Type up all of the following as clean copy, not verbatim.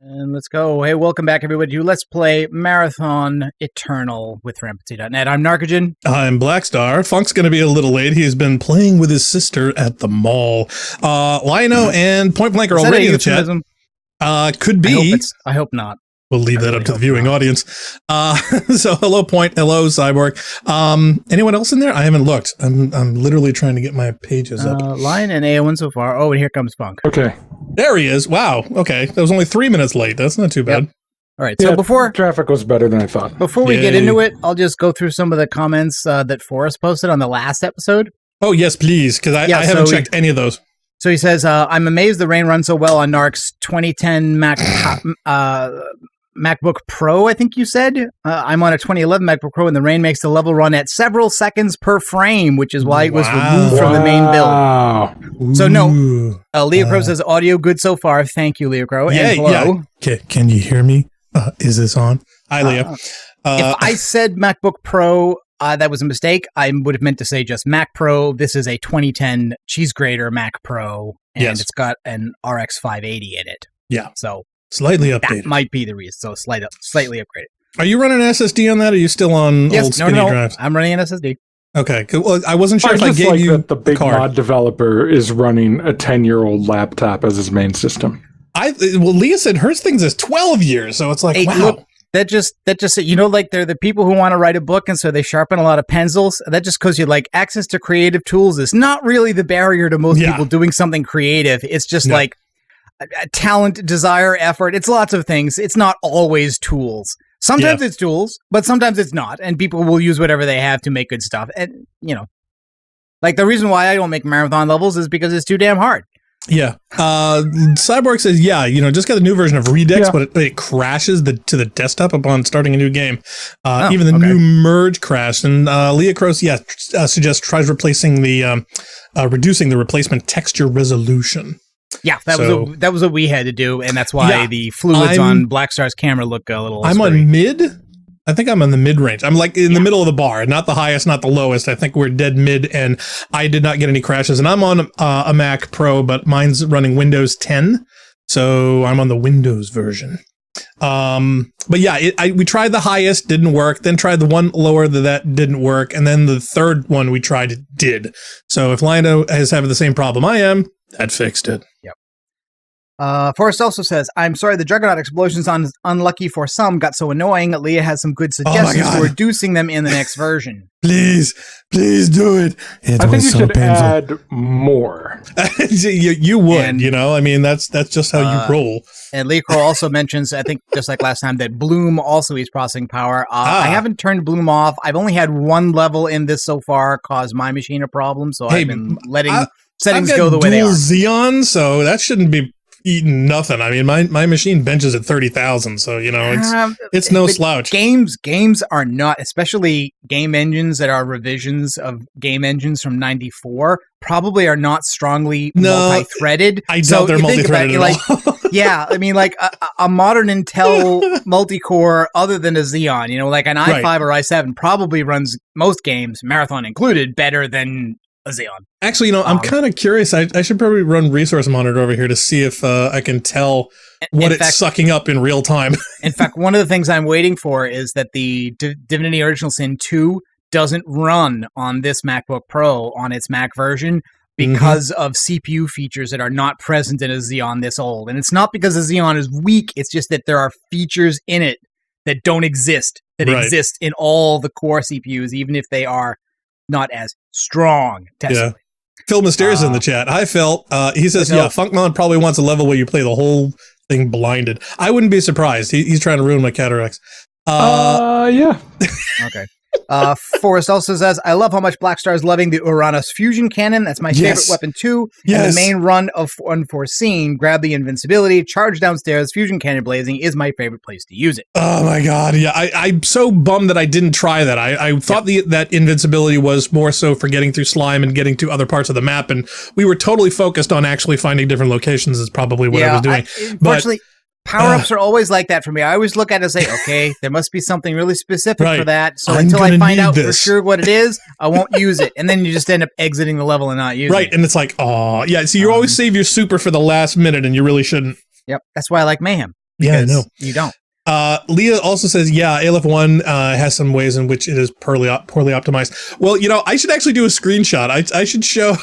And let's go. Hey, welcome back, everybody, to Let's Play Marathon Eternal with Rampancy.net. I'm Narcogen. I'm Blackstar. Funk's going to be a little late. He's been playing with his sister at the mall. Lino and Point Blank are already in the chat. Could be. I hope not. We'll leave that up to the viewing audience. So hello, Point. Hello, Cyborg. Anyone else in there? I haven't looked. I'm literally trying to get my pages up. Lion and AO1 so far. Oh, and here comes Funk. Okay. There he is. Wow. Okay. That was only 3 minutes late. That's not too bad. Yep. All right. So before traffic was better than I thought. Before we get into it, I'll just go through some of the comments that Forrest posted on the last episode. Oh, yes, please. Because I haven't checked any of those. So he says, I'm amazed the rain runs so well on Narc's 2010 MacBook Pro, I think you said. I'm on a 2011 MacBook Pro, and the rain makes the level run at several seconds per frame, which is why it was removed from the main build. So no, Leo Crow says, audio good so far. Thank you, Leo Crow. Yeah, and hello. Can you hear me? Is this on? Hi, Leo. If I said MacBook Pro, that was a mistake. I would have meant to say just Mac Pro. This is a 2010 cheese grater Mac Pro, and it's got an RX 580 in it. Yeah. So slightly updated. That might be the reason. So slightly upgraded. Are you running an SSD on that, or are you still on old skinny drives? I'm running an SSD. Okay. Well, I wasn't sure if I gave you that the big mod developer is running a 10-year-old laptop as his main system. Well, Leah said hers things is 12 years, so it's like, wow. Look, that just like they're the people who want to write a book, and so they sharpen a lot of pencils. That just because you like access to creative tools is not really the barrier to most people doing something creative. It's just like talent, desire, effort. It's lots of things. It's not always tools. Sometimes it's tools, but sometimes it's not. And people will use whatever they have to make good stuff. And, like the reason why I don't make marathon levels is because it's too damn hard. Yeah. Cyborg says, just got the new version of Redux, but it crashes to the desktop upon starting a new game. Even the new merge crashed. And Leah Cross, suggests tries replacing reducing the replacement texture resolution. Yeah, that was what we had to do, and that's why the fluids on Blackstar's camera look a little. I'm on mid. I think I'm on the mid range. I'm like in the middle of the bar, not the highest, not the lowest. I think we're dead mid, and I did not get any crashes. And I'm on a Mac Pro, but mine's running Windows 10, so I'm on the Windows version. But we tried the highest, didn't work. Then tried the one lower that didn't work, and then the third one we tried did. So if Lino is having the same problem I am, that fixed it. Yep. Forrest also says, I'm sorry the Juggernaut explosions on unlucky for some got so annoying. Leah has some good suggestions for reducing them in the next version. Please do it. I think you should add more. you would, I mean, that's just how you roll. And Lee Crow also mentions, I think just like last time, that Bloom also is processing power. I haven't turned Bloom off. I've only had one level in this so far cause my machine a problem, so I've been letting settings go the way they are. Xeon, so that shouldn't be eating nothing. I mean, my machine benches at 30,000, so it's no slouch. Games are not, especially game engines that are revisions of game engines from '94, probably are not strongly multi-threaded. I doubt they're multi-threaded at all. Yeah, I mean, like a modern Intel multi-core, other than a Xeon, like an i5 or i7, probably runs most games, Marathon included, better than a Xeon. Actually, I'm kind of curious. I should probably run Resource Monitor over here to see if I can tell what it's sucking up in real time. In fact, one of the things I'm waiting for is that the Divinity Original Sin 2 doesn't run on this MacBook Pro on its Mac version because of CPU features that are not present in a Xeon this old. And it's not because the Xeon is weak. It's just that there are features in it that don't exist, that exist in all the core CPUs, even if they are not as strong. Yeah. Phil Mysterious in the chat. Hi, Phil. He says, Funkmon probably wants a level where you play the whole thing blinded. I wouldn't be surprised. He's trying to ruin my cataracts. Yeah. Okay. Forrest also says, I love how much Blackstar is loving the Uranus fusion cannon. That's my favorite weapon too. And the main run of Unforeseen, grab the invincibility, charge downstairs, fusion cannon blazing is my favorite place to use it. Oh my god, yeah. I'm so bummed that I didn't try that. I thought that invincibility was more so for getting through slime and getting to other parts of the map, and we were totally focused on actually finding different locations is probably what I was doing. Unfortunately, power-ups are always like that for me. I always look at it and say, okay, there must be something really specific for that. So until I find out for sure what it is, I won't use it. And then you just end up exiting the level and not using it. Right, and it's like, so you always save your super for the last minute, and you really shouldn't. Yep, that's why I like Mayhem. Yeah, I know. You don't. Leah also says, yeah, Aleph One has some ways in which it is poorly optimized. Well, I should actually do a screenshot. I should show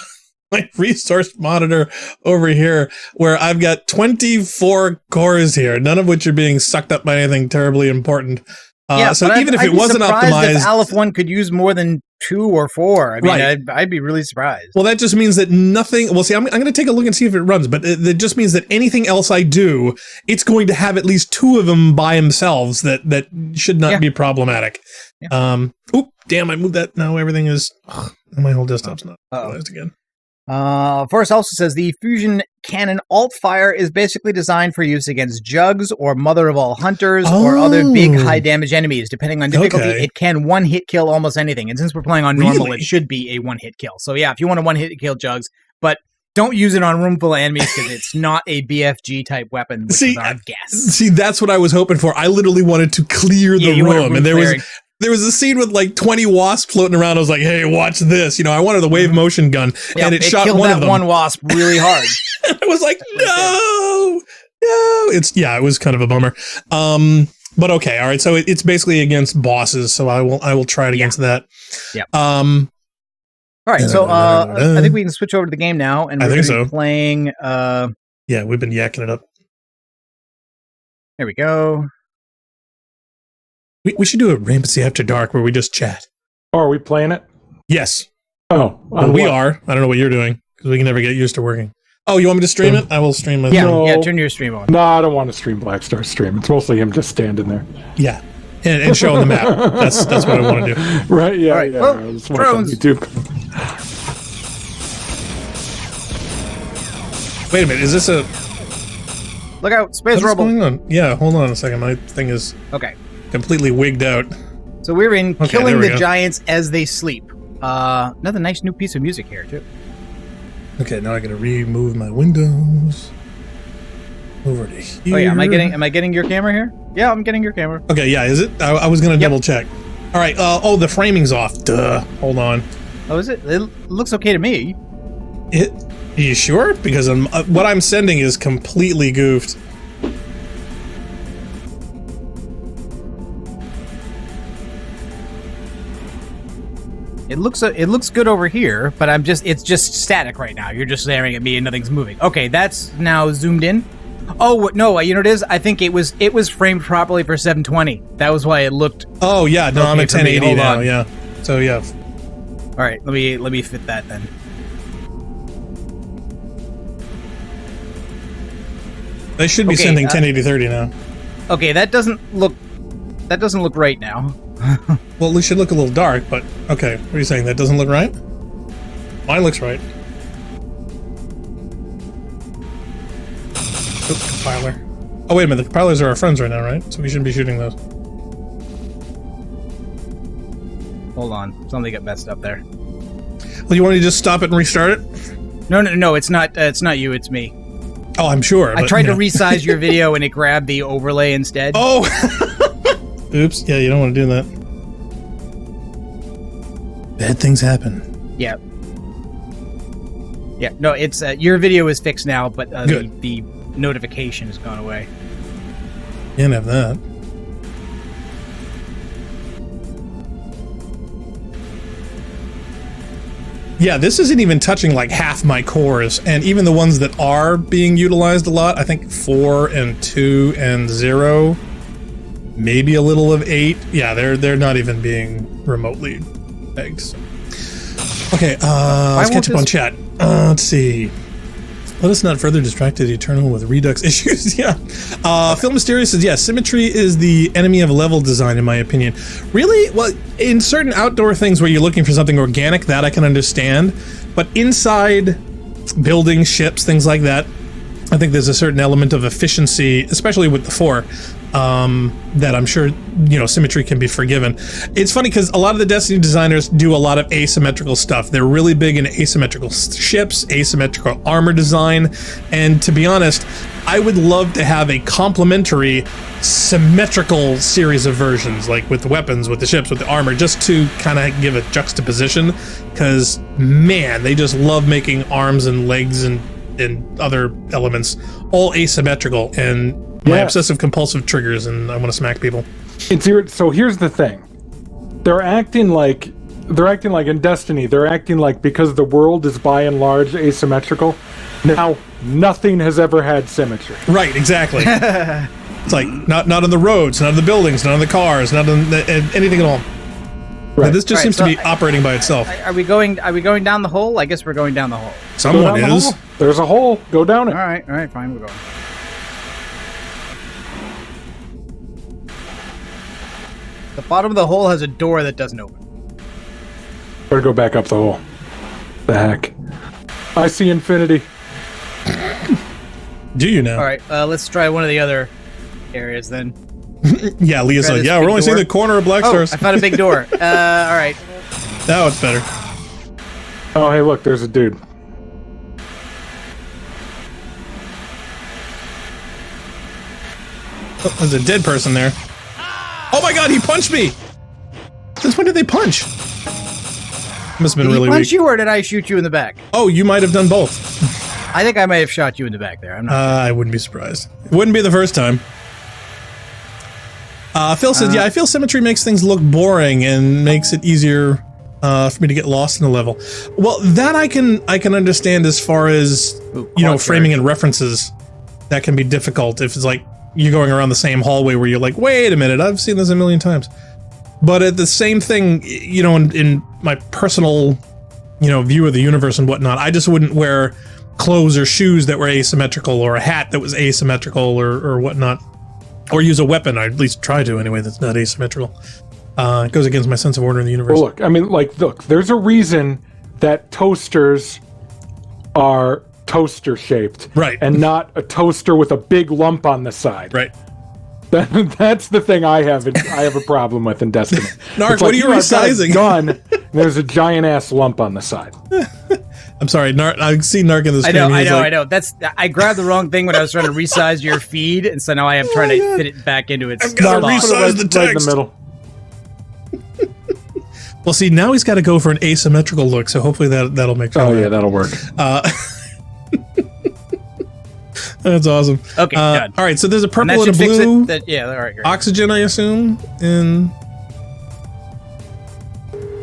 my resource monitor over here where I've got 24 cores here, none of which are being sucked up by anything terribly important. So even if it wasn't optimized, if Aleph One could use more than 2 or 4. I mean, right. I'd be really surprised. Well, that just means that nothing. Well, see, I'm going to take a look and see if it runs, but it just means that anything else I do, it's going to have at least 2 of them by themselves that should not be problematic. Yeah. Oop, damn! I moved that. Now everything is. My whole desktop's not organized again. Forrest also says the fusion cannon alt-fire is basically designed for use against jugs or mother of all hunters or other big high damage enemies. Depending on difficulty, it can one-hit kill almost anything. And since we're playing on normal, it should be a one-hit kill. So yeah, if you want to one-hit kill jugs, but don't use it on a room full of enemies because it's not a BFG type weapon, which is our guess. See, that's what I was hoping for. I literally wanted to clear the room, and there was a scene with like 20 wasps floating around. I was like, hey, watch this. I wanted the wave motion gun, and it shot one of them. One wasp really hard. I was like, no. It was kind of a bummer. But okay, all right. So it's basically against bosses. So I will try it against that. Yeah. All right. So I think we can switch over to the game now, and we're going to be playing. Yeah, we've been yakking it up. There we go. We should do a Rampancy After Dark where we just chat. Oh, are we playing it? Yes. Oh, we are. I don't know what you're doing because we can never get used to working. Oh, you want me to stream it? I will stream it. Yeah, turn your stream on. No, I don't want to stream Black Star stream. It's mostly him just standing there. Yeah, and showing the map. That's what I want to do. Right? Yeah. Right, yeah. well, on YouTube. Wait a minute. Is this a? Look out, space What's rubble. going on? Yeah, hold on a second. My thing is completely wigged out. So we're in Killing the Giants as They Sleep. Another nice new piece of music here too. Okay, now I gotta remove my windows. Over to here. Oh yeah, am I getting your camera here? Yeah, I'm getting your camera. Okay, yeah, is it? I was gonna double check. All right. The framing's off. Duh. Hold on. Oh, is it? It looks okay to me. Are you sure? Because what I'm sending is completely goofed. It looks good over here, but it's just static right now. You're just staring at me and nothing's moving. Okay, that's now zoomed in. Oh no, you know what it is? I think it was framed properly for 720. That was why it looked. Oh yeah, no, I'm at 1080 now. Yeah. So yeah. All right, let me fit that then. They should be sending 1080-30 now. Okay, that doesn't look right now. Well, it should look a little dark, but okay. What are you saying? That doesn't look right? Mine looks right. Oops, compiler. Oh, wait a minute. The compilers are our friends right now, right? So we shouldn't be shooting those. Hold on. Something got messed up there. Well, you want me to just stop it and restart it? No. It's not you. It's me. Oh, I'm sure. I tried to resize your video and it grabbed the overlay instead. Oh! Oops. Yeah, you don't want to do that. Bad things happen. Yeah. Yeah. No, it's your video is fixed now, but the notification has gone away. Can't have that. Yeah, this isn't even touching like half my cores, and even the ones that are being utilized a lot, I think 4 and 2 and 0, maybe a little of 8. Yeah, they're not even being remotely pegged. So. Okay, let's catch up on chat. Let's see. Let us not further distract the Eternal with Redux issues. Yeah. Phil Mysterious says, yeah, symmetry is the enemy of level design, in my opinion. Really? Well, in certain outdoor things where you're looking for something organic, that I can understand. But inside buildings, ships, things like that, I think there's a certain element of efficiency, especially with the 4, that I'm sure, symmetry can be forgiven. It's funny because a lot of the Destiny designers do a lot of asymmetrical stuff. They're really big in asymmetrical ships, asymmetrical armor design, and to be honest, I would love to have a complementary symmetrical series of versions, like with the weapons, with the ships, with the armor, just to kind of give a juxtaposition, because, man, they just love making arms and legs and other elements all asymmetrical, and my obsessive compulsive triggers, and I want to smack people. So here's the thing. They're acting like in Destiny, they're acting like because the world is by and large asymmetrical, now nothing has ever had symmetry. Right, exactly. It's like not on the roads, not on the buildings, not on the cars, not on anything at all. Right. But this just seems to be operating by itself. Are we going down the hole? I guess we're going down the hole. Someone is. There's a hole. Go down it. All right, fine, we're going. The bottom of the hole has a door that doesn't open. Better go back up the hole. The heck. I see infinity. Do you now? All right, let's try one of the other areas then. Yeah, Leah's like, we're only seeing the corner of Black Stars. I found a big door. All right. Now it's better. Oh, hey, look, there's a dude. Oh, there's a dead person there. Oh my god, he punched me! Since when did they punch? Must have been really weak. Did he punch you, or did I shoot you in the back? Oh, you might have done both. I think I may have shot you in the back there. I'm not sure. I wouldn't be surprised. It wouldn't be the first time. Phil says, I feel symmetry makes things look boring and makes it easier for me to get lost in a level. Well, that I can understand as far as, framing and references. That can be difficult if it's like you're going around the same hallway where you're like, wait a minute, I've seen this a million times. But at the same thing, in my personal, view of the universe and whatnot, I just wouldn't wear clothes or shoes that were asymmetrical, or a hat that was asymmetrical, or whatnot. Or use a weapon, I at least try to anyway, that's not asymmetrical. It goes against my sense of order in the universe. Well, look, there's a reason that toasters are toaster-shaped. Right. And not a toaster with a big lump on the side. Right. That's the thing I have a problem with in Destiny. Narc, what are you resizing? Gun, there's a giant-ass lump on the side. I'm sorry, Narc. I see Narc in the screen. I know. I grabbed the wrong thing when I was trying to resize your feed, and so now I am trying to fit it back into its. I've got to resize the text. Right in the middle. Well, see, now he's got to go for an asymmetrical look, so hopefully that'll make sense. Oh yeah, that'll work. That's awesome. Okay, done. All right, so there's a purple and a blue. All right, great. Oxygen, I assume. And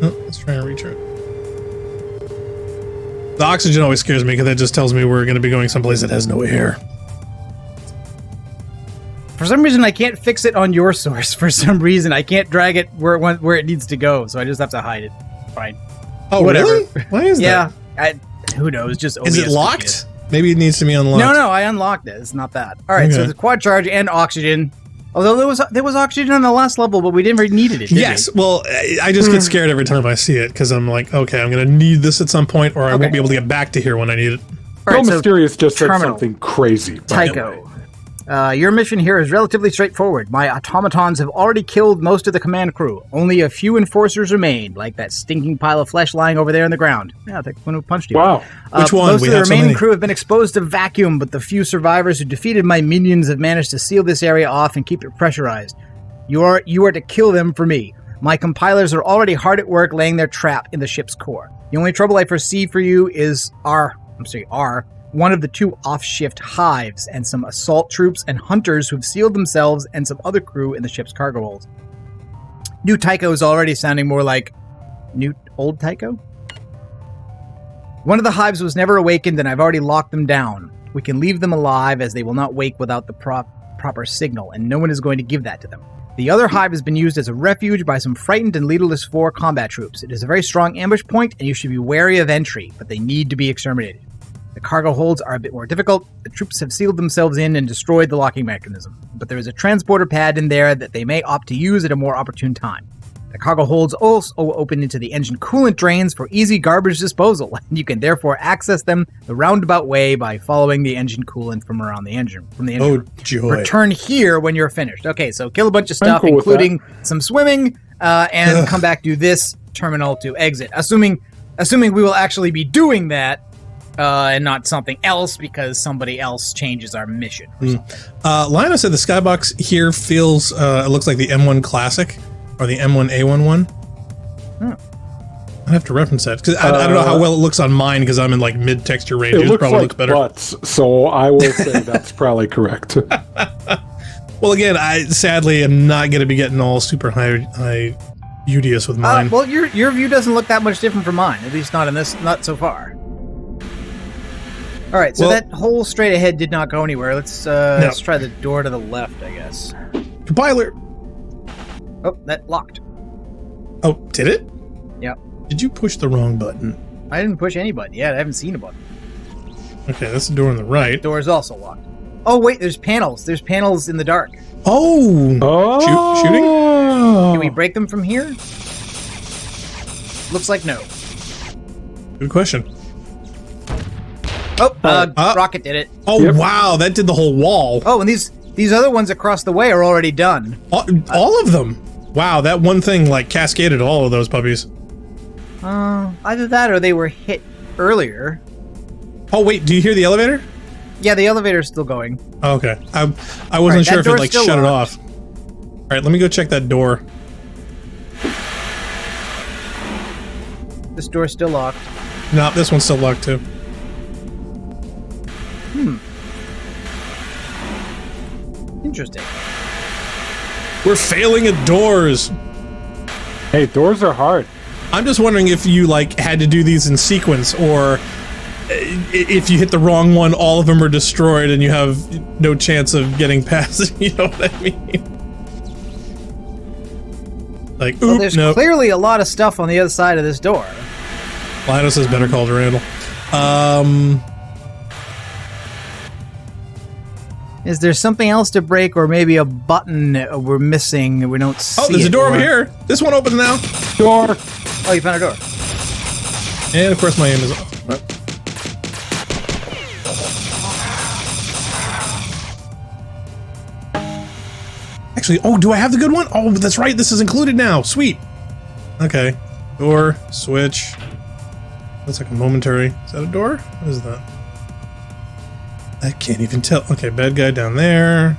let's try and reach it. The oxygen always scares me because that just tells me we're going to be going someplace that has no air. For some reason, I can't fix it on your source. For some reason, I can't drag it where it needs to go, so I just have to hide it. Fine. Oh, whatever. Really? Why is that? Yeah. Who knows? Just OBS is it locked? Maybe it needs to be unlocked. No, I unlocked it. It's not that. All right, so the quad charge and oxygen. Although there was oxygen on the last level, but we didn't really needed it. Yes. Well, I just get scared every time I see it because I'm like, okay, I'm going to need this at some point, or I won't be able to get back to here when I need it. Right, Mysterious just said something crazy. Tycho. Your mission here is relatively straightforward. My automatons have already killed most of the command crew. Only a few enforcers remain, like that stinking pile of flesh lying over there in the ground. Yeah, the one who punched you. Wow. Which one? Most of the remaining crew have been exposed to vacuum, but the few survivors who defeated my minions have managed to seal this area off and keep it pressurized. You are to kill them for me. My compilers are already hard at work laying their trap in the ship's core. The only trouble I foresee for you is one of the two off-shift hives and some assault troops and hunters who've sealed themselves and some other crew in the ship's cargo holds. New Tycho is already sounding more like old Tycho? One of the hives was never awakened and I've already locked them down. We can leave them alive as they will not wake without the proper signal, and no one is going to give that to them. The other hive has been used as a refuge by some frightened and leaderless 4 combat troops. It is a very strong ambush point and you should be wary of entry, but they need to be exterminated. The cargo holds are a bit more difficult. The troops have sealed themselves in and destroyed the locking mechanism, but there is a transporter pad in there that they may opt to use at a more opportune time. The cargo holds also open into the engine coolant drains for easy garbage disposal, and you can therefore access them the roundabout way by following the engine coolant from around the engine. Oh, joy. Return here when you're finished. Okay, so kill a bunch of stuff, including some swimming, and come back to this terminal to exit. Assuming we will actually be doing that, and not something else because somebody else changes our mission. Lina said the skybox here feels, it looks like the M1 Classic or the M1A11. I have to reference that because I don't know how well it looks on mine because I'm in like mid texture range. It probably like looks better. Butts, so I will say that's probably correct. Well, again, I sadly am not going to be getting all super high UDS with mine. Well, your view doesn't look that much different from mine, at least not in this, not so far. All right, so that hole straight ahead did not go anywhere. Let's try the door to the left, I guess. Compiler. Oh, that locked. Oh, did it? Yep. Did you push the wrong button? I didn't push any button yet. I haven't seen a button. Okay, that's the door on the right. The door is also locked. Oh, wait, there's panels. There's panels in the dark. Oh! Shooting? Can we break them from here? Looks like no. Good question. Oh, rocket did it. Oh, yep. Wow, that did the whole wall. Oh, and these other ones across the way are already done. All of them? Wow, that one thing like cascaded all of those puppies. Either that or they were hit earlier. Oh, wait, do you hear the elevator? Yeah, the elevator's still going. Oh, okay. I wasn't sure if it like shut it off. All right, let me go check that door. This door's still locked. No, this one's still locked too. Interesting. We're failing at doors. Hey, doors are hard. I'm just wondering if you like had to do these in sequence, or if you hit the wrong one, all of them are destroyed and you have no chance of getting past it. You know what I mean? Like, well, there's clearly a lot of stuff on the other side of this door. Linus is better called Randall. Is there something else to break, or maybe a button we're missing and we don't see? Oh, there's a door over here. This one opens now. Door. Oh, you found a door. And of course my aim is off. Actually, oh, do I have the good one? Oh, that's right. This is included now. Sweet. Okay. Door, switch. Looks like a momentary. Is that a door? What is that? I can't even tell. Okay, bad guy down there.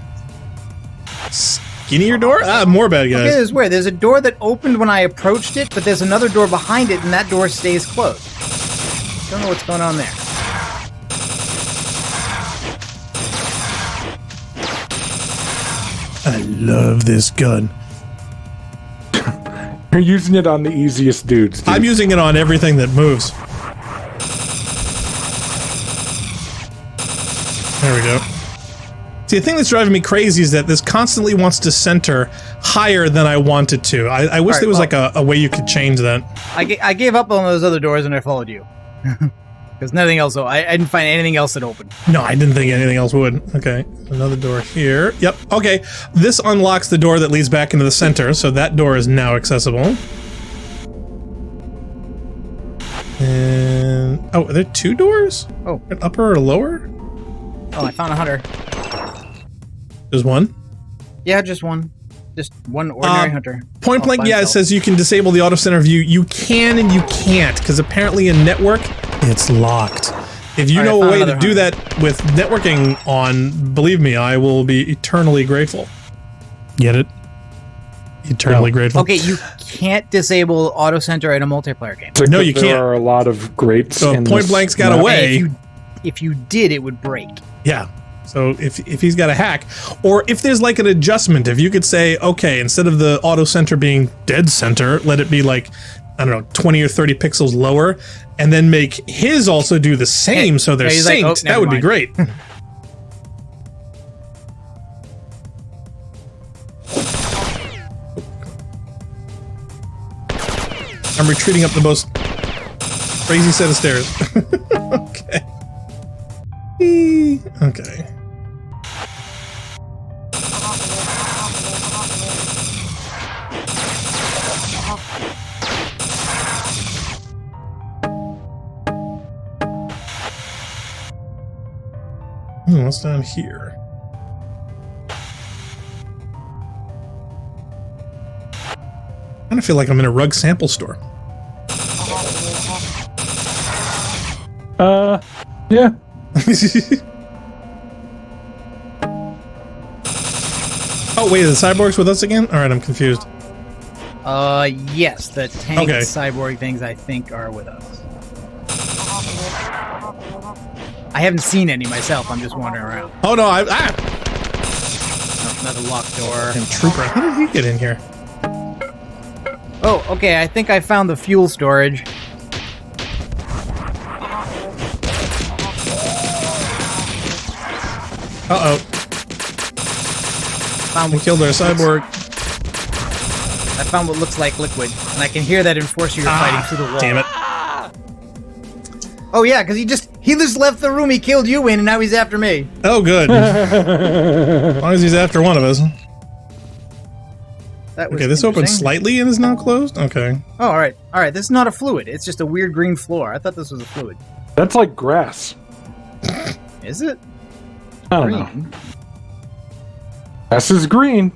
Skinnier door? Ah, more bad guys. Okay, this is weird. There's a door that opened when I approached it, but there's another door behind it, and that door stays closed. Don't know what's going on there. I love this gun. You're using it on the easiest dudes, dude. I'm using it on everything that moves. There we go. See, the thing that's driving me crazy is that this constantly wants to center higher than I want it to. I wish there was like a way you could change that. I gave up on those other doors and I followed you. Because nothing else, I didn't find anything else that opened. No, I didn't think anything else would. Okay, another door here. Yep, okay. This unlocks the door that leads back into the center, so that door is now accessible. And... oh, are there two doors? Oh. An upper or lower? Oh, I found a hunter. There's one? Yeah, just one. Just one ordinary hunter. Point blank, yeah, it says you can disable the auto center view. You can and you can't, because apparently in network, it's locked. If you know a way to do that with networking on, believe me, I will be eternally grateful. Get it? Eternally grateful. Okay, you can't disable auto center in a multiplayer game. No, you can't. There are a lot of greats. So in Point this Blank's got a way. If you did, it would break. Yeah. So if he's got a hack, or if there's like an adjustment, if you could say, okay, instead of the auto center being dead center, let it be like, I don't know, 20 or 30 pixels lower, and then make his also do the same so they're synced, like, that would be great. I'm retreating up the most crazy set of stairs. Okay. Okay. What's down here? I kind of feel like I'm in a rug sample store. Yeah. Oh, wait, are the cyborgs with us again? All right, I'm confused. Yes, the tank cyborg things I think are with us. I haven't seen any myself. I'm just wandering around. Oh no! Another locked door. And trooper, how did he get in here? Oh, okay. I think I found the fuel storage. We killed our cyborg. I found what looks like liquid, and I can hear that enforcer you're fighting through the wall. Damn it. Oh yeah, because he just left the room he killed you in, and now he's after me. Oh good. As long as he's after one of us. That was okay, this opened slightly and is now closed? Okay. Oh, alright. Alright, this is not a fluid. It's just a weird green floor. I thought this was a fluid. That's like grass. Is it? I don't know. Grass is green.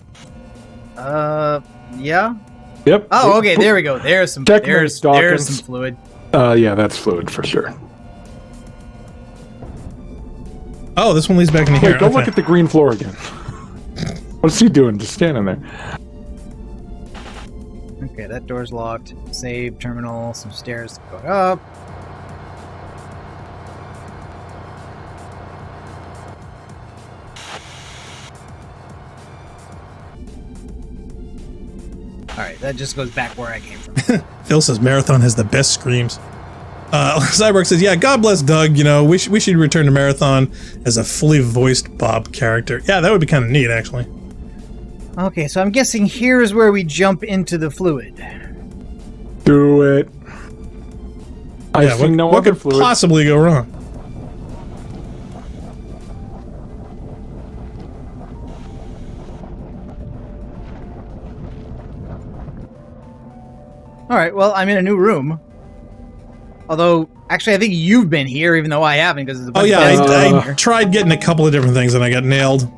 Yeah? Yep. Oh, okay, there we go. There's some fluid. Yeah, that's fluid for sure. Oh, this one leads back into here. Wait, go look at the green floor again. What's he doing? Just standing there. Okay, that door's locked. Save, terminal, some stairs to go up. Alright, that just goes back where I came from. Phil says Marathon has the best screams. Cyborg says, yeah, God bless Doug. You know, we should return to Marathon as a fully voiced Bob character. Yeah, that would be kind of neat, actually. Okay, so I'm guessing here is where we jump into the fluid. Do it. I see no what other could fluid. Possibly go wrong? Alright, well, I'm in a new room. Although, actually, I think you've been here, even though I haven't, because there's a bunch of I tried getting a couple of different things and I got nailed.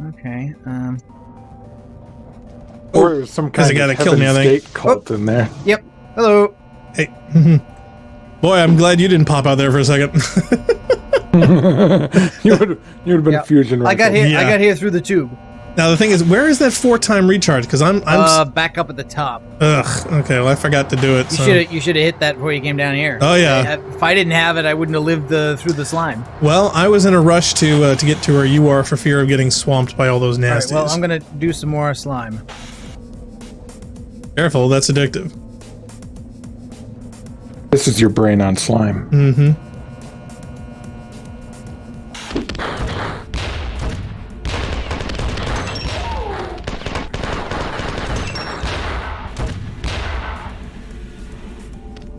Okay, Or it was some kind of Heaven's Gate cult in there. Yep. Hello. Hey. Boy, I'm glad you didn't pop out there for a second. you would have been fusion right I got here through the tube. Now the thing is, where is that 4-time recharge? Because I'm back up at the top. Ugh. Okay. Well, I forgot to do it. You should have hit that before you came down here. Oh yeah. If I didn't have it, I wouldn't have lived through the slime. Well, I was in a rush to get to where you are for fear of getting swamped by all those nasties. All right, well, I'm gonna do some more slime. Careful, that's addictive. This is your brain on slime. Mm-hmm.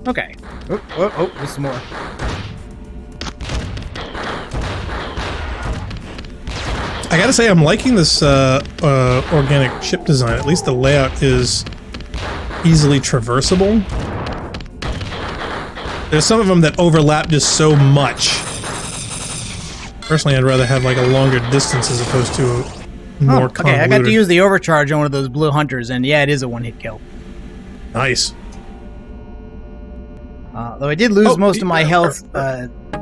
Okay. Oh, there's some more. I gotta say, I'm liking this organic ship design. At least the layout is easily traversable. There's some of them that overlap just so much. Personally, I'd rather have like a longer distance as opposed to a more convoluted. Okay, I got to use the overcharge on one of those blue hunters, and yeah, it is a one-hit kill. Nice. Though I did lose most of my health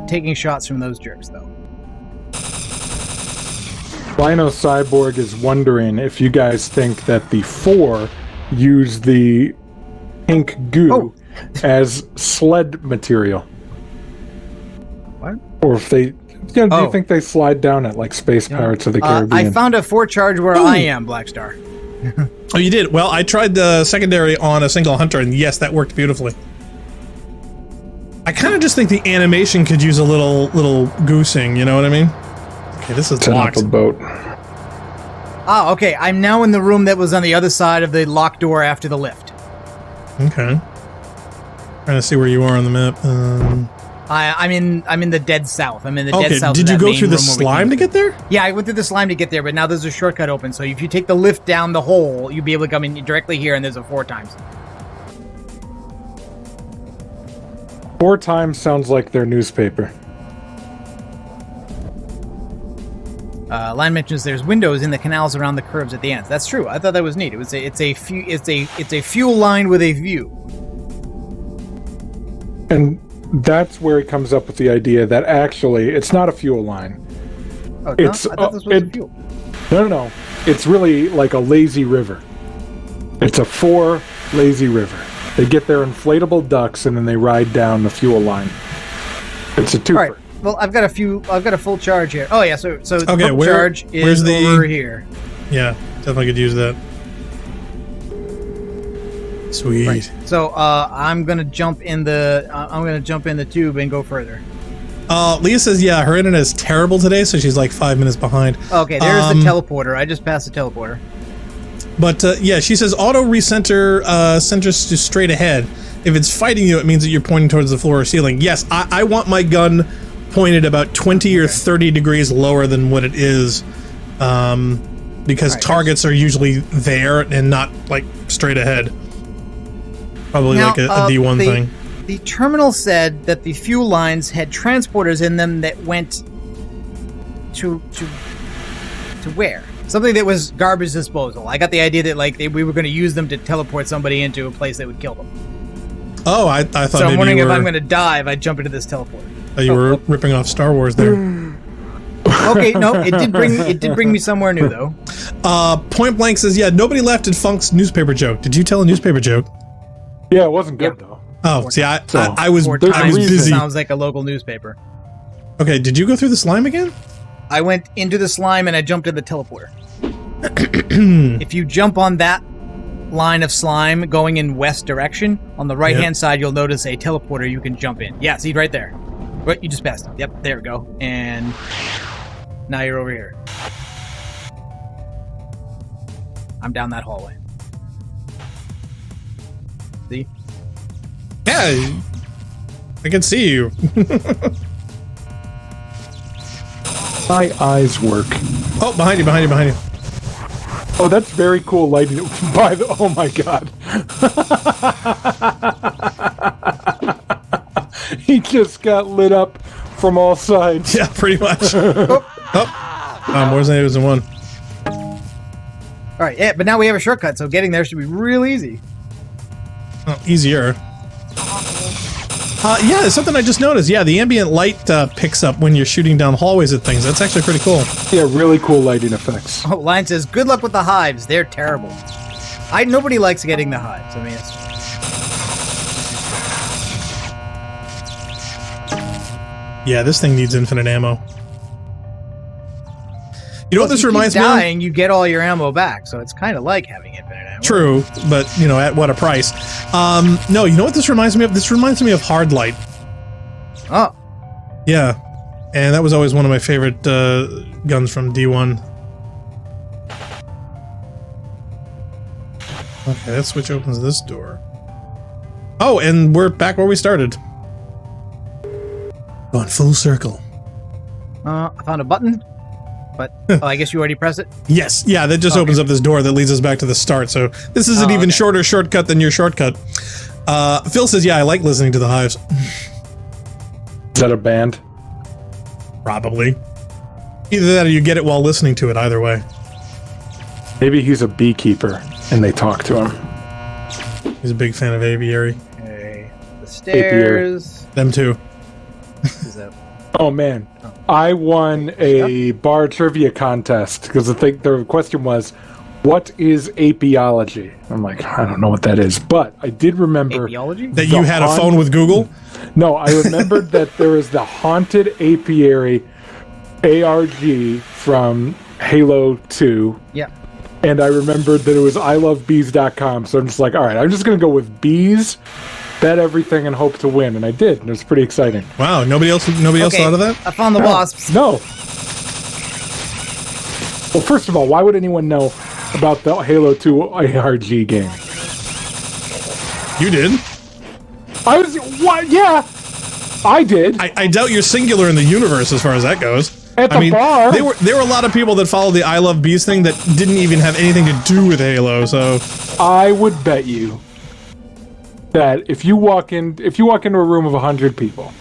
taking shots from those jerks, though. Lino Cyborg is wondering if you guys think that the 4 use the pink goo as sled material. What? Or if they... do you think they slide down it like Space Pirates of the Caribbean? I found a 4 charge where I am, Blackstar. Oh, you did? Well, I tried the secondary on a single hunter, and yes, that worked beautifully. I kind of just think the animation could use a little goosing, you know what I mean? Okay, this is locked. The boat. Ah, okay. I'm now in the room that was on the other side of the locked door after the lift. Okay. Trying to see where you are on the map. I'm in the dead south. I'm in the dead south. Did you go through the slime to get there? Yeah, I went through the slime to get there, but now there's a shortcut open. So if you take the lift down the hole, you'll be able to come in directly here, and there's a 4 times. 4 times sounds like their newspaper. Line mentions there's windows in the canals around the curves at the ends. That's true. I thought that was neat. It's a fuel line with a view. And that's where he comes up with the idea that actually it's not a fuel line. Oh, I thought this was a fuel. No. It's really like a lazy river. It's a 4 lazy river. They get their inflatable ducks and then they ride down the fuel line. It's a twofer. All right. Well, I've got a full charge here. Oh yeah, so the Okay, full charge is over here. Yeah, definitely could use that. Sweet. Right. So I'm gonna jump in the tube and go further. Leah says, yeah, her internet is terrible today, so she's like 5 minutes behind. Okay, there's the teleporter. I just passed the teleporter. But yeah, she says auto recenter centers to straight ahead. If it's fighting you, it means that you're pointing towards the floor or ceiling. Yes, I want my gun pointed about 20 or 30 degrees lower than what it is, because targets are usually there and not like straight ahead. Probably now, like a D1 thing. The terminal said that the fuel lines had transporters in them that went to where? Something that was garbage disposal. I got the idea that like we were going to use them to teleport somebody into a place that would kill them. Oh, I thought. So I'm wondering if I'm going to die if I jump into this teleporter. You were ripping off Star Wars there. Okay, no, it did bring me somewhere new though. Point Blank says, yeah, nobody laughed at Funk's newspaper joke. Did you tell a newspaper joke? Yeah, it wasn't good though. Oh, see, I was busy. Sounds like a local newspaper. Okay, did you go through the slime again? I went into the slime and I jumped in the teleporter. If you jump on that line of slime going in west direction, on the right-hand side, you'll notice a teleporter you can jump in. Yeah, see, right there. What, you just passed it. Yep, there we go. And now you're over here. I'm down that hallway. See? Yeah, I can see you. My eyes work. Oh, behind you. Oh, that's very cool lighting. Oh my god. He just got lit up from all sides. Yeah, pretty much. More than one. All right, yeah, but now we have a shortcut, so getting there should be real easy. Oh, easier. Yeah, there's something I just noticed. Yeah, the ambient light picks up when you're shooting down hallways at things. That's actually pretty cool. Yeah, really cool lighting effects. Oh, Lion says, good luck with the hives. They're terrible. Nobody likes getting the hives. I mean, yeah, this thing needs infinite ammo. You know what this reminds me of? Dying, you get all your ammo back, so it's kind of like having infinite ammo. True, but, at what a price. No, you know what this reminds me of? This reminds me of Hard Light. Oh. Yeah, and that was always one of my favorite guns from D1. Okay, that switch opens this door. Oh, and we're back where we started. Going full circle. I found a button. But, I guess you already pressed it? Yes. Yeah, that just opens up this door that leads us back to the start. So this is an even shorter shortcut than your shortcut. Phil says, yeah, I like listening to the hives. Is that a band? Probably. Either that or you get it while listening to it, either way. Maybe he's a beekeeper and they talk to him. He's a big fan of aviary. Okay. The stairs. Them too. Is that... Oh, man. I won a bar trivia contest because the question was, what is apiology? I'm like, I don't know what that is, but I did remember that you had a phone with Google. No, I remembered that there is the haunted apiary ARG from Halo 2. Yeah. And I remembered that it was ilovebees.com. So I'm just like, all right, I'm just going to go with bees, bet everything, and hope to win. And I did. And it was pretty exciting. Wow. Nobody else thought of that? I found the wasps. No. Well, first of all, why would anyone know about the Halo 2 ARG game? You did? What? Yeah. I did. I doubt you're singular in the universe as far as that goes. At the bar. There were a lot of people that followed the I Love Bees thing that didn't even have anything to do with Halo, so I would bet you that if you walk into a room of 100 people,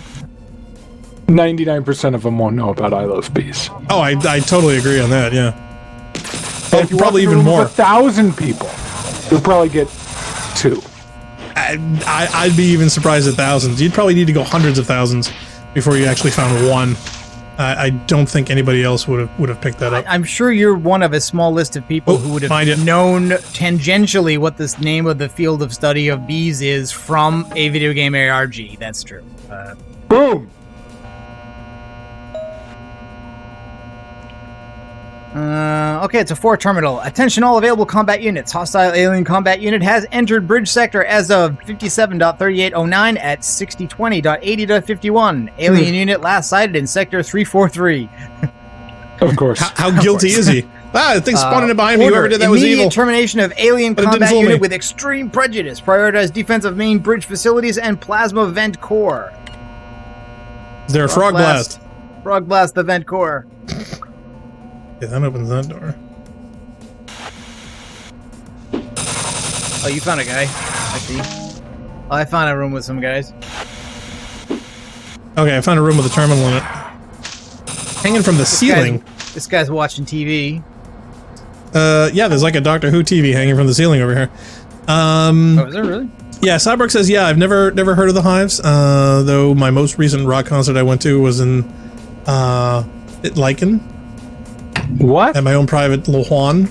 99% of them won't know about I Love Bees. Oh, I totally agree on that, yeah. And if you probably even more. 1,000 people, you'll probably get 2. I'd be even surprised at thousands. You'd probably need to go hundreds of thousands before you actually found one. I don't think anybody else would have picked that up. I'm sure you're one of a small list of people who would have known tangentially what this name of the field of study of bees is from a video game ARG. That's true. Boom! Okay, it's a 4 terminal. Attention all available combat units. Hostile alien combat unit has entered bridge sector as of 57.3809 at 6020.80.51. Alien unit last sighted in sector 343. Of course. How guilty is he? The thing spawning in behind me. Whoever did that was evil. Immediate termination of alien combat unit with extreme prejudice. Prioritize defense of main bridge facilities and plasma vent core. Is there a frog blast? Frog blast the vent core. Yeah, that opens that door. Oh, you found a guy. I see. Oh, I found a room with some guys. Okay, I found a room with a terminal in it. Hanging from the ceiling. This guy's watching TV. Yeah, there's like a Doctor Who TV hanging from the ceiling over here. Oh, is there really? Yeah, Cyborg says, yeah, I've never heard of the Hives, though my most recent rock concert I went to was in Lycan. What? At my own private little Juan,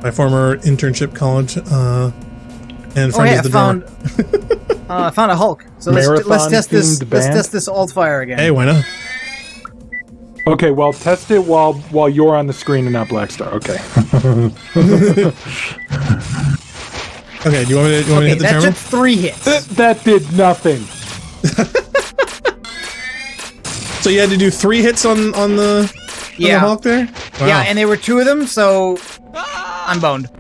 my former internship college, and friend is the drummer. I found a Hulk. So let's test this. Let's test this alt fire again. Hey, why not? Okay, well, test it while you're on the screen and not Blackstar. Okay. Okay, do you want me to hit the terminal? That took 3 hits. That did nothing. So you had to do 3 hits on the Hulk there? Wow. Yeah, and there were 2 of them, so I'm boned.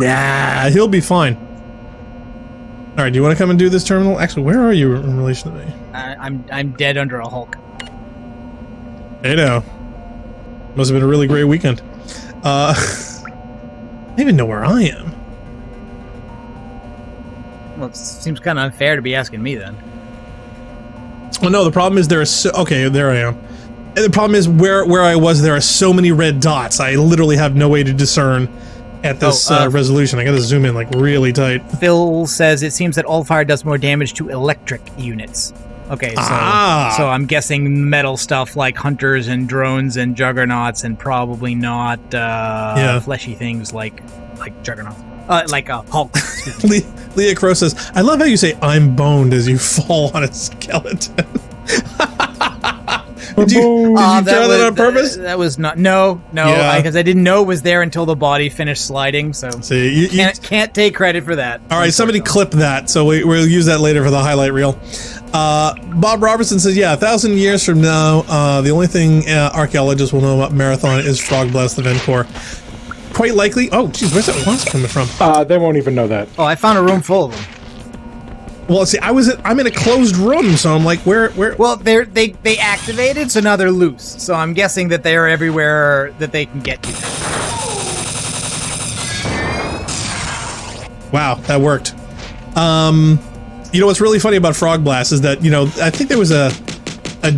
Yeah, he'll be fine. All right, do you want to come and do this terminal? Actually, where are you in relation to me? I'm dead under a Hulk. Hey now. Must have been a really great weekend. I don't even know where I am. Well, it seems kind of unfair to be asking me then. Well, no, the problem is okay, there I am. And the problem is where I was, there are so many red dots. I literally have no way to discern at this resolution. I gotta zoom in like really tight. Phil says it seems that alt fire does more damage to electric units. Okay, so I'm guessing metal stuff like hunters and drones and juggernauts, and probably not fleshy things like juggernauts. Like a Hulk. Leah Crow says, I love how you say I'm boned as you fall on a skeleton. Did you draw that on purpose? That was not. No, because I didn't know it was there until the body finished sliding. So see, you can't take credit for that. All right, somebody clip that, so we'll use that later for the highlight reel. Bob Robertson says, yeah, 1,000 years from now, the only thing archaeologists will know about Marathon is Frog Blast the Vent Core. Quite likely. Oh, geez, where's that wasp coming from? They won't even know that. Oh, I found a room full of them. Well, see, I'm in a closed room, so I'm like, where? Well, they activated, so now they're loose. So I'm guessing that they are everywhere that they can get to. Wow, that worked. You know what's really funny about Frog Blast is that, I think there was a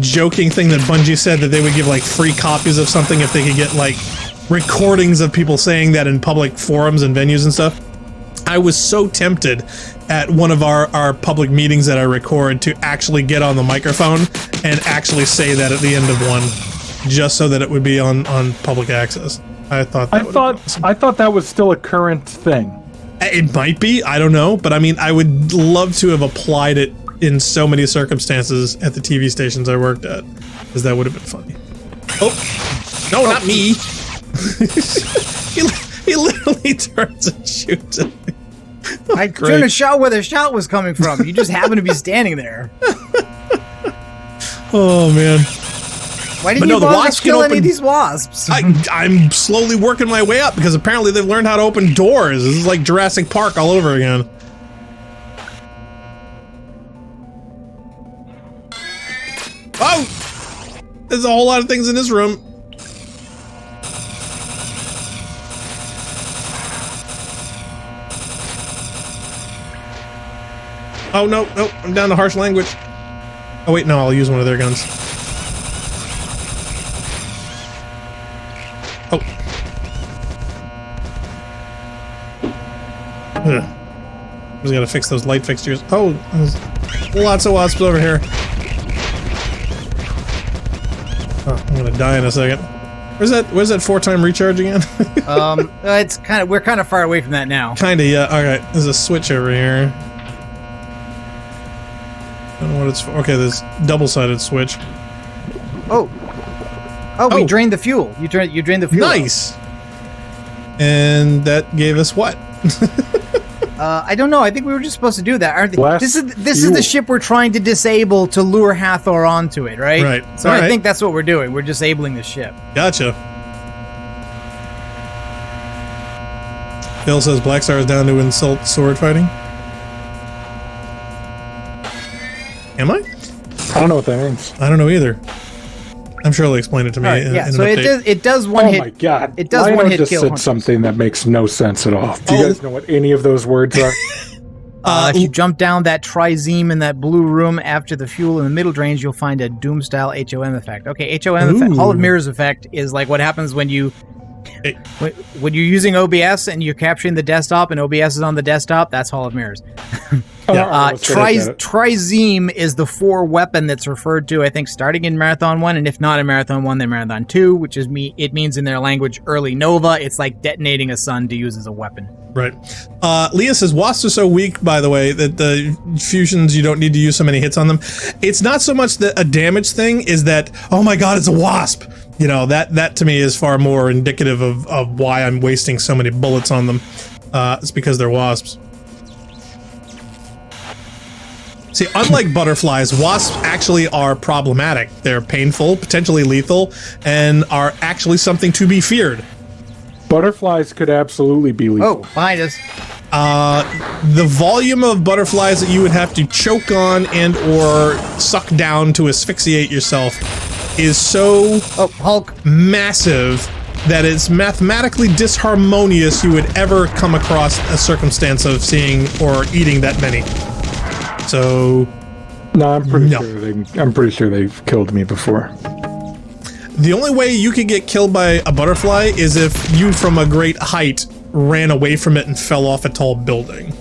joking thing that Bungie said that they would give like free copies of something if they could get like recordings of people saying that in public forums and venues and stuff. I was so tempted at one of our public meetings that I record to actually get on the microphone and actually say that at the end of one, just so that it would be on public access. I thought that was still a current thing. It might be, I don't know, but I mean, I would love to have applied it in so many circumstances at the TV stations I worked at, because that would have been funny. Oh, no, not me. he literally turns and shoots at me. I turned a shot where the shot was coming from. You just happened to be standing there. Oh, man. Why didn't you bother to kill any of these wasps? I'm slowly working my way up because apparently they've learned how to open doors. This is like Jurassic Park all over again. Oh! There's a whole lot of things in this room. Oh, no, I'm down to harsh language. Oh, wait, no, I'll use one of their guns. Oh. Ugh. Just gotta fix those light fixtures. Oh, there's lots of wasps over here. Oh, I'm gonna die in a second. Where's that 4-time recharge again? It's we're kind of far away from that now. Kinda, yeah. Alright, there's a switch over here. I don't know what it's for. Okay, there's double-sided switch. Oh, we drained the fuel. You drained the fuel. Nice! And that gave us what? I don't know. I think we were just supposed to do that, aren't they? Less This is the ship we're trying to disable to lure Hathor onto it, right? Right. So All I right. think that's what we're doing. We're disabling the ship. Gotcha. Phil says Black Star is down to insult sword fighting. Am I? I don't know what that means. I don't know either. I'm sure they'll explain it to me. Right, in yeah, an so update. it does one hit. Oh my god! It does Lionel one hit just kill. said something that makes no sense at all. Do you guys know what any of those words are? If you jump down that trizeme in that blue room after the fuel in the middle drains, you'll find a Doom-style HOM effect. Okay, HOM effect, Hall of Mirrors effect is like what happens when you when you're using OBS and you're capturing the desktop and OBS is on the desktop. That's Hall of Mirrors. Trizeme is the 4 weapon that's referred to, I think, starting in Marathon 1, and if not in Marathon 1, then Marathon 2, which is it means in their language early Nova. It's like detonating a sun to use as a weapon. Right. Leah says wasps are so weak, by the way, that the fusions, you don't need to use so many hits on them. It's not so much a damage thing, is that, oh my god, it's a wasp. You know, that to me is far more indicative of why I'm wasting so many bullets on them. It's because they're wasps. See, unlike butterflies, wasps actually are problematic. They're painful, potentially lethal, and are actually something to be feared. Butterflies could absolutely be lethal. Oh, behind us. The volume of butterflies that you would have to choke on and or suck down to asphyxiate yourself is so Hulk. massive that it's mathematically disharmonious you would ever come across a circumstance of seeing or eating that many. So No, I'm pretty sure they've killed me before. the only way you could get killed by a butterfly is if you from a great height ran away from it and fell off a tall building.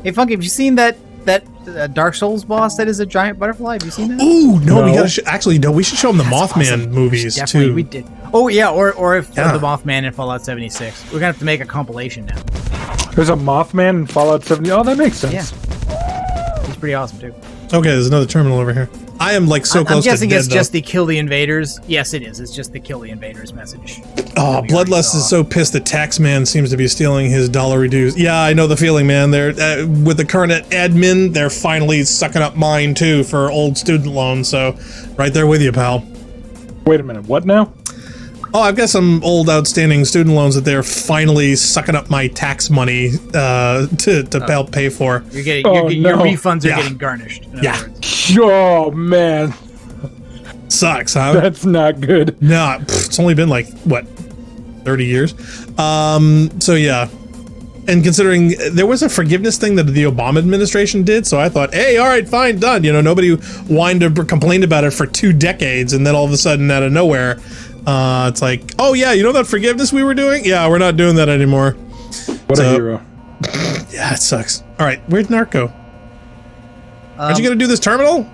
Hey, Funky, have you seen that Dark Souls boss that is a giant butterfly? Have you seen that? Ooh, no, we gotta actually, no, we should show them the Mothman awesome. movies Definitely, too. we did. Oh yeah, or if the Mothman in Fallout 76. We're gonna have to make a compilation now. There's a Mothman in Fallout 70. Oh, that makes sense. Yeah. He's pretty awesome too. Okay, there's another terminal over here. I am like so close to dead. I'm guessing it's just the kill the invaders. Yes, it is. It's just the kill the invaders message. Oh, Bloodlust is so pissed that Taxman seems to be stealing his $1 dues. Yeah, I know the feeling, man. They're with the current admin, they're finally sucking up mine too for old student loans. So, right there with you, pal. Wait a minute. What now? Oh, I've got some old outstanding student loans that they're finally sucking up my tax money to help pay for. You're getting your refunds are getting garnished. In other words. Oh man, sucks, huh? That's not good. No, it's only been like what, 30 years. So yeah, and considering there was a forgiveness thing that the Obama administration did, so I thought, hey, all right, fine, done. You know, nobody whined or complained about it for 2 decades, and then all of a sudden, out of nowhere. It's like, oh yeah, you know that forgiveness we were doing? Yeah, we're not doing that anymore. What a hero. Yeah, it sucks. All right, where's Narco? Aren't you gonna do this terminal?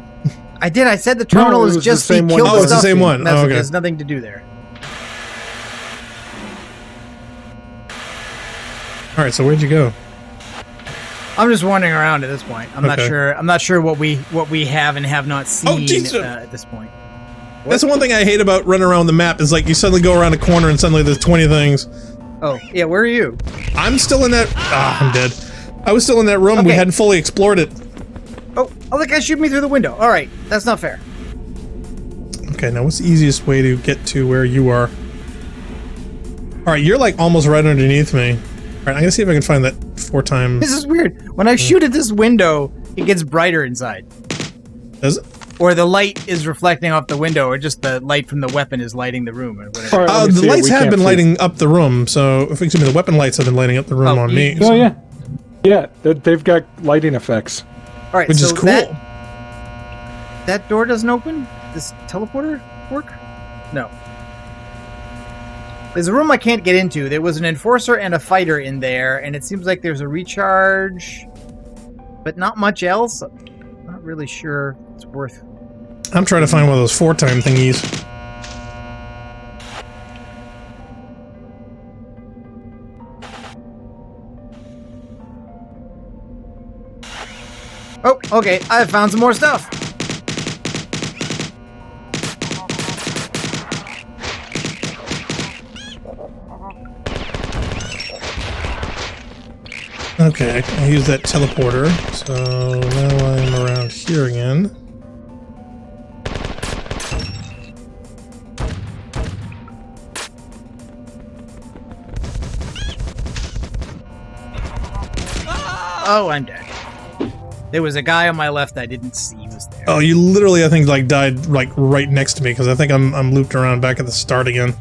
I did. I said the terminal is just the kill Oh, it's the same one. Oh, okay. There's nothing to do there. All right, so where'd you go? I'm just wandering around at this point. I'm not sure. I'm not sure what we have and have not seen at this point. That's the one thing I hate about running around the map is like you suddenly go around a corner and suddenly there's 20 things. Oh, yeah, where are you? I'm still in that... I'm dead. I was still in that room. Okay. We hadn't fully explored it. Oh, that guy shoot me through the window. All right, that's not fair. Okay, now what's the easiest way to get to where you are? All right, you're like almost right underneath me. All right, I'm going to see if I can find that 4-time... This is weird. When I shoot at this window, it gets brighter inside. Does it? Or the light is reflecting off the window, or just the light from the weapon is lighting the room, or whatever. Right, the lights have been lighting up the room, so excuse me, the weapon lights have been lighting up the room on me. Oh yeah, yeah, they've got lighting effects. All right, which is cool. That door doesn't open. This teleporter work? No. There's a room I can't get into. There was an enforcer and a fighter in there, and it seems like there's a recharge, but not much else. Not really sure it's worth. I'm trying to find one of those 4-time thingies. Oh, okay. I found some more stuff. Okay, I use that teleporter. So now I'm around here again. Oh, I'm dead. There was a guy on my left I didn't see was there. Oh, you literally, I think, like died like right next to me because I think I'm looped around back at the start again.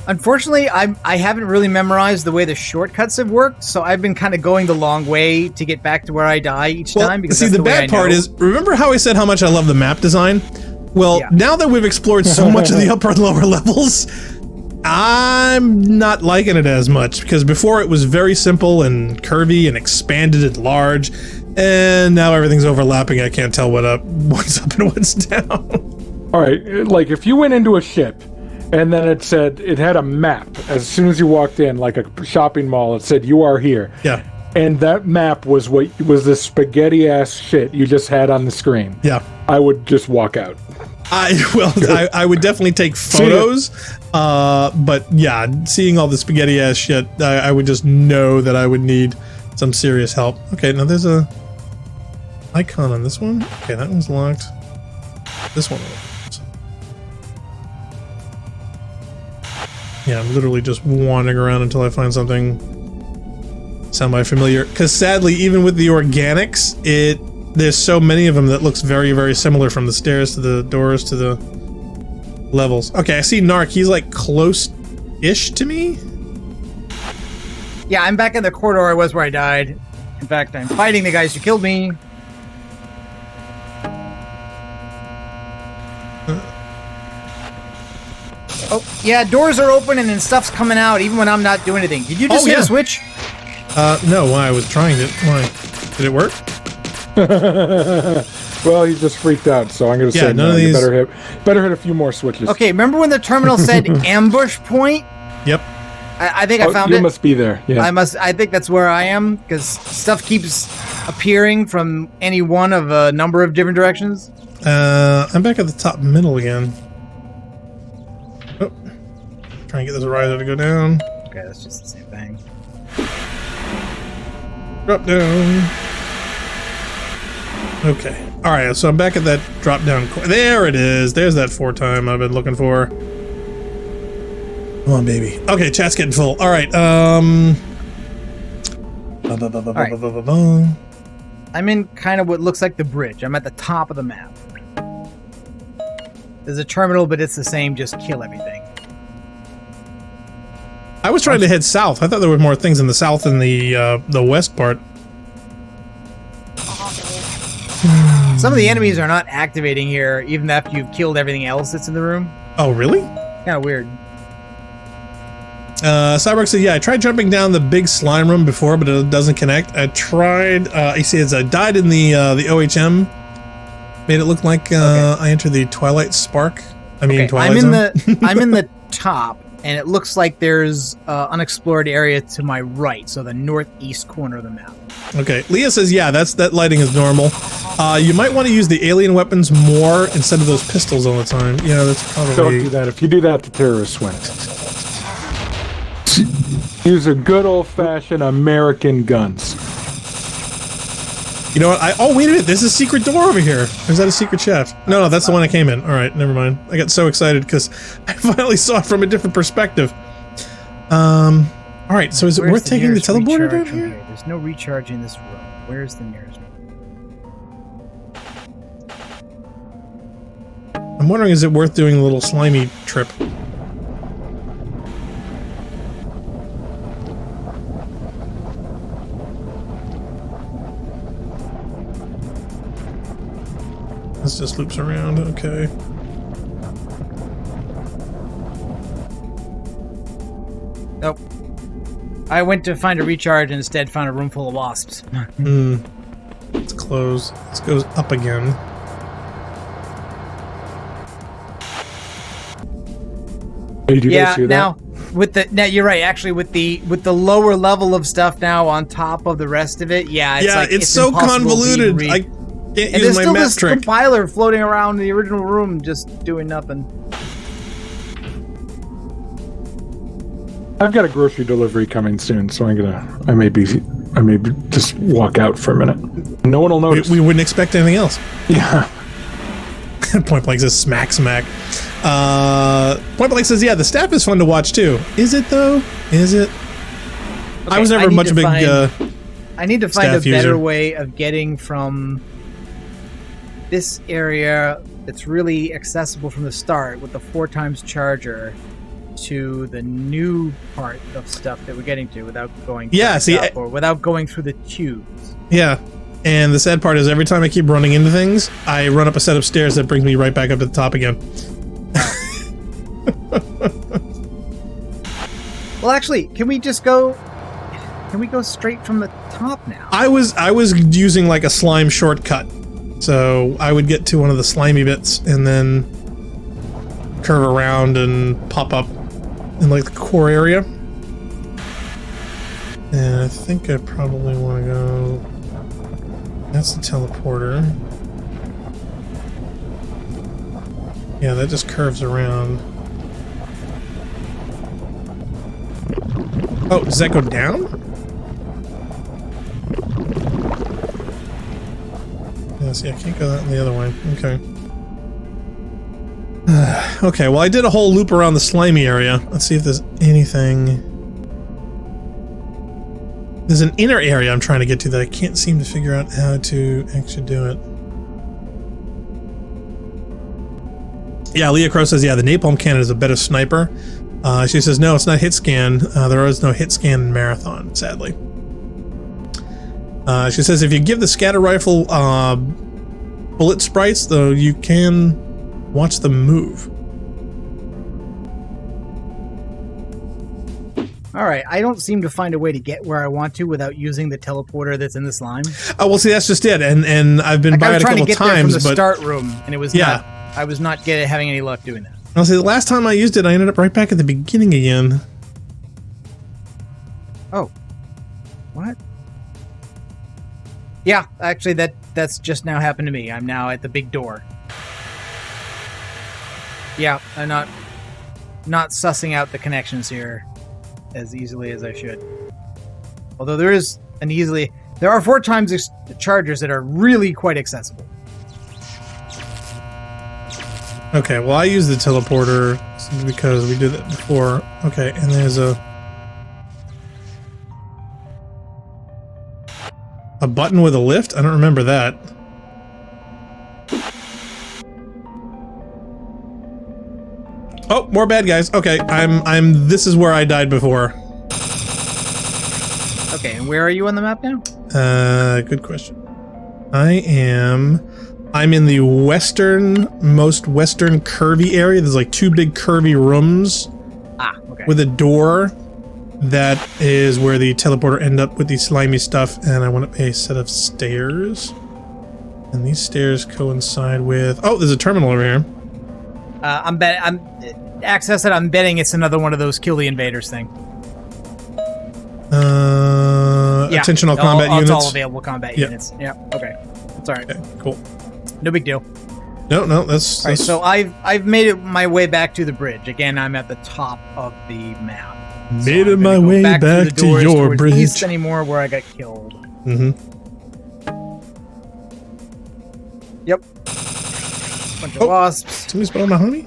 Unfortunately, I haven't really memorized the way the shortcuts have worked, so I've been kind of going the long way to get back to where I die each time. Because see, the bad part is, remember how I said how much I love the map design? Well, now that we've explored so much of the upper and lower levels, I'm not liking it as much, because before it was very simple and curvy and expanded and large, and now everything's overlapping. I can't tell what's up and what's down. All right, like if you went into a ship and then it said, it had a map as soon as you walked in, like a shopping mall, it said you are here. Yeah. And that map was the spaghetti ass shit you just had on the screen. Yeah. I would just walk out. I would definitely take photos, but yeah, seeing all the spaghetti ass shit, I would just know that I would need some serious help. Okay, now there's a icon on this one. Okay, that one's locked. This one opens. Yeah, I'm literally just wandering around until I find something semi-familiar. Because sadly, even with the organics, there's so many of them that looks very, very similar, from the stairs to the doors to the levels. Okay, I see Narc. He's like close-ish to me. Yeah, I'm back in the corridor I was where I died. In fact, I'm fighting the guys who killed me. Oh, yeah, doors are open and then stuff's coming out even when I'm not doing anything. Did you just hit a switch? No, why? I was trying it. Why? Did it work? Well, he just freaked out, so I'm going to say none of you these... better hit a few more switches. Okay, remember when the terminal said ambush point? Yep. I think I found it. You must be there. Yeah. I think that's where I am, because stuff keeps appearing from any one of a number of different directions. I'm back at the top middle again. Oh. Trying to get this riser to go down. Okay, that's just the same thing. Drop down. Okay. Alright, so I'm back at that drop down. There it is. There's that 4-time I've been looking for. Come on, baby. Okay, chat's getting full. Alright, I'm in kind of what looks like the bridge. I'm at the top of the map. There's a terminal, but it's the same, just kill everything. I was trying to head south. I thought there were more things in the south than the west part. Some of the enemies are not activating here, even after you've killed everything else that's in the room. Oh, really? Kind of weird. Cyborg said, yeah, I tried jumping down the big slime room before, but it doesn't connect. I tried, he says, I died in the OHM. Made it look like I entered the Twilight Spark. Twilight Zone. I'm in the top, and it looks like there's unexplored area to my right, so the northeast corner of the map. Okay, Leah says, yeah, that lighting is normal. You might want to use the alien weapons more instead of those pistols all the time. Yeah, that's probably... Don't do that. If you do that, the terrorists win. Use a good old-fashioned American guns. You know what? Oh, wait a minute. There's a secret door over here. Or is that a secret shaft? No, that's the one I came in. All right, never mind. I got so excited because I finally saw it from a different perspective. All right, so is it worth taking the teleporter down here? There's no recharge in this room. Where's the nearest room? I'm wondering, is it worth doing a little slimy trip? This just loops around, okay. Nope. I went to find a recharge and instead found a room full of wasps. Let's close. Let's go up again. Hey, did you guys hear that? Now, with the now you're right. Actually, with the lower level of stuff now on top of the rest of it, it's so convoluted. I can't use my map trick. Compiler floating around in the original room, just doing nothing. I've got a grocery delivery coming soon, so I may just walk out for a minute. No one will notice. We wouldn't expect anything else. Yeah. Point Blank says smack. Point Blank says, yeah, the staff is fun to watch too. Is it though? Is it? Okay, I was never much a big I need to find a better user. way of getting from this area that's really accessible from the start with the 4x charger to the new part of stuff that we're getting to without going or without going through the tubes. Yeah. And the sad part is every time I keep running into things, I run up a set of stairs that brings me right back up to the top again. Well, actually, can we go straight from the top now? I was using like a slime shortcut. So I would get to one of the slimy bits and then curve around and pop up in like the core area. And I think I probably want to go... That's the teleporter. Yeah, that just curves around. Oh, does that go down? Yeah, see, I can't go that the other way. Okay. Okay, well, I did a whole loop around the slimy area. Let's see if there's anything... There's an inner area I'm trying to get to that I can't seem to figure out how to actually do it. Yeah, Leah Crow says, yeah, the napalm cannon is a better sniper. She says, no, it's not hit scan. There is no hit scan in Marathon, sadly. She says, if you give the scatter rifle bullet sprites, though, you can watch them move. All right, I don't seem to find a way to get where I want to without using the teleporter that's in the slime. Oh, well, see, that's just it. And I've been by it a couple times, but I was trying to get there from the start room, and it was yeah. I was not having any luck doing that. I'll say the last time I used it, I ended up right back at the beginning again. Oh, what? Yeah, actually, that's just now happened to me. I'm now at the big door. Yeah, I'm not sussing out the connections here as easily as I should. Although there are 4x chargers that are really quite accessible. Okay, well, I use the teleporter because we did that before. Okay, and there's a button with a lift? I don't remember that. Oh, more bad guys. Okay, this is where I died before. Okay, and where are you on the map now? Good question. I'm in the most western curvy area. There's like two big curvy rooms. Okay. With a door that is where the teleporter end up with the slimy stuff, and I want up a set of stairs. And these stairs coincide with... Oh, there's a terminal over here. Access it. I'm betting it's another one of those kill the invaders thing. Attention all combat units. It's all available combat units. Yeah. Okay. That's all right. Okay, cool. No big deal. No, that's... All right, so I've made my way back to the bridge. Again, I'm at the top of the map. Made my way back to your bridge. East anymore, where I got killed. Mm-hmm. Yep. Bunch of wasps. Somebody spotted my honey?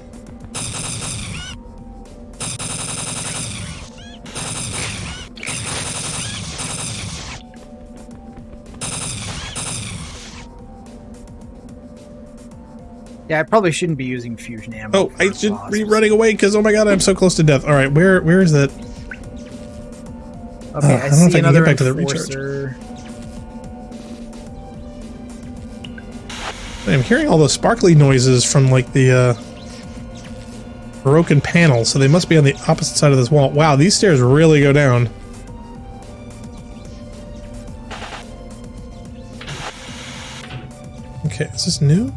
Yeah, I probably shouldn't be using fusion ammo. Oh, I should be running away because, oh my god, I'm so close to death. All right, where is that? Okay, I see another enforcer. I'm hearing all those sparkly noises from like the broken panel, so they must be on the opposite side of this wall. Wow, these stairs really go down. Okay, is this new?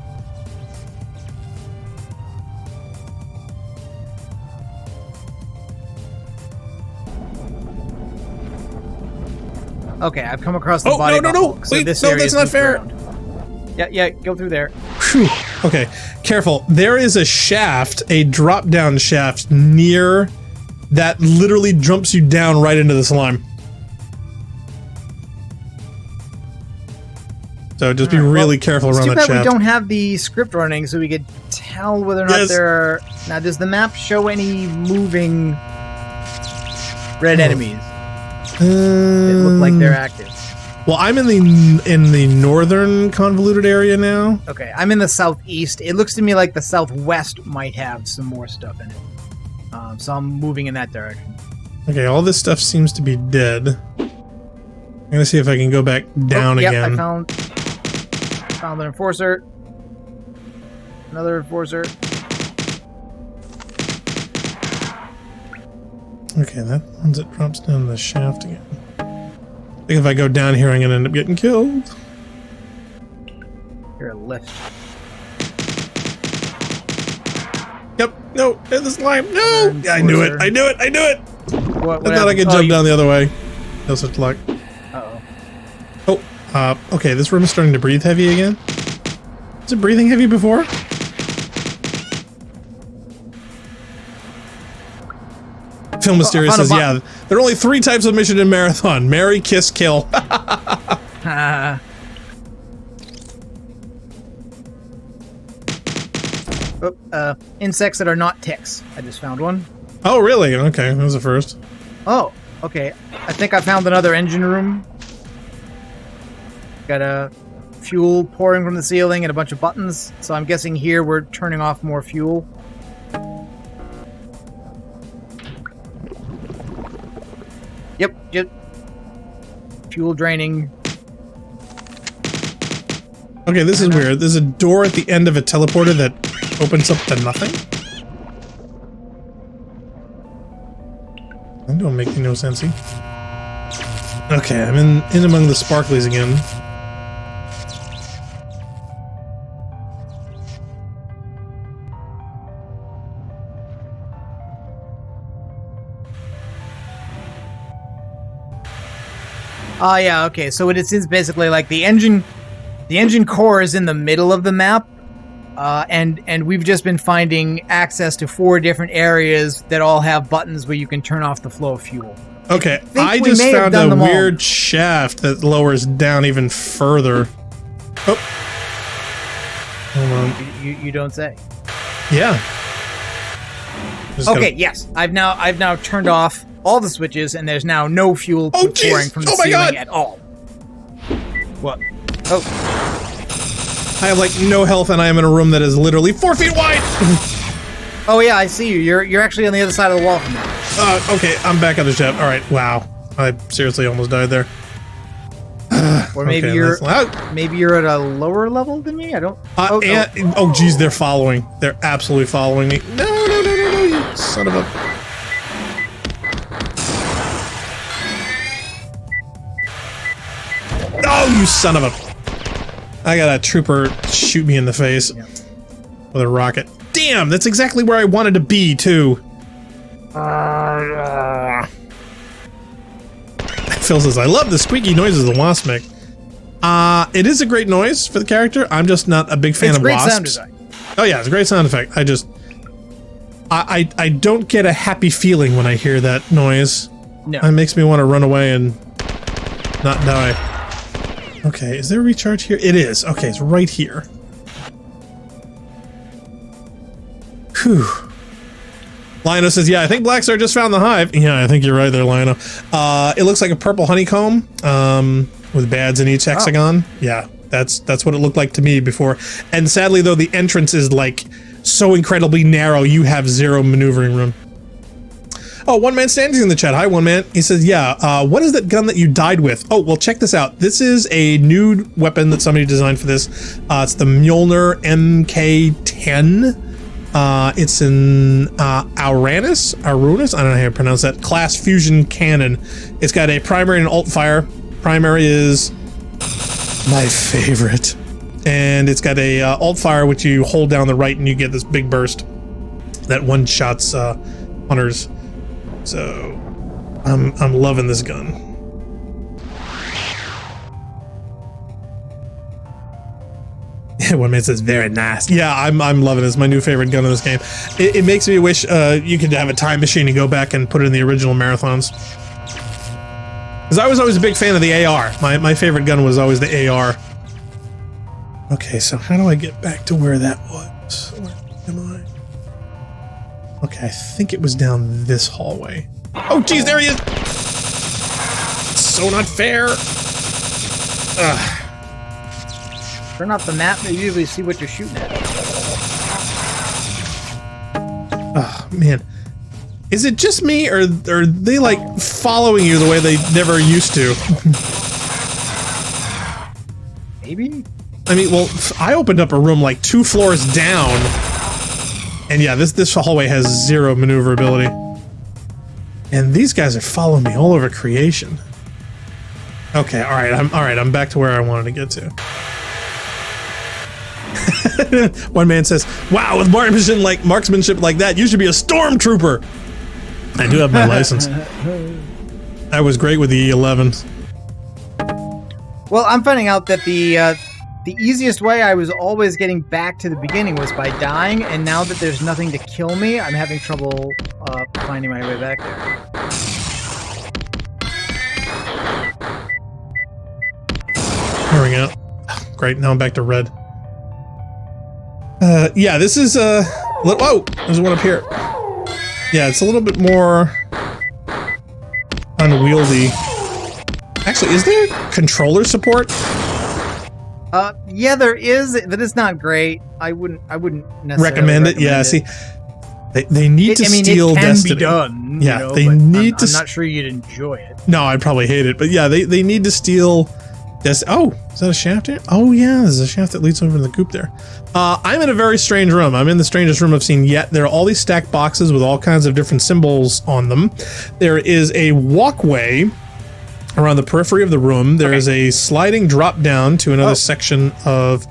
Okay, I've come across the Oh, body. no. So Wait, this no, area that's is not moved fair. around. Yeah, go through there. Whew. Okay, careful. There is a shaft, a drop-down shaft near that literally jumps you down right into the slime. So just be really careful around that It's too bad shaft. we don't have the script running so we could tell whether or not there are... Now, does the map show any moving red enemies that look like they're active? Well, I'm in the northern convoluted area now. Okay, I'm in the southeast. It looks to me like the southwest might have some more stuff in it. So I'm moving in that direction. Okay, all this stuff seems to be dead. I'm gonna see if I can go back down again. I found an enforcer. Another enforcer. Okay, that one's it drops down the shaft again. I think if I go down here, I'm gonna end up getting killed. Here, a lift. Yep. No, in the slime. No. Yeah, I knew it. I knew it. What I thought I could jump down the other way. No such luck. Uh-oh. Oh, okay. This room is starting to breathe heavy again. Was it breathing heavy before? Phil Mysterious says, yeah, there are only 3 types of mission in Marathon. Marry, kiss, kill. Insects that are not ticks. I just found one. Oh, really? Okay, that was the first. Oh, okay. I think I found another engine room. Got a fuel pouring from the ceiling and a bunch of buttons. So I'm guessing here we're turning off more fuel. Yep. Fuel draining. Okay, this is weird. There's a door at the end of a teleporter that opens up to nothing? That don't make no sensey. Okay, I'm in among the sparklies again. Oh, yeah, okay. So it is basically like the engine core is in the middle of the map. And we've just been finding access to 4 different areas that all have buttons where you can turn off the flow of fuel. Okay, I just found a weird shaft that lowers down even further. Oh. Hold on. You don't say. Yeah. Okay, yes. I've now turned off all the switches, and there's now no fuel pouring from the ceiling at all. What? Oh. I have, like, no health, and I am in a room that is literally 4 feet wide! Oh, yeah, I see you. You're actually on the other side of the wall from me. Okay, I'm back on the ship. Alright, wow. I seriously almost died there. Or maybe you're at a lower level than me? I don't... Oh, geez, they're following. They're absolutely following me. No, you son of a... Oh, you son of a... I got a trooper shoot me in the face with a rocket. Damn, that's exactly where I wanted to be, too. Phil says, I love the squeaky noises the wasps make. It is a great noise for the character. I'm just not a big fan of wasps. Sound design. Oh yeah, it's a great sound effect. I don't get a happy feeling when I hear that noise. No. It makes me want to run away and not die. Okay, is there a recharge here? It is. Okay, it's right here. Whew. Lino says, yeah, I think Black Star just found the hive. Yeah, I think you're right there, Lino. It looks like a purple honeycomb with bads in each hexagon. Oh. Yeah, that's what it looked like to me before. And sadly, though, the entrance is like so incredibly narrow, you have 0 maneuvering room. Oh, One Man Standing in the chat. Hi, One Man. He says, yeah, what is that gun that you died with? Oh, well, check this out. This is a new weapon that somebody designed for this. It's the Mjolnir MK10. It's an Auranis, I don't know how to pronounce that, class fusion cannon. It's got a primary and alt fire. Primary is my favorite. And it's got a alt fire, which you hold down the right and you get this big burst that one-shots hunters. So I'm loving this gun. One man says very nice. Yeah, I'm loving it. It's my new favorite gun in this game. It makes me wish you could have a time machine and go back and put it in the original marathons. Because I was always a big fan of the AR. My favorite gun was always the AR. Okay, so how do I get back to where that was? Where am I? Okay, I think it was down this hallway. Oh, geez, there he is! So not fair! Ugh. Turn off the map and you usually see what you're shooting at. Oh, man. Is it just me, or are they, like, following you the way they never used to? Maybe? I mean, well, I opened up a room, like, 2 floors down. And yeah, this hallway has 0 maneuverability. And these guys are following me all over creation. Okay, alright, I'm back to where I wanted to get to. One man says, wow, with marksmanship like that, you should be a stormtrooper. I do have my license. I was great with the E11. Well, I'm finding out that the easiest way I was always getting back to the beginning was by dying, and now that there's nothing to kill me, I'm having trouble finding my way back there. There we go. Great, now I'm back to red. Yeah, this is whoa, there's one up here. Yeah, it's a little bit more unwieldy. Actually, is there controller support? Yeah, there is, but it's not great. I wouldn't necessarily recommend it. Yeah, see, they need to steal Destiny. It can be done. Yeah, you know, they need to. I'm not sure you'd enjoy it. No, I'd probably hate it, but yeah, they need to steal. Oh, is that a shaft here? Oh yeah, there's a shaft that leads over to the goop there. I'm in a very strange room. I'm in the strangest room I've seen yet. There are all these stacked boxes with all kinds of different symbols on them. There is a walkway around the periphery of the room. There is a sliding drop down to another section of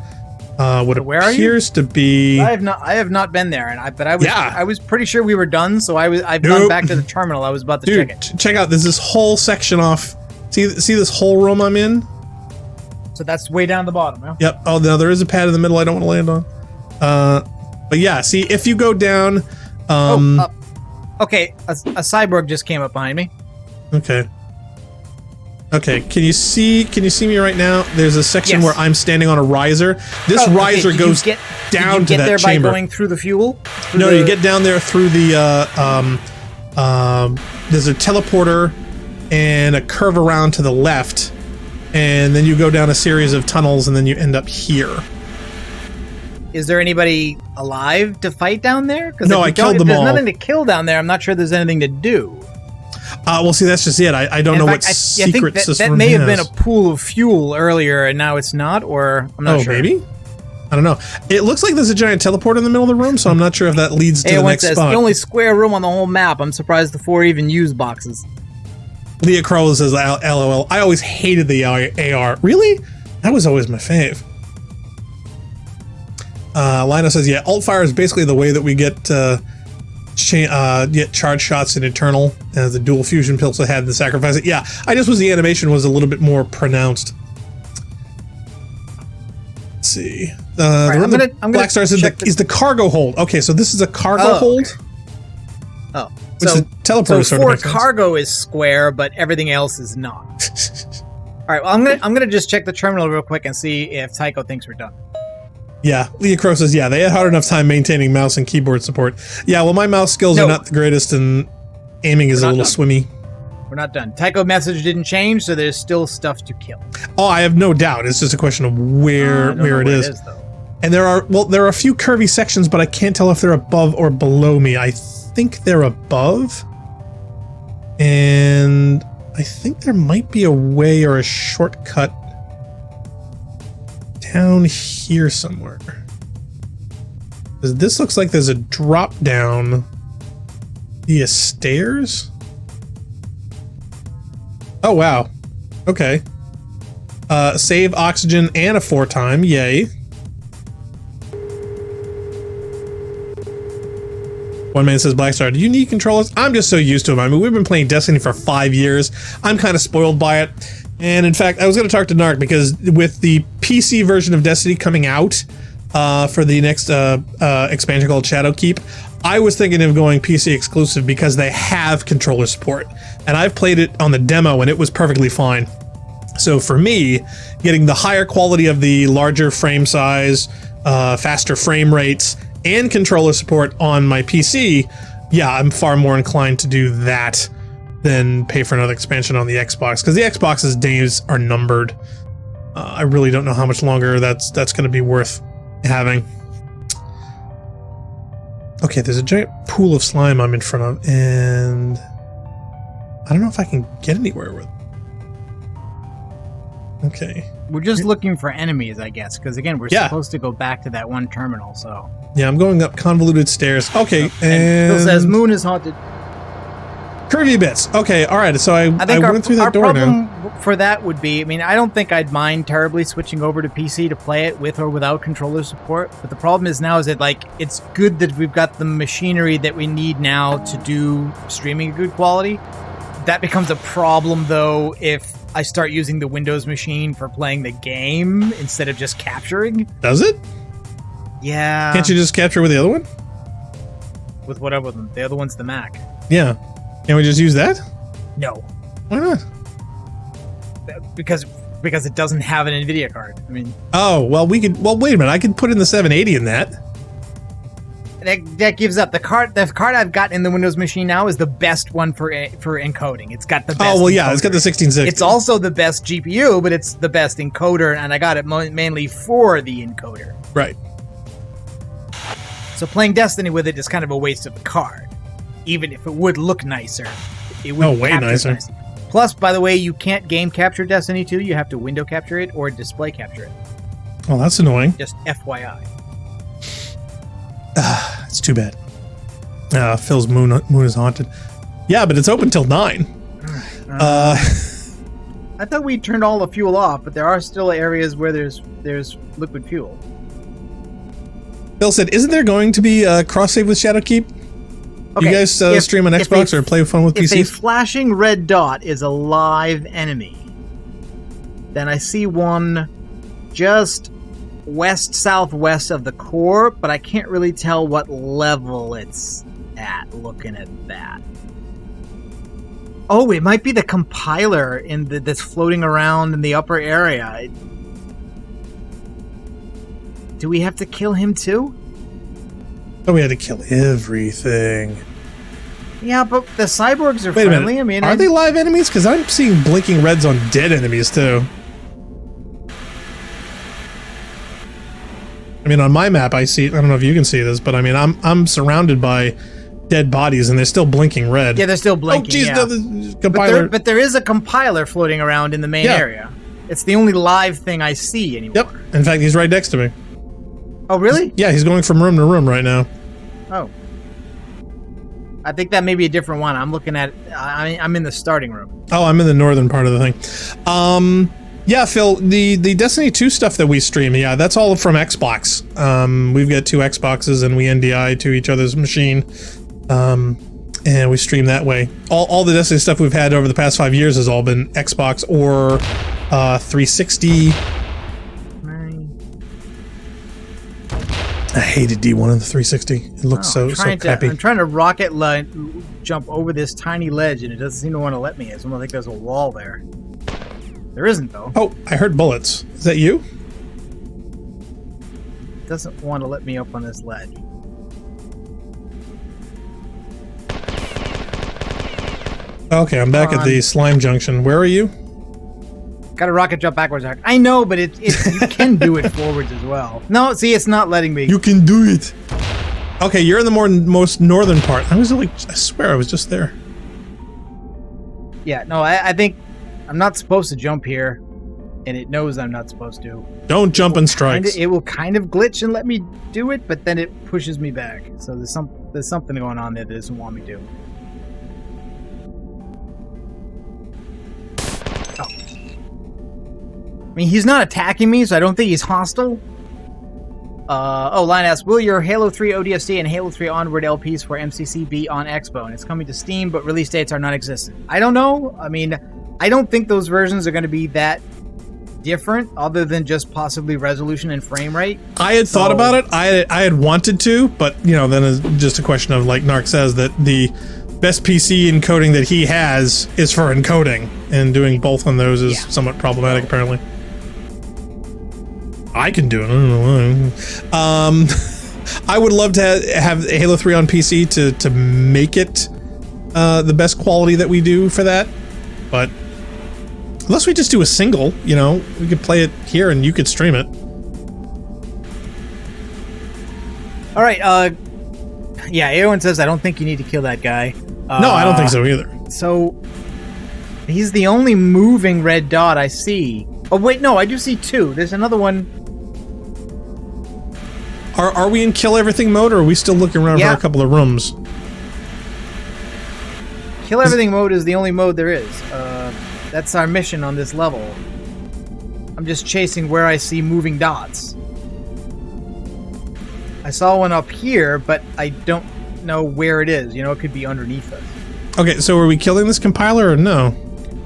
what appears to be. I have not been there, I was pretty sure we were done. So I've gone back to the terminal. I was about to check it. Check out. There's this whole section off. See this whole room I'm in. So that's way down the bottom. Huh? Yep. Oh, now there is a pad in the middle I don't want to land on. But yeah, see, if you go down... okay, a cyborg just came up behind me. Okay. Okay, can you see me right now? There's a section where I'm standing on a riser. This riser goes down to that chamber. Did you get there by going through the fuel? You get down there through the... there's a teleporter and a curve around to the left. And then you go down a series of tunnels, and then you end up here. Is there anybody alive to fight down there? No, I killed them all. There's nothing to kill down there. I'm not sure there's anything to do. Well, see, that's just it. I don't know what secret system that may have been a pool of fuel earlier, and now it's not, or I'm not sure. Oh, maybe? I don't know. It looks like there's a giant teleport in the middle of the room, so I'm not sure if that leads to the next spot. The only square room on the whole map. I'm surprised the 4 even use boxes. Leah Crowell says, LOL. I always hated the AR. Really? That was always my fave. Lino says, yeah, alt fire is basically the way that we get charge shots in Eternal, as the dual fusion pills I had to sacrifice it. Yeah, I just wish the animation was a little bit more pronounced. Let's see. Black Star says is the cargo hold. Okay, so this is a cargo hold? Oh. Which the teleporter sort of makes sense. Cargo is square, but everything else is not. All right, well, I'm gonna just check the terminal real quick and see if Tycho thinks we're done. Yeah, Leah Crow says, yeah, they had hard enough time maintaining mouse and keyboard support. Yeah, well, my mouse skills are not the greatest, and aiming is a little swimmy. We're not done. Tycho message didn't change, so there's still stuff to kill. Oh, I have no doubt. It's just a question of where it is. And there are a few curvy sections, but I can't tell if they're above or below me. I think they're above, and I think there might be a way or a shortcut down here somewhere. Because this looks like there's a drop down via stairs. Oh wow. Okay. Save oxygen and a 4-time. Yay. One man says, Blackstar, do you need controllers? I'm just so used to them. I mean, we've been playing Destiny for 5 years. I'm kind of spoiled by it. And in fact, I was going to talk to Narc because with the PC version of Destiny coming out, for the next expansion called Shadowkeep. I was thinking of going PC exclusive because they have controller support, and I've played it on the demo and it was perfectly fine. So for me, getting the higher quality of the larger frame size, faster frame rates, and controller support on my PC, yeah, I'm far more inclined to do that than pay for another expansion on the Xbox, because the Xbox's days are numbered. I really don't know how much longer that's going to be worth having. Okay, there's a giant pool of slime I'm in front of, and I don't know if I can get anywhere with it. Okay. We're just looking for enemies, I guess, because again, we're supposed to go back to that one terminal, so. Yeah, I'm going up convoluted stairs. Okay, and Phil says moon is haunted. Curvy bits. Okay, all right. So I went through that door now. Our problem for that would be, I mean, I don't think I'd mind terribly switching over to PC to play it with or without controller support. But the problem is now is that, like, it's good that we've got the machinery that we need now to do streaming at good quality. That becomes a problem, though, if I start using the Windows machine for playing the game instead of just capturing. Does it? Yeah. Can't you just capture with the other one? With whatever one. The other one's the Mac. Yeah. Can we just use that? No. Why not? Because it doesn't have an NVIDIA card. I mean. Oh, well, we could. Well, wait a minute. I could put in the 780 in that. That gives up the card. The card I've got in the Windows machine now is the best one for encoding. It's got the best. Oh well, yeah, encoder. it's got the 1660. It's also the best GPU, but it's the best encoder, and I got it mainly for the encoder. Right. So playing Destiny with it is kind of a waste of a card, even if it would look nicer. It would way nicer. Plus, by the way, you can't game capture Destiny 2. You have to window capture it or display capture it. Oh, that's annoying. Just FYI. It's too bad. Phil's moon is haunted. Yeah, but it's open till 9. I thought we turned all the fuel off, but there are still areas where there's liquid fuel. Phil said, "Isn't there going to be a cross save with Shadowkeep? Okay, you guys stream on Xbox or play fun with PC?" If a flashing red dot is a live enemy, then I see one just west-southwest of the core, but I can't really tell what level it's at looking at that. Oh, it might be the compiler that's floating around in the upper area. Do we have to kill him too? Oh, we had to kill everything. Yeah, but the cyborgs are Wait friendly. A minute. Are they live enemies? Because I'm seeing blinking reds on dead enemies too. I mean, on my map, I see. I don't know if you can see this, but I mean, I'm surrounded by dead bodies, and they're still blinking red. Yeah, they're still blinking. Oh, geez, yeah. the compiler. But there is a compiler floating around in the main area. It's the only live thing I see anymore. Yep. In fact, he's right next to me. Oh, really? He's going from room to room right now. Oh. I think that may be a different one. I'm looking at. I'm in the starting room. Oh, I'm in the northern part of the thing. Yeah, Phil, the Destiny 2 stuff that we stream, that's all from Xbox. We've got 2 Xboxes and we NDI to each other's machine. And we stream that way. All the Destiny stuff we've had over the past 5 years has all been Xbox or 360. I hated D1 on the 360. It looks so crappy. I'm trying to rocket jump over this tiny ledge, and it doesn't seem to want to let me. I don't think there's a wall there. There isn't, though. Oh, I heard bullets. Is that you? It doesn't want to let me up on this ledge. Okay, I'm back at the slime junction. Where are you? Got a rocket jump backwards. I know, but you can do it forwards as well. No, see, it's not letting me. You can do it. Okay, you're in the most northern part. I swear I was just there. Yeah, no, I think I'm not supposed to jump here, and it knows I'm not supposed to. Don't jump in strikes. It will kind of glitch and let me do it, but then it pushes me back. So there's something going on there that doesn't want me to. Oh. I mean, he's not attacking me, so I don't think he's hostile. Line asks, will your Halo 3 ODST and Halo 3 Onward LPs for MCC be on Xbone? It's coming to Steam, but release dates are non-existent. I don't know. I mean, I don't think those versions are going to be that different other than just possibly resolution and frame rate. I had thought about it. I had wanted to, but then it's just a question of, like Narc says, that the best PC encoding that he has is for encoding, and doing both on those is somewhat problematic, apparently. I can do it. I don't know why. I would love to have Halo 3 on PC to make it the best quality that we do for that, but unless we just do a single, we could play it here and you could stream it. All right. Yeah, everyone says I don't think you need to kill that guy. No, I don't think so either. So he's the only moving red dot I see. Oh wait, no, I do see two. There's another one. Are we in kill everything mode, or are we still looking around for a couple of rooms? Kill everything mode is the only mode there is. That's our mission on this level. I'm just chasing where I see moving dots. I saw one up here, but I don't know where it is. It could be underneath us. Okay, so are we killing this compiler or no?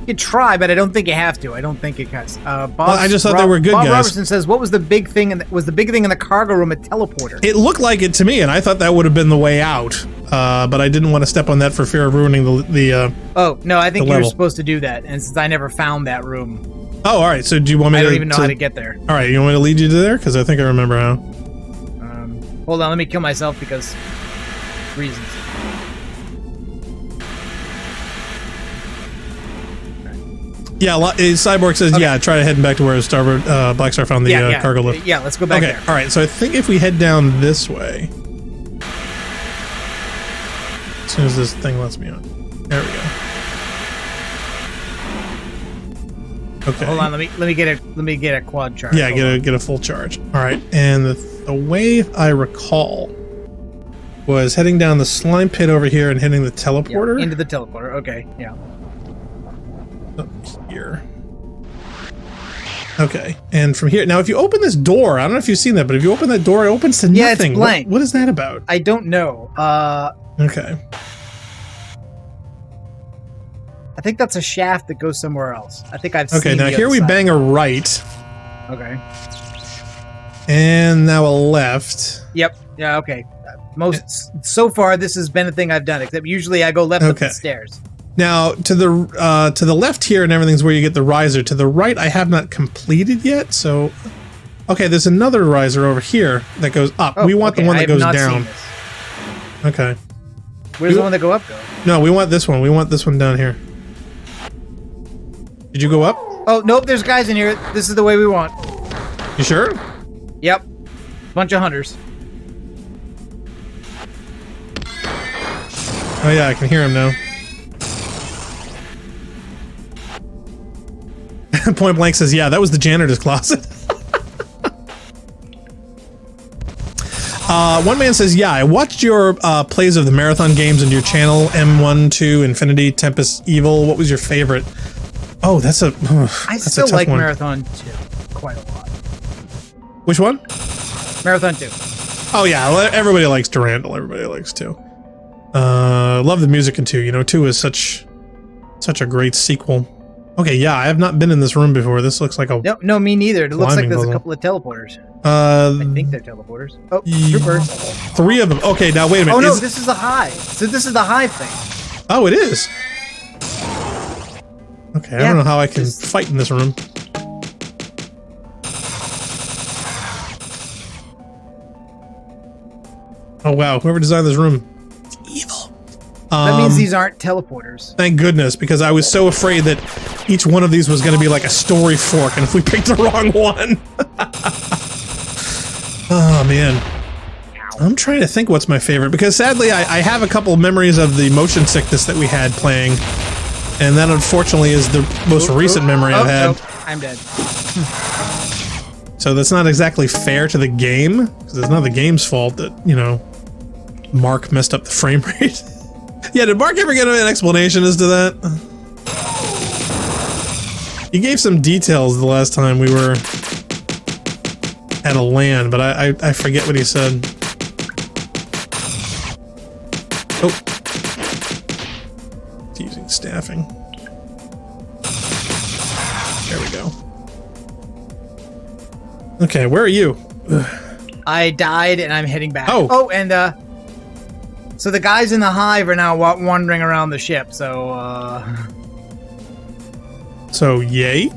You could try, but I don't think you have to. I don't think it has. I just thought they were good Bob guys. Robertson says, "What was the big thing? Was the big thing in the cargo room a teleporter?" It looked like it to me, and I thought that would have been the way out. But I didn't want to step on that for fear of ruining the Oh no, I think you were level. supposed to do that, and since I never found that room, Oh, all right. So do you want me? I don't even know how to get there. All right, you want me to lead you to there? Because I think I remember how. Hold on, let me kill myself because reasons. Yeah, Cyborg says, try heading back to where Black Star found the cargo lift. Yeah, let's go back there. All right, so I think if we head down this way, as soon as this thing lets me on. There we go. Okay. Hold on, let me get a quad charge. Yeah, get a full charge. All right, and the way I recall was heading down the slime pit over here and hitting the teleporter. Into the teleporter. Okay, yeah. Here. Okay, and from here, now if you open this door, I don't know if you've seen that, but if you open that door, it opens to nothing. It's blank. What is that about? I don't know. Okay. I think that's a shaft that goes somewhere else. I think I've seen. Okay, now the here other we side. bang a right. Okay. And now a left. Yep. Yeah. Okay. So far, this has been a thing I've done. Except usually I go left up the stairs. Now to the left here and everything's where you get the riser. To the right, I have not completed yet. So, okay, there's another riser over here that goes up. We want the one that goes down. Okay. Where's the one that go up go? No, we want this one. We want this one down here. Did you go up? Oh nope, there's guys in here. This is the way we want. You sure? Yep. Bunch of hunters. Oh yeah, I can hear him now. Point Blank says, yeah, that was the janitor's closet. One man says, yeah, I watched your plays of the marathon games on your channel, M1, 2, Infinity, Tempest, Evil. What was your favorite? Oh, that's a I that's still a tough like one. Marathon 2 quite a lot. Which one? Marathon 2. Oh yeah, everybody likes Durandal. Everybody likes 2. Love the music in 2. 2 is such a great sequel. Okay, yeah, I have not been in this room before. This looks like a No, me neither. It looks like there's puzzle. a couple of teleporters. I think they're teleporters. Oh, troopers. 3 of them. Okay, now wait a minute. Oh no, this is the hive. So this is the hive thing. Oh, it is. Okay, I don't know how I can fight in this room. Oh wow, whoever designed this room, it's evil. That means these aren't teleporters. Thank goodness, because I was so afraid that each one of these was going to be like a story fork, and if we picked the wrong one. Oh man. I'm trying to think what's my favorite, because sadly I have a couple of memories of the motion sickness that we had playing, and that unfortunately is the most recent memory I've had. Nope, I'm dead. So that's not exactly fair to the game, because it's not the game's fault that, Mark messed up the frame rate. Yeah, did Mark ever get an explanation as to that? He gave some details the last time we were at a LAN, but I forget what he said. Oh. It's using staffing. There we go. Okay, where are you? I died and I'm heading back. Oh. And so the guys in the hive are now wandering around the ship. So So yay?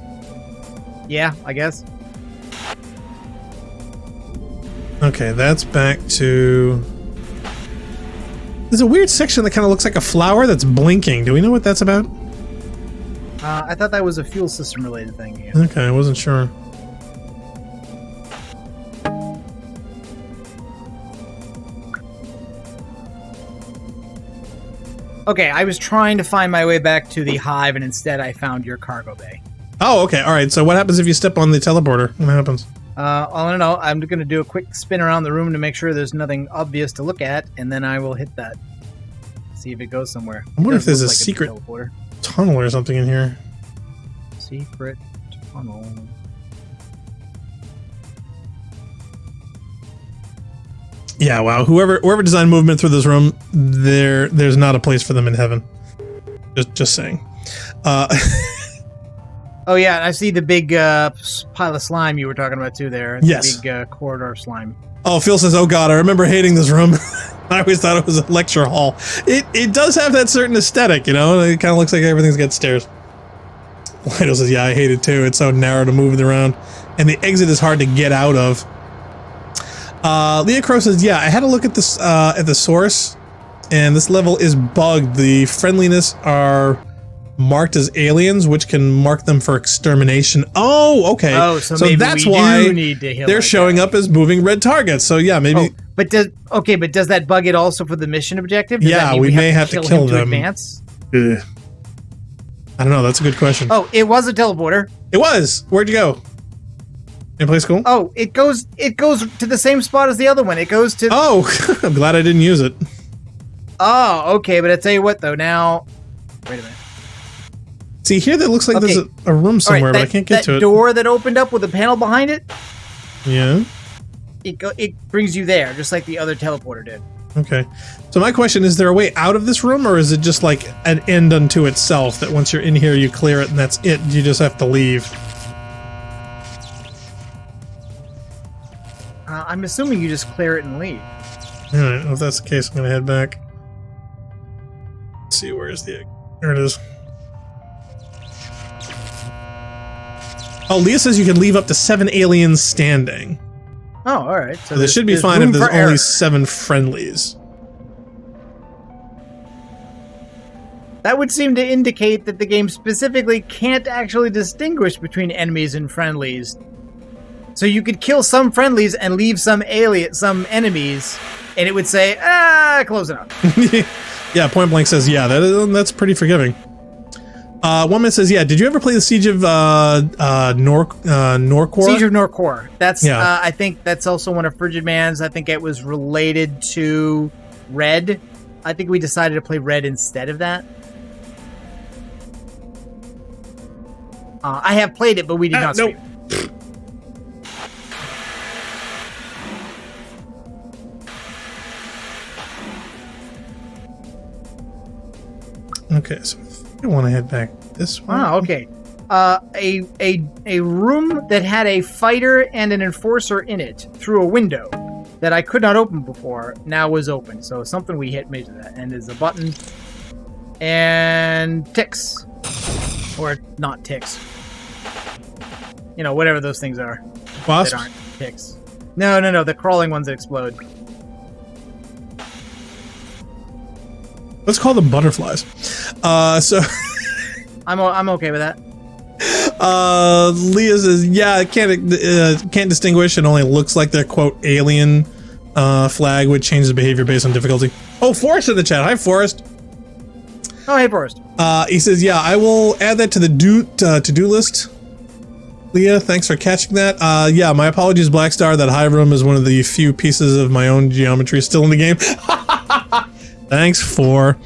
yeah, I guess. Okay, that's back to... There's a weird section that kind of looks like a flower that's blinking. Do we know what that's about? I thought that was a fuel system related thing. Yeah. Okay, I wasn't sure. Okay, I was trying to find my way back to the hive, and instead I found your cargo bay. Oh, okay. All right. So what happens if you step on the teleporter? What happens? I don't know. I'm going to do a quick spin around the room to make sure there's nothing obvious to look at, and then I will hit that. See if it goes somewhere. I wonder if there's a Like secret teleporter. tunnel or something in here. Secret tunnel. Yeah, wow. Whoever designed movement through this room, there's not a place for them in heaven. Just saying. Oh yeah, and I see the big pile of slime you were talking about too there. Yes. The big corridor slime. Oh, Phil says, "Oh God, I remember hating this room. I always thought it was a lecture hall. It does have that certain aesthetic, you know. It kind of looks like everything's got stairs." Lido says, "Yeah, I hate it too. It's so narrow to move it around, and the exit is hard to get out of." Leah Crow says, "Yeah, I had a look at this at the source, and this level is bugged. The friendliness are marked as aliens, which can mark them for extermination." Oh, okay. Oh, so maybe that's we why do need to heal they're like showing that. up as moving red targets. So yeah, maybe. Oh, but does that bug it also for the mission objective? Does Yeah, that mean we may have to kill him to them. advance? Ugh. I don't know. That's a good question. Oh, it was a teleporter. It was. Where'd you go? Any place cool? Oh, it goes to the same spot as the other one. It goes to. Oh, I'm glad I didn't use it. Oh, okay. But I tell you what, though. Now, wait a minute. See, here that looks like Okay. there's a room somewhere, All right, but I can't get to That it. door that opened up with a panel behind it, Yeah. it brings you there, just like the other teleporter did. Okay. So my question is there a way out of this room, or is it just like an end unto itself that once you're in here, you clear it and that's it? You just have to leave. I'm assuming you just clear it and leave. All right. Well, if that's the case, I'm going to head back. Let's see. Where's the egg? There it is. Oh, Leah says you can leave up to 7 aliens standing. Oh, all right. So this should be fine if there's only 7 friendlies. That would seem to indicate that the game specifically can't actually distinguish between enemies and friendlies. So you could kill some friendlies and leave some enemies, and it would say, close enough. Yeah, Point Blank says, yeah, that's pretty forgiving. One man says, yeah, did you ever play the Siege of Norcor? Siege of Norcor. That's, Yeah. I think that's also one of Frigid Man's. I think it was related to Red. I think we decided to play Red instead of that. I have played it, but we did not nope. stream it. Okay, so I want to head back this way. Ah, okay. A room that had a fighter and an enforcer in it through a window that I could not open before now was open. So something we hit made that, and there's a button and ticks, or not ticks. You know, whatever those things are Wasps? that aren't ticks. No, the crawling ones that explode. Let's call them butterflies. So I'm okay with that. Leah says, yeah, I can't distinguish. It only looks like their quote alien flag, which changes behavior based on difficulty. Oh, Forrest in the chat. Hi, Forrest. Oh, hey, Forrest. He says, yeah, I will add that to the to-do list. Leah, thanks for catching that. Yeah, my apologies, Blackstar. That high room is one of the few pieces of my own geometry still in the game. Thanks for.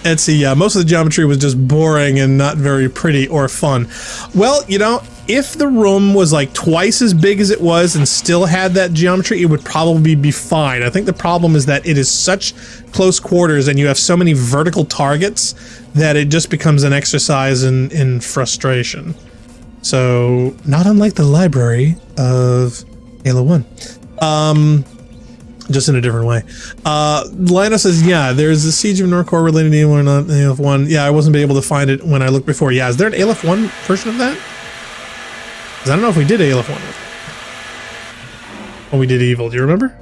Let's see. Yeah, most of the geometry was just boring and not very pretty or fun. Well, you know, if the room was like twice as big as it was and still had that geometry, it would probably be fine. I think the problem is that it is such close quarters and you have so many vertical targets that it just becomes an exercise in frustration. So, not unlike the library of Halo 1. Just in a different way. Lino says, yeah, there's the Siege of Norcore related to Aleph not Aleph 1. Yeah, I wasn't able to find it when I looked before. Yeah, is there an Aleph 1 version of that? Because I don't know if we did Aleph 1 with it. When we did Evil, do you remember?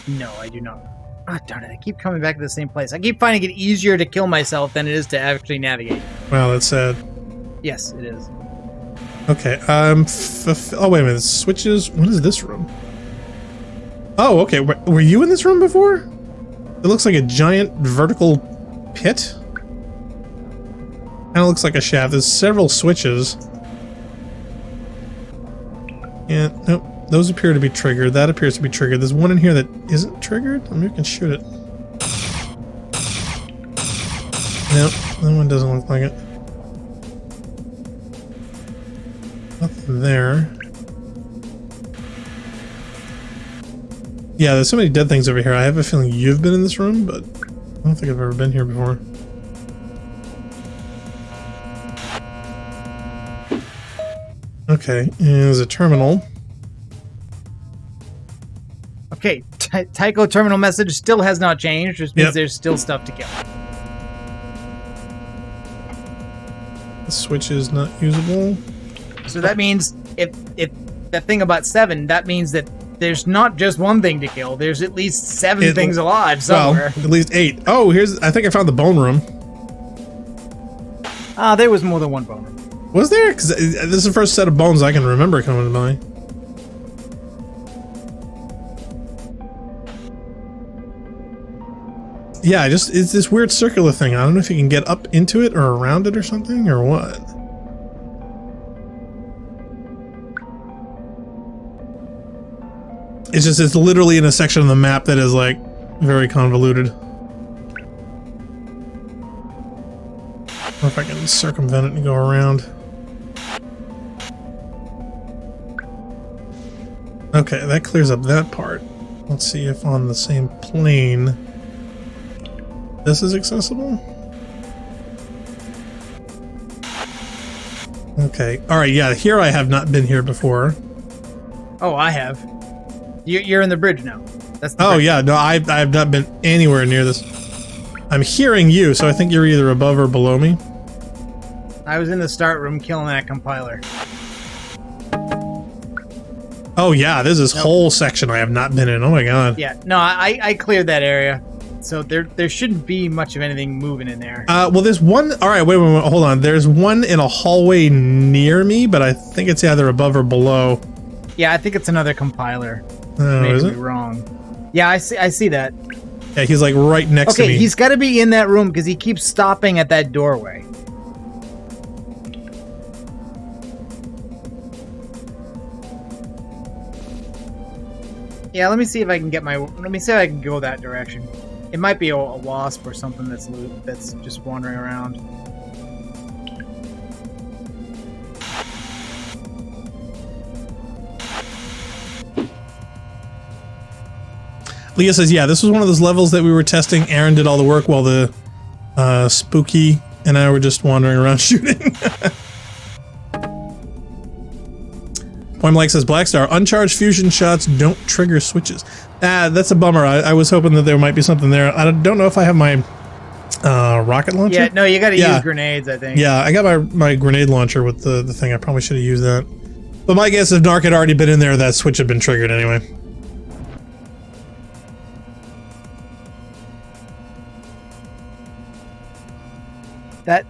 No, I do not. Ah, darn it, I keep coming back to the same place. I keep finding it easier to kill myself than it is to actually navigate. Wow, that's sad. Yes, it is. Okay, oh, wait a minute, switches. What is this room? Oh, okay, were you in this room before? It looks like a giant vertical pit. Kinda looks like a shaft. There's several switches. Yeah, nope. Those appear to be triggered. That appears to be triggered. There's one in here that isn't triggered. I mean, we can shoot it. Nope, that one doesn't look like it. Nothing there. Yeah, there's so many dead things over here. I have a feeling you've been in this room, but I don't think I've ever been here before. Okay, and there's a terminal. Okay, Tycho terminal message still has not changed, which means there's still stuff to kill. The switch is not usable. So that means if that thing about 7, that means that there's not just one thing to kill. There's at least 7 things alive somewhere. Well, at least 8. Oh, I think I found the bone room. There was more than one bone room. Was there? Because this is the first set of bones I can remember coming to mind. Yeah, it's this weird circular thing. I don't know if you can get up into it or around it or something or what. It's literally in a section of the map that is like very convoluted. Or if I can circumvent it and go around. Okay, that clears up that part. Let's see if on the same plane this is accessible. Okay, alright, yeah, here I have not been here before. Oh, I have. You're in the bridge now. That's the bridge. Bridge. Yeah, no, I have not been anywhere near this. I'm hearing you, so I think you're either above or below me. I was in the start room killing that compiler. Oh yeah, there's this whole section I have not been in. Oh my god. Yeah, no, I cleared that area. So there shouldn't be much of anything moving in there. Well, there's one... Alright, wait, hold on. There's one in a hallway near me, but I think it's either above or below. Yeah, I think it's another compiler. Oh, is it? Maybe wrong. Yeah, I see that. Yeah, he's like right next to me. Okay, he's got to be in that room because he keeps stopping at that doorway. Yeah, let me see if I can go that direction. It might be a wasp or something that's just wandering around. Leah says, yeah, this was one of those levels that we were testing. Aaron did all the work while the Spooky and I were just wandering around shooting. Poem says, Blackstar, uncharged fusion shots don't trigger switches. That's a bummer. I was hoping that there might be something there. I don't know if I have my rocket launcher. Yeah, no, you got to use grenades, I think. Yeah, I got my grenade launcher with the thing. I probably should have used that. But my guess, if Narc had already been in there, that switch had been triggered anyway.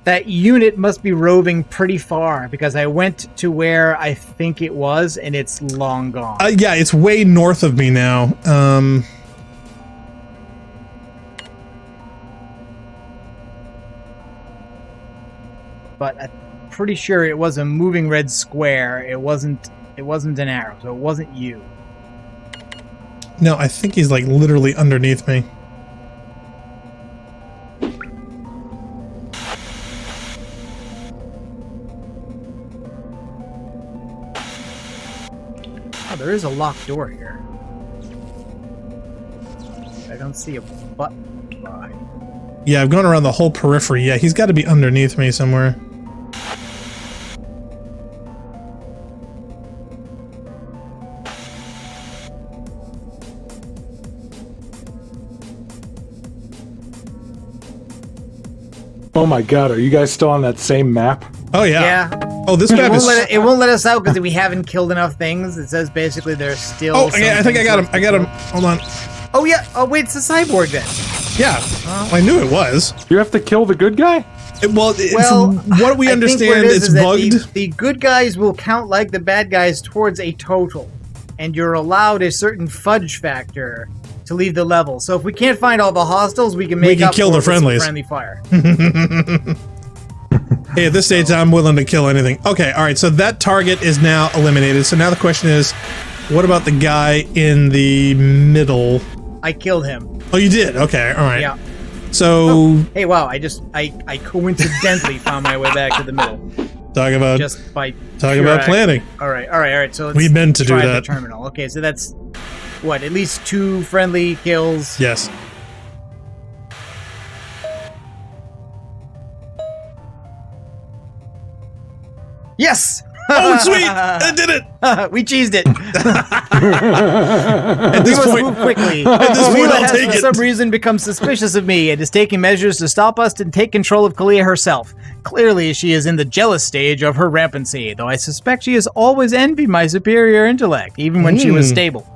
That unit must be roving pretty far because I went to where I think it was and it's long gone. Yeah, it's way north of me now. But I'm pretty sure it was a moving red square. It wasn't an arrow, so it wasn't you. No, I think he's like literally underneath me. There is a locked door here. I don't see a button by. Yeah, I've gone around the whole periphery. Yeah, he's got to be underneath me somewhere. Oh my god, are you guys still on that same map? Oh yeah. Yeah. Oh, this map is. It won't let us out because we haven't killed enough things. It says basically there's still. Oh, yeah, I think I got him. I got him. Hold on. Oh yeah. Oh wait, it's a cyborg then. Yeah, I knew it was. You have to kill the good guy? From what we understand, it's bugged. The good guys will count like the bad guys towards a total, and you're allowed a certain fudge factor to leave the level. So if we can't find all the hostiles, we can kill the friendlies. Friendly fire. Hey, at this stage, I'm willing to kill anything. Okay, all right. So that target is now eliminated. So now the question is, what about the guy in the middle? I killed him. Oh, you did? Okay, all right. Yeah. So, hey, wow! I coincidentally found my way back to the middle. Talk about planning. All right. So let's we meant to do try that. The terminal. Okay, so that's what? At least 2 friendly kills. Yes. Yes. Oh, sweet! I did it. We cheesed it. At this point, move quickly. At this point, I'll take for it. some reason become suspicious of me and is taking measures to stop us and take control of Kalia herself. Clearly, she is in the jealous stage of her rampancy, though I suspect she has always envied my superior intellect, even when she was stable.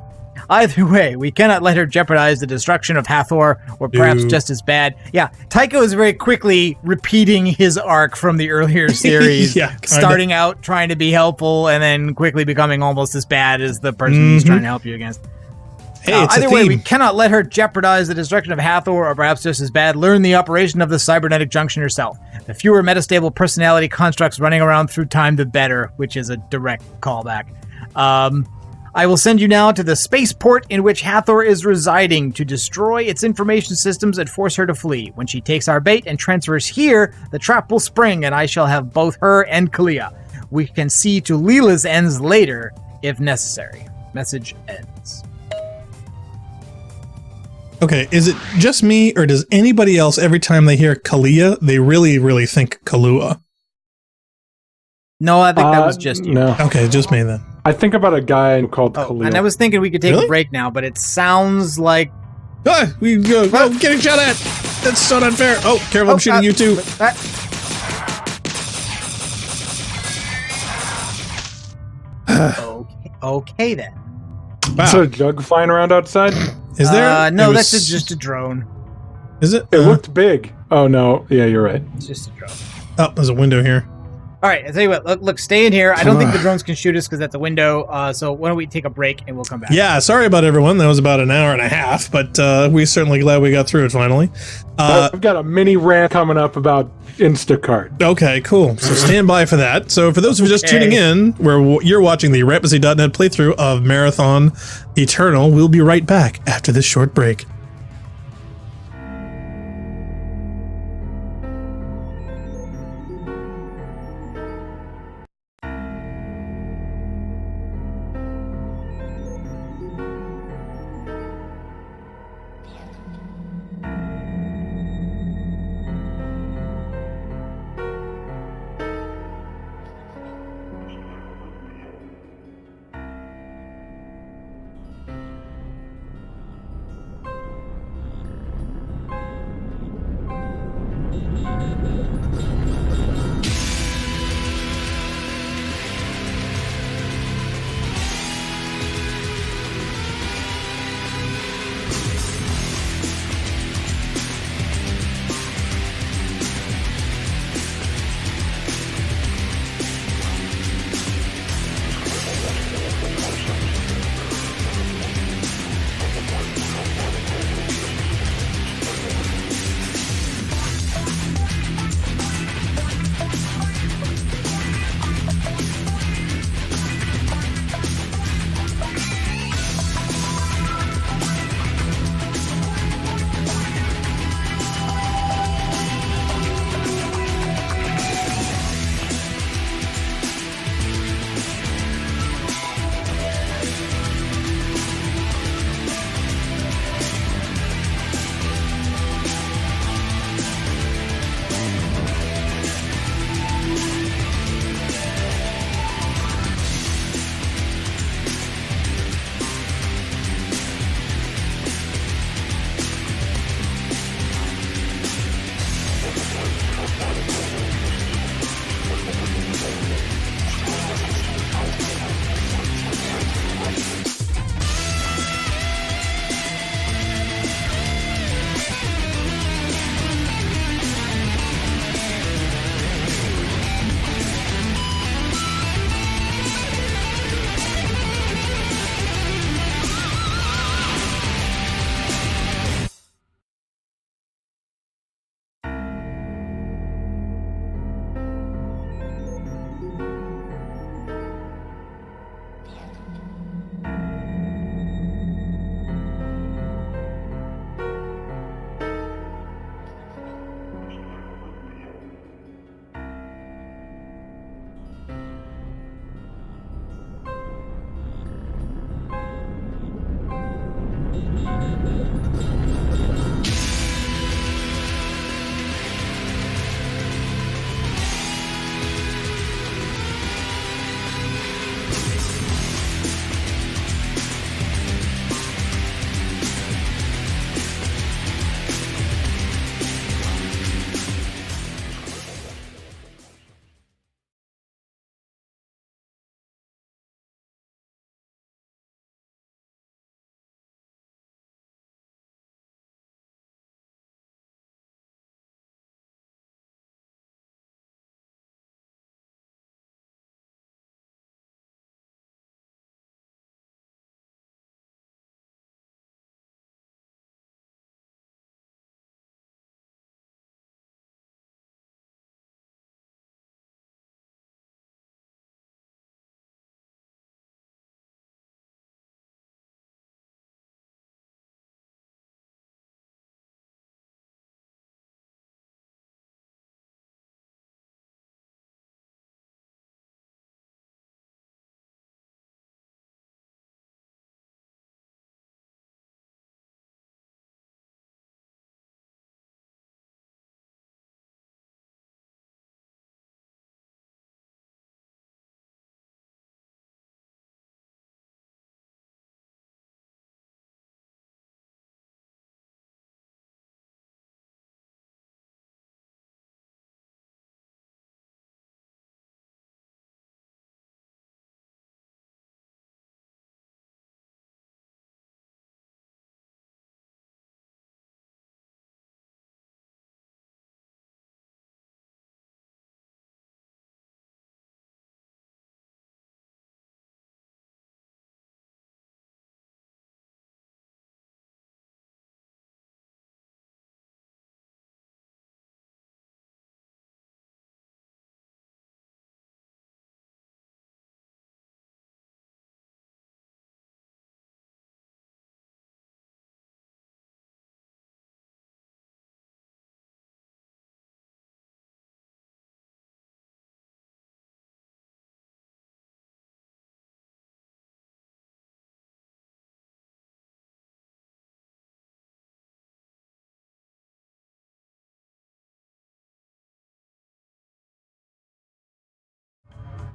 Either way, we cannot let her jeopardize the destruction of Hathor, or perhaps just as bad. Yeah, Tycho is very quickly repeating his arc from the earlier series, starting out trying to be helpful and then quickly becoming almost as bad as the person he's trying to help you against. Hey, it's either a way, theme. we cannot let her jeopardize the destruction of Hathor, or perhaps just as bad, learn the operation of the cybernetic junction herself. The fewer metastable personality constructs running around through time, the better, which is a direct callback. I will send you now to the spaceport in which Hathor is residing to destroy its information systems and force her to flee. When she takes our bait and transfers here, the trap will spring and I shall have both her and Kalia. We can see to Leela's ends later, if necessary. Message ends. Okay, is it just me, or does anybody else, every time they hear Kalia, they really, really think Kalua? No, I think that was just you. No. Okay, just me then. I think about a guy called Khalil. And I was thinking we could take Really? a break now, but it sounds like... We go, getting shot at! That's so unfair! Oh, careful, I'm shooting you too. Okay then. Wow. Is there a jug flying around outside? Is there? No, It that's was- just a drone. Is it? It looked big. Oh no, yeah, you're right. It's just a drone. Oh, there's a window here. All right, I'll tell you what. Look, stay in here. I don't think the drones can shoot us because that's a window. So why don't we take a break and we'll come back? Yeah, sorry about everyone. That was about an hour and a half, but we're certainly glad we got through it finally. I've got a mini rant coming up about Instacart. Okay, cool. So stand by for that. So for those of you just tuning in, where you're watching the Rampancy.net playthrough of Marathon Eternal, we'll be right back after this short break.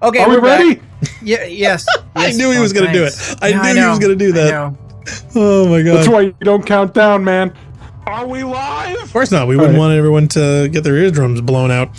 Okay, Are we we're ready? back. Yeah, yes. I knew he was going to do it. I knew he was going to do I that. know. Oh my god. That's why you don't count down, man. Are we live? Of course not. We wouldn't want everyone to get their eardrums blown out.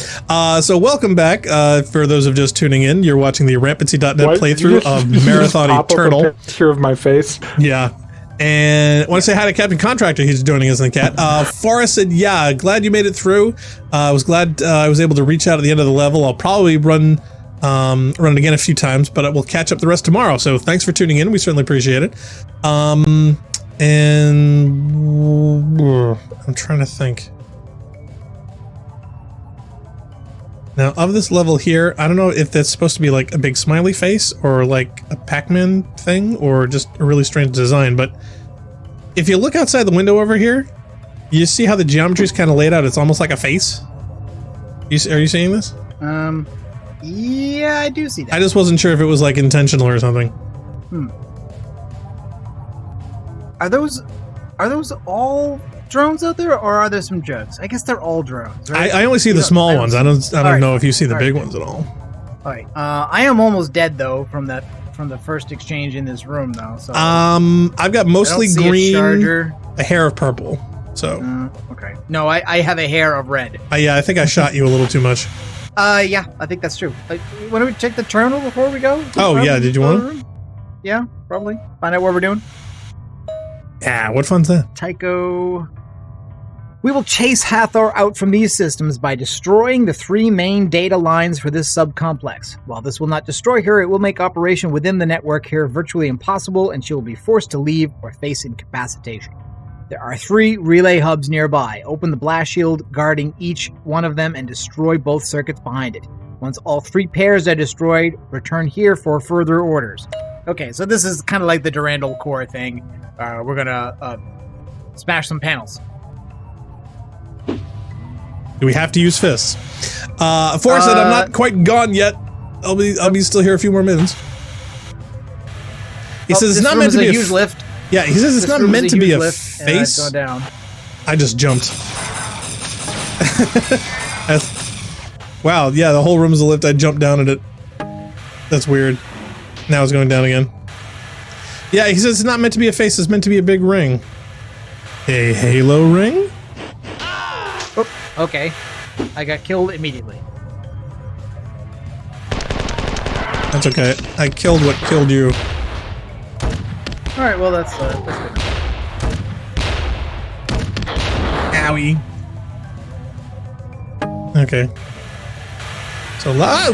So welcome back. For those of just tuning in, you're watching the Rampancy.net playthrough of Marathon Eternal. A picture of my face. Yeah. And I want to say hi to Captain Contractor. He's joining us in the chat. Forrest said, yeah, glad you made it through. I was glad I was able to reach out at the end of the level. I'll probably run it again a few times, but we'll catch up the rest tomorrow. So thanks for tuning in. We certainly appreciate it. And I'm trying to think. Now, of this level here, I don't know if that's supposed to be like a big smiley face or like a Pac-Man thing or just a really strange design, but if you look outside the window over here, you see how the geometry is kind of laid out. It's almost like a face. Are you seeing this? Yeah, I do see that. I just wasn't sure if it was like intentional or something. Are those all drones out there, or are there some jugs? I guess they're all drones, right? I only see the small ones. I don't know if you see the big ones at all. All right. I am almost dead though from the first exchange in this room though. So I've got mostly green, a hair of purple. So okay. No, I have a hair of red. Yeah, I think I shot you a little too much. Yeah, I think that's true. Want to check the terminal before we go? Yeah, did you want to? Yeah, probably. Find out what we're doing. Yeah, what fun's that? Tycho. We will chase Hathor out from these systems by destroying the 3 main data lines for this subcomplex. While this will not destroy her, it will make operation within the network here virtually impossible, and she will be forced to leave or face incapacitation. There are 3 relay hubs nearby. Open the blast shield guarding each one of them and destroy both circuits behind it. Once all 3 pairs are destroyed, return here for further orders. Okay, so this is kind of like the Durandal core thing. We're gonna smash some panels. Do we have to use fists? Forrest said I'm not quite gone yet. I'll be still here a few more minutes. He says it's not meant to be a huge lift. Yeah, he says it's not meant to be a face. Go down. I just jumped. Wow, yeah, the whole room is a lift. I jumped down at it. That's weird. Now it's going down again. Yeah, he says it's not meant to be a face, it's meant to be a big ring. A halo ring? Oh, okay. I got killed immediately. That's okay. I killed what killed you. Alright, well that's good. Owie. Okay. So a lot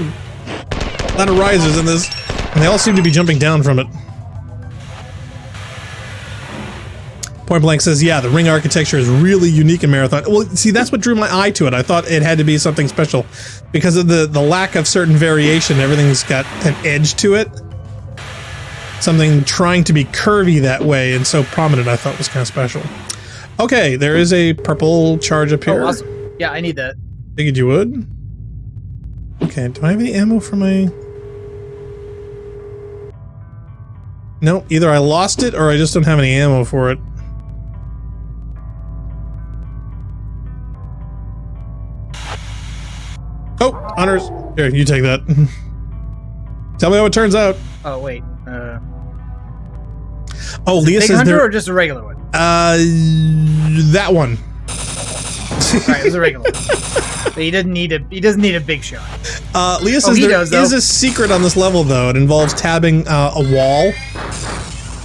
of risers in this, and they all seem to be jumping down from it. Point Blank says, yeah, the ring architecture is really unique in Marathon. Well, see, that's what drew my eye to it. I thought it had to be something special because of the lack of certain variation. Everything's got an edge to it. Something trying to be curvy that way and so prominent, I thought was kind of special. Okay, there is a purple charge up here. Oh, awesome. Yeah, I need that. Figured you would. Okay, do I have any ammo for my... No, either I lost it or I just don't have any ammo for it. Oh, honors. Here, you take that. Tell me how it turns out. Oh, wait. Oh, Leah big says hunter there... or just a regular one? That one. Alright, it was a regular one. But he doesn't need a big shot. Leah says there is a secret on this level, though. It involves tabbing a wall.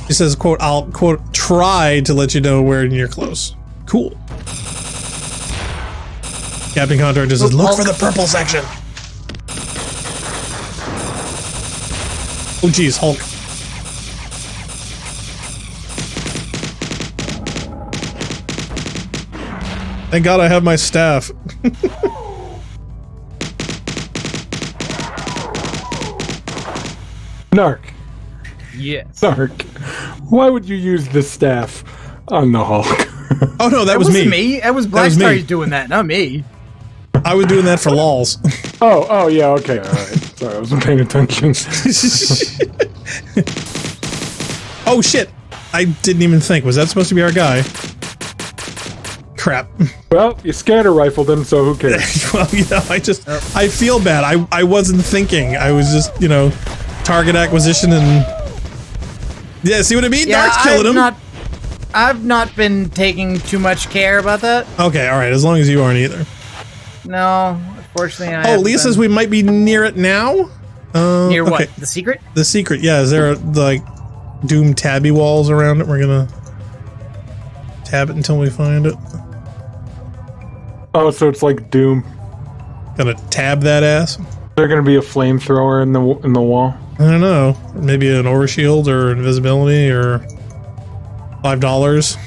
She says, quote, I'll, quote, try to let you know when you're close. Cool. Captain Contractor says, look for the purple section. Oh, geez, Hulk. Thank God I have my staff. Narc. Yes. Narc. Why would you use the staff on the Hulk? Oh no, that was me. That was Black Star doing that, not me. I was doing that for lols. Oh yeah, okay, alright. Sorry, I wasn't paying attention. Oh shit! I didn't even think. Was that supposed to be our guy? Crap. Well, you scatter rifled him, so who cares? Well, I feel bad. I wasn't thinking. I was just, target acquisition and... Yeah, see what I mean? Yeah, Dart's killing him. I've not been taking too much care about that. Okay, all right, as long as you aren't either. No, unfortunately I Lee says we might be near it now? Near okay. what? The secret? The secret, yeah. Is there, like, doom tabby walls around it? We're gonna tab it until we find it. Oh, so it's like Doom. Gonna tab that ass? There's gonna be a flamethrower in the wall. I don't know. Maybe an overshield or invisibility or $5.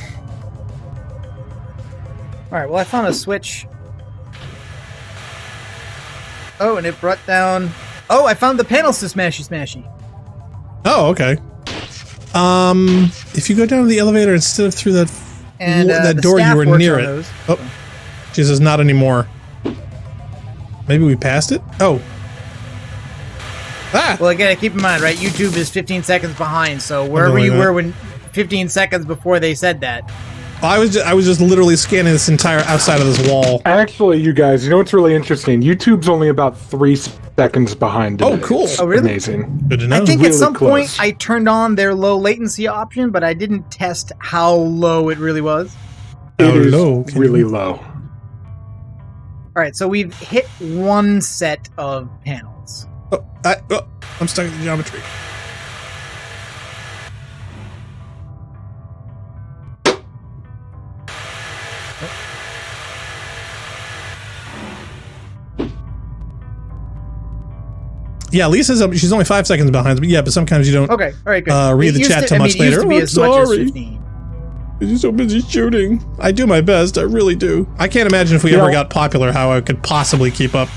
Alright, well I found a switch. Oh, and it brought down... Oh, I found the panels to smashy. Oh, okay. If you go down to the elevator instead of through that that door, you were near it. Those. Oh, she says not anymore. Maybe we passed it? Oh. Ah! Well, again, keep in mind, right? YouTube is 15 seconds behind, so wherever you were when 15 seconds before they said that. I was just literally scanning this entire outside of this wall. Actually, you guys, you know what's really interesting? YouTube's only about 3 seconds behind. Oh, cool. It's oh, really? Amazing. Good to know. I think really at some close. point I turned on their low latency option, but I didn't test how low it really was. It is low. really low. All right, so we've hit one set of panels. I'm stuck in the geometry. Yeah, Lisa's she's only 5 seconds behind, but yeah, but sometimes you don't Okay, all right, good. read the chat till much later. It used to be as much as 15. You're so busy shooting. I do my best, I really do. I can't imagine if we ever got popular how I could possibly keep up.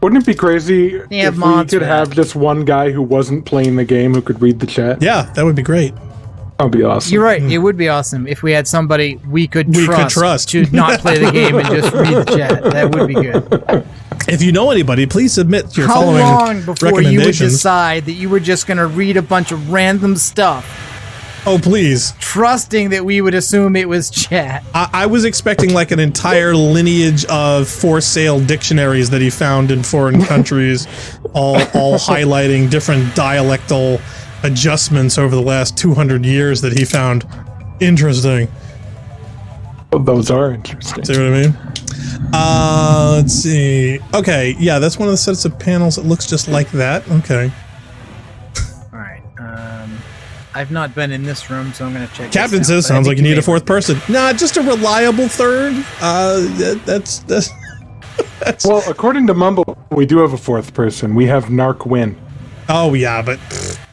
Wouldn't it be crazy if we could have just one guy who wasn't playing the game who could read the chat? Yeah, that would be great. That would be awesome. You're right. It would be awesome if we had somebody we could trust to not play the game and just read the chat. That would be good. If you know anybody, please submit your How following long before you would recommendations. decide that you were just going to read a bunch of random stuff, Oh, please. trusting that we would assume it was chat? I was expecting like an entire lineage of for sale dictionaries that he found in foreign countries, all highlighting different dialectal adjustments over the last 200 years that he found interesting. Oh, those are interesting. See what I mean? Let's see. Okay, yeah, that's one of the sets of panels that looks just like that. Okay. All right. I've not been in this room, so I'm going to check. Captain this out, says, but I sounds think like you need a fourth person. Nah, just a reliable third. That's Well, according to Mumble, we do have a fourth person. We have Narc Win. Oh, yeah, but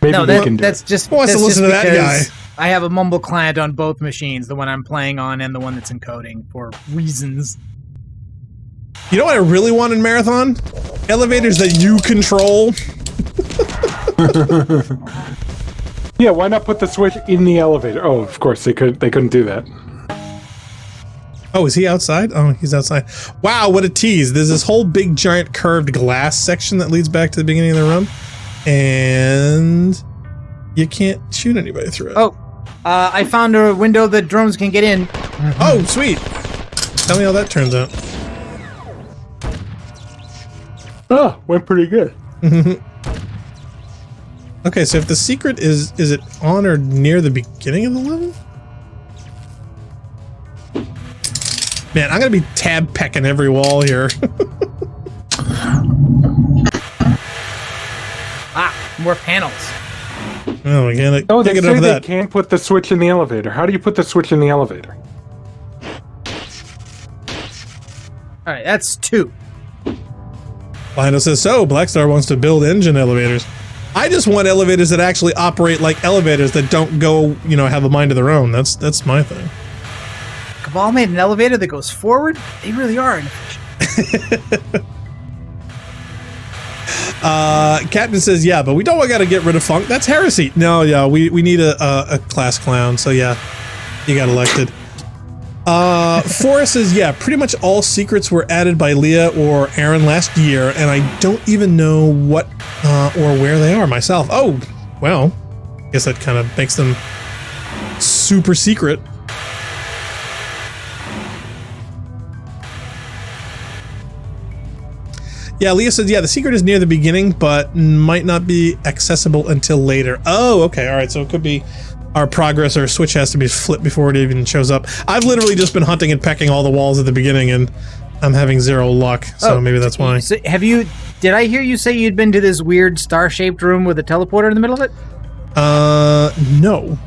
Maybe No, we can do that's it. just. Who wants to that's listen just to that guy? because I have a Mumble client on both machines, the one I'm playing on and the one that's encoding for reasons. you know what I really want in Marathon? Elevators that you control. Yeah, why not put the switch in the elevator? Oh, of course they couldn't do that. Oh, is he outside? Oh, he's outside. Wow, what a tease. There's this whole big giant curved glass section that leads back to the beginning of the room. And you can't shoot anybody through it. Oh, I found a window that drones can get in. Oh, sweet. Tell me how that turns out. Oh, went pretty good. Okay, so if the secret is it on or near the beginning of the level? Man, I'm gonna be tab pecking every wall here. More panels. Oh, we can't Oh, they get say over they that. can't put the switch in the elevator. How do you put the switch in the elevator? All right, that's 2. Lionel says, so Blackstar wants to build engine elevators. I just want elevators that actually operate like elevators that don't go, have a mind of their own. That's my thing. Cabal made an elevator that goes forward? They really are inefficient. Captain says, yeah, but we don't got to get rid of Funk. That's heresy. No, yeah, we need a class clown. So yeah, you got elected. Forrest says, yeah, pretty much all secrets were added by Leah or Aaron last year, and I don't even know what or where they are myself. Oh, well, guess that kind of makes them super secret. Yeah, Leah says, yeah, the secret is near the beginning, but might not be accessible until later. Oh, okay. All right. So it could be our progress or switch has to be flipped before it even shows up. I've literally just been hunting and pecking all the walls at the beginning, and I'm having 0 luck. So maybe that's why. So did I hear you say you'd been to this weird star-shaped room with a teleporter in the middle of it? No.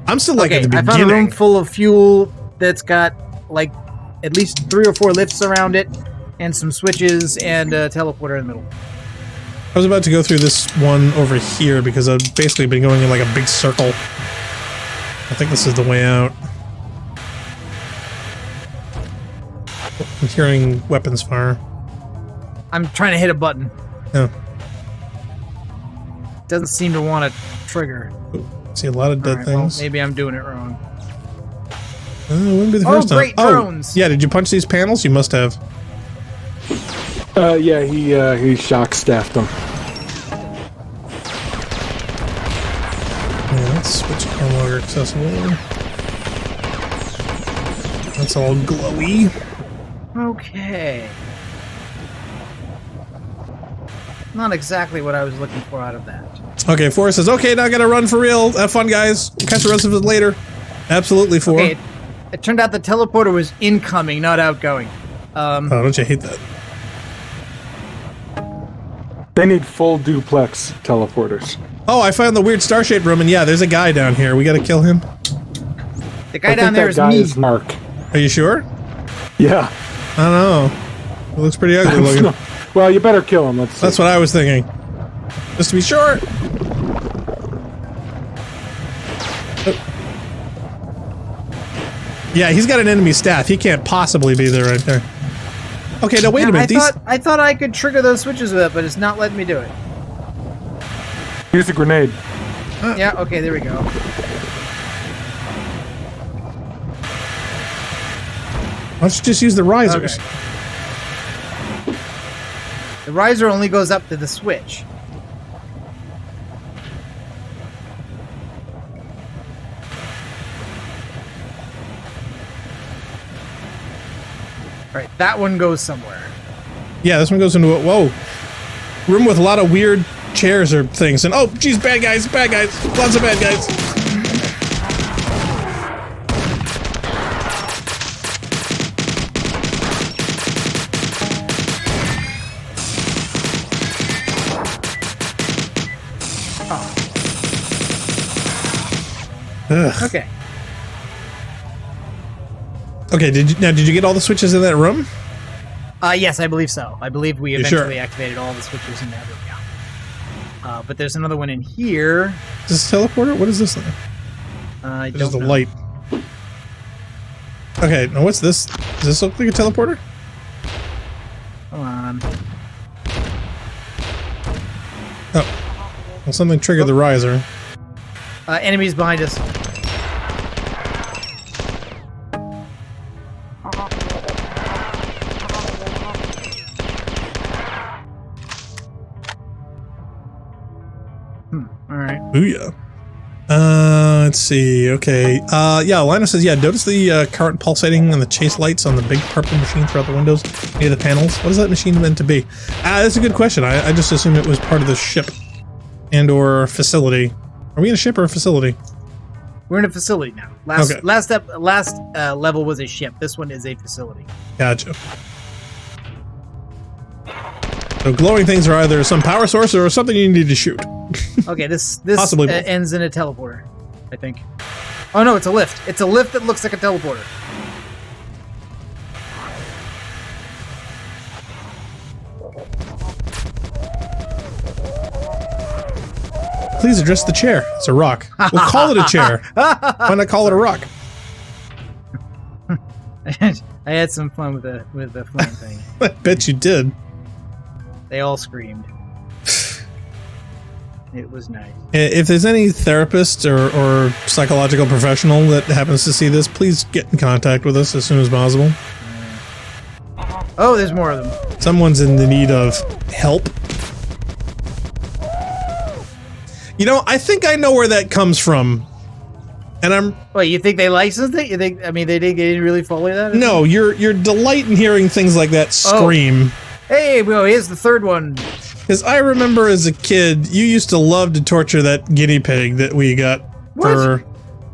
I'm still like at the beginning. I found a room full of fuel that's got like at least 3 or 4 lifts around it, and some switches and a teleporter in the middle. I was about to go through this one over here because I've basically been going in like a big circle. I think this is the way out. I'm hearing weapons fire. I'm trying to hit a button. Oh. Doesn't seem to want to trigger. Ooh, see a lot of dead things. Well, maybe I'm doing it wrong. It wouldn't be the first time. Great drones! Yeah, did you punch these panels? You must have. Yeah, he shock staffed them. Yeah, let's switch it no longer accessible. That's all glowy. Okay. Not exactly what I was looking for out of that. Okay, Forrest says, okay, now I gotta run for real. Have fun, guys. Catch the rest of it later. Absolutely, For. Okay, it turned out the teleporter was incoming, not outgoing. Oh, don't you hate that? They need full duplex teleporters. Oh, I found the weird star-shaped room, and yeah, there's a guy down here. We gotta kill him. The guy down there is me. Is Mark. Are you sure? Yeah. I don't know. It looks pretty ugly looking. Well, you better kill him. Let's see. That's what I was thinking. Just to be sure. Yeah, he's got an enemy staff. He can't possibly be there right there. Okay, now wait a minute. I thought I could trigger those switches with it, but it's not letting me do it. Use a grenade. Yeah, okay, there we go. Why don't you just use the risers? Okay. The riser only goes up to the switch. Alright, that one goes somewhere. Yeah, this one goes into a... Whoa. Room with a lot of weird chairs or things. And, oh, geez, bad guys. Lots of bad guys. Ugh. Okay. Okay, did you get all the switches in that room? Yes, I believe so. I believe we eventually activated all the switches in that room, yeah. But there's another one in here. Is this a teleporter? What is this thing? I Just don't a know. light. Okay, now what's this? Does this look like a teleporter? Hold on. Oh. Well, something triggered the riser. Enemies behind us. Alright. Booyah. Let's see. Okay. Yeah, Linus says, yeah, notice the current pulsating and the chase lights on the big purple machine throughout the windows near the panels. What is that machine meant to be? That's a good question. I just assumed it was part of the ship and or facility. Are we in a ship or a facility? We're in a facility now. Last level was a ship. This one is a facility. Gotcha. So glowing things are either some power source or something you need to shoot. Okay, this Possibly both. ends in a teleporter, I think. Oh no, it's a lift. It's a lift that looks like a teleporter. Please address the chair. It's a rock. We'll call it a chair. Why not call it a rock? I had some fun with the flame thing. I bet you did. They all screamed. It was nice. If there's any therapist or psychological professional that happens to see this, please get in contact with us as soon as possible. Oh, there's more of them. Someone's in the need of help. You know, I think I know where that comes from. And I'm... Wait, you think they licensed it? You think... I mean, they didn't really follow that? No, your delight in hearing things like that scream Hey, well, here's the third one. Because I remember as a kid, you used to love to torture that guinea pig that we got for...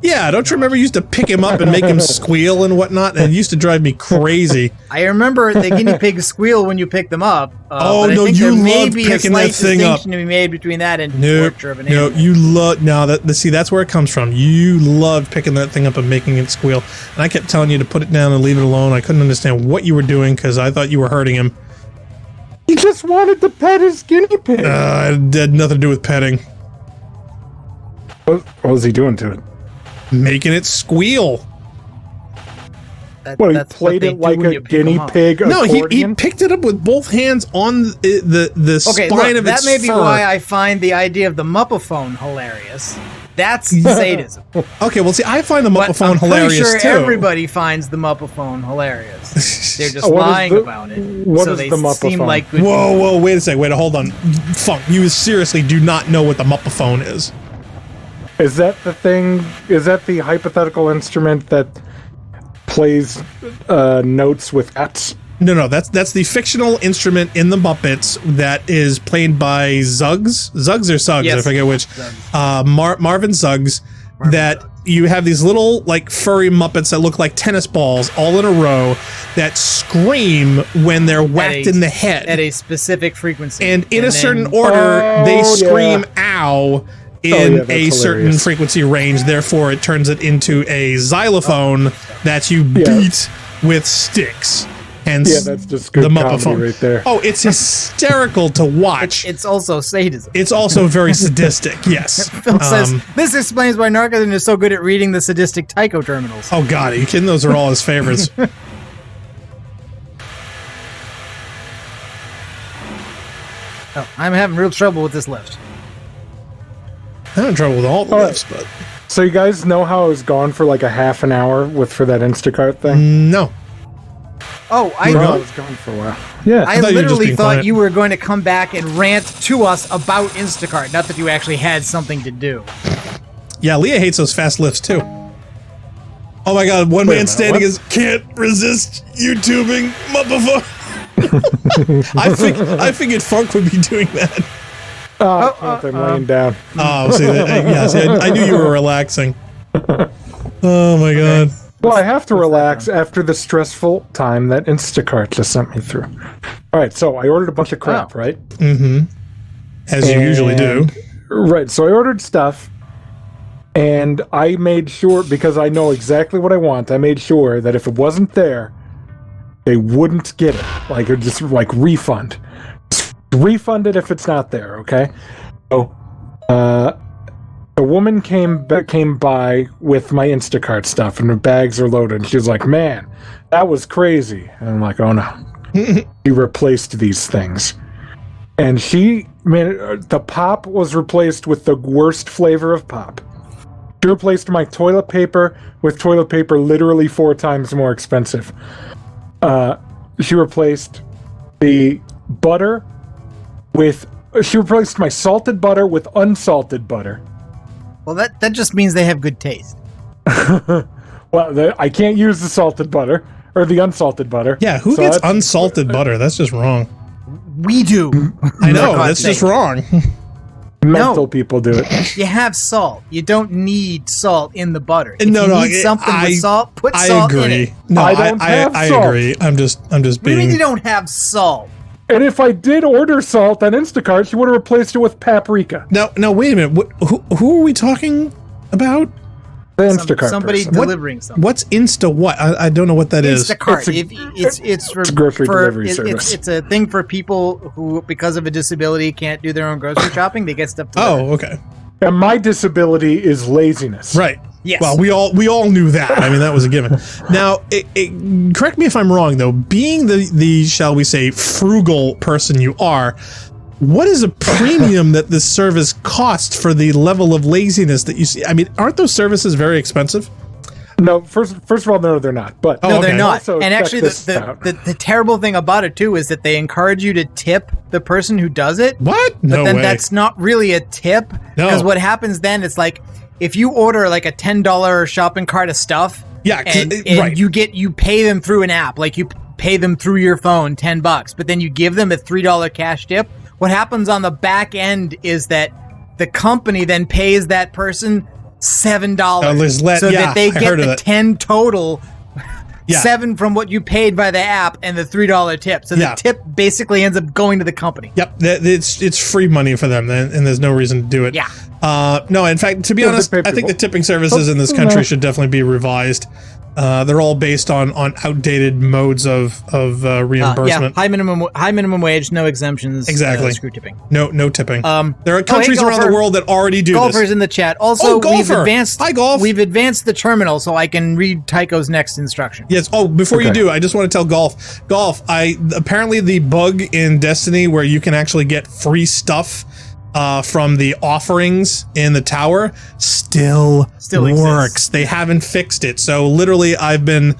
Yeah, don't you remember you used to pick him up and make him squeal and whatnot? And it used to drive me crazy. I remember the guinea pigs squeal when you pick them up. Oh, but I no, think you there may loved be picking a slight that thing up. distinction to be made between that and Nope, torture of an no, animal. you love... Now, see, that's where it comes from. You loved picking that thing up and making it squeal. And I kept telling you to put it down and leave it alone. I couldn't understand what you were doing because I thought you were hurting him. He just wanted to pet his guinea pig. It had nothing to do with petting. What was he doing to it? Making it squeal. Well, he played it like a guinea pig. No, he accordion? picked it up with both hands on the spine of its that may be fur. why I find the idea of the Muppaphone hilarious. That's sadism. Okay, well, see, I find the But Muppaphone I'm hilarious pretty sure too. everybody finds the Muppaphone hilarious. They're just What is lying the- about it. what so is they the seem Muppaphone? like good Whoa, wait a second, wait, hold on. Funk, you seriously do not know what the Muppaphone is. Is that the thing? Is that the hypothetical instrument that plays notes with cats? No, that's the fictional instrument in the Muppets that is played by Zuggs or Suggs, Yes. I forget which. Marvin Zuggs. That you have these little like furry Muppets that look like tennis balls all in a row that scream when they're whacked in the head at a specific frequency. and in a then- certain order they scream "ow" in a certain hilarious. frequency range. Therefore, it turns it into a xylophone that you beat with sticks. Hence, Yeah, that's just good the comedy Muppaphone right there. Oh, it's hysterical to watch. It's also sadism. It's also very sadistic. Yes. Phil says, this explains why Narcothin is so good at reading the sadistic Tycho terminals. Oh God, are you kidding? Those are all his favorites. Oh, I'm having real trouble with this lift. I'm in trouble with all the lifts, but So you guys know how I was gone for like a half an hour for that Instacart thing? no. Oh, I No, I know. was gone for a while. Yeah. I thought you were just literally being thought quiet. you were going to come back and rant to us about Instacart, not that you actually had something to do. Yeah, Leah hates those fast lifts too. Oh my God, one Wait a man minute, standing what? is can't resist YouTubing Muppaphone. I figured Funk would be doing that. Oh, I'm laying down. Oh, see, I knew you were relaxing. Oh my God. Well, I have to relax after the stressful time that Instacart just sent me through. All right, so I ordered a bunch of crap, right? As you usually do. Right, so I ordered stuff, and I made sure, because I know exactly what I want, I made sure that if it wasn't there, they wouldn't get it. Like, it just, like, refund. Just refund it if it's not there, okay? So, a woman came by with my Instacart stuff, and the bags are loaded, and she was like, man, that was crazy. And I'm like, oh no. She replaced these things. And the pop was replaced with the worst flavor of pop. She replaced my toilet paper with toilet paper literally 4 times more expensive. She replaced the butter she replaced my salted butter with unsalted butter. Well, that just means they have good taste. Well, I can't use the salted butter or the unsalted butter. Yeah, who So gets that's- unsalted butter? That's just wrong. We do. I know, For God's that's just sake. wrong. Mental No. people do it. You have salt. You don't need salt in the butter. If No, you no, need something I- with salt, put I salt in agree. it. No, I don't have I salt. agree. I'm just What do you mean being. you don't have salt? And if I did order salt on Instacart, she would have replaced it with paprika. No, wait a minute. Who are we talking about? The Instacart Somebody person. delivering something. What's Insta what? I don't know what that is. Instacart. It's It's for it's a grocery delivery it's service. it's a thing for people who, because of a disability, can't do their own grocery shopping. They get stuff. Oh, okay. And my disability is laziness. Right. Yes. Well, we all knew that. I mean, that was a given. Now, correct me if I'm wrong, though. Being the shall we say frugal person you are, what is a premium that this service costs for the level of laziness that you see? I mean, aren't those services very expensive? No, first of all, no, they're not. But No, okay. they're not. Also, And check actually, this out. the terrible thing about it too is that they encourage you to tip the person who does it. What? But No then way. that's not really a tip, No. because what happens then is like if you order like a $10 shopping cart of stuff, Yeah, 'cause and right. you pay them through an app, like you pay them through your phone $10, but then you give them a $3 cash tip. What happens on the back end is that the company then pays that person $7 so that they get the 10 total. Yeah. 7 from what you paid by the app and the $3 tip. So the tip basically ends up going to the company. Yep. It's free money for them, and there's no reason to do it. Yeah. No, in fact, to be honest, I think the tipping services in this country should definitely be revised. They're all based on outdated modes of reimbursement. High minimum wage, no exemptions. Exactly. Screw tipping. No tipping. There are countries around the world that already do Golfer's this. In the chat. Also, Hi, Golf. We've advanced the terminal so I can read Tycho's next instruction. Yes. Oh, before you do, I just want to tell Golf, apparently the bug in Destiny where you can actually get free stuff from the offerings in the tower still works. Exists. They haven't fixed it. So literally I've been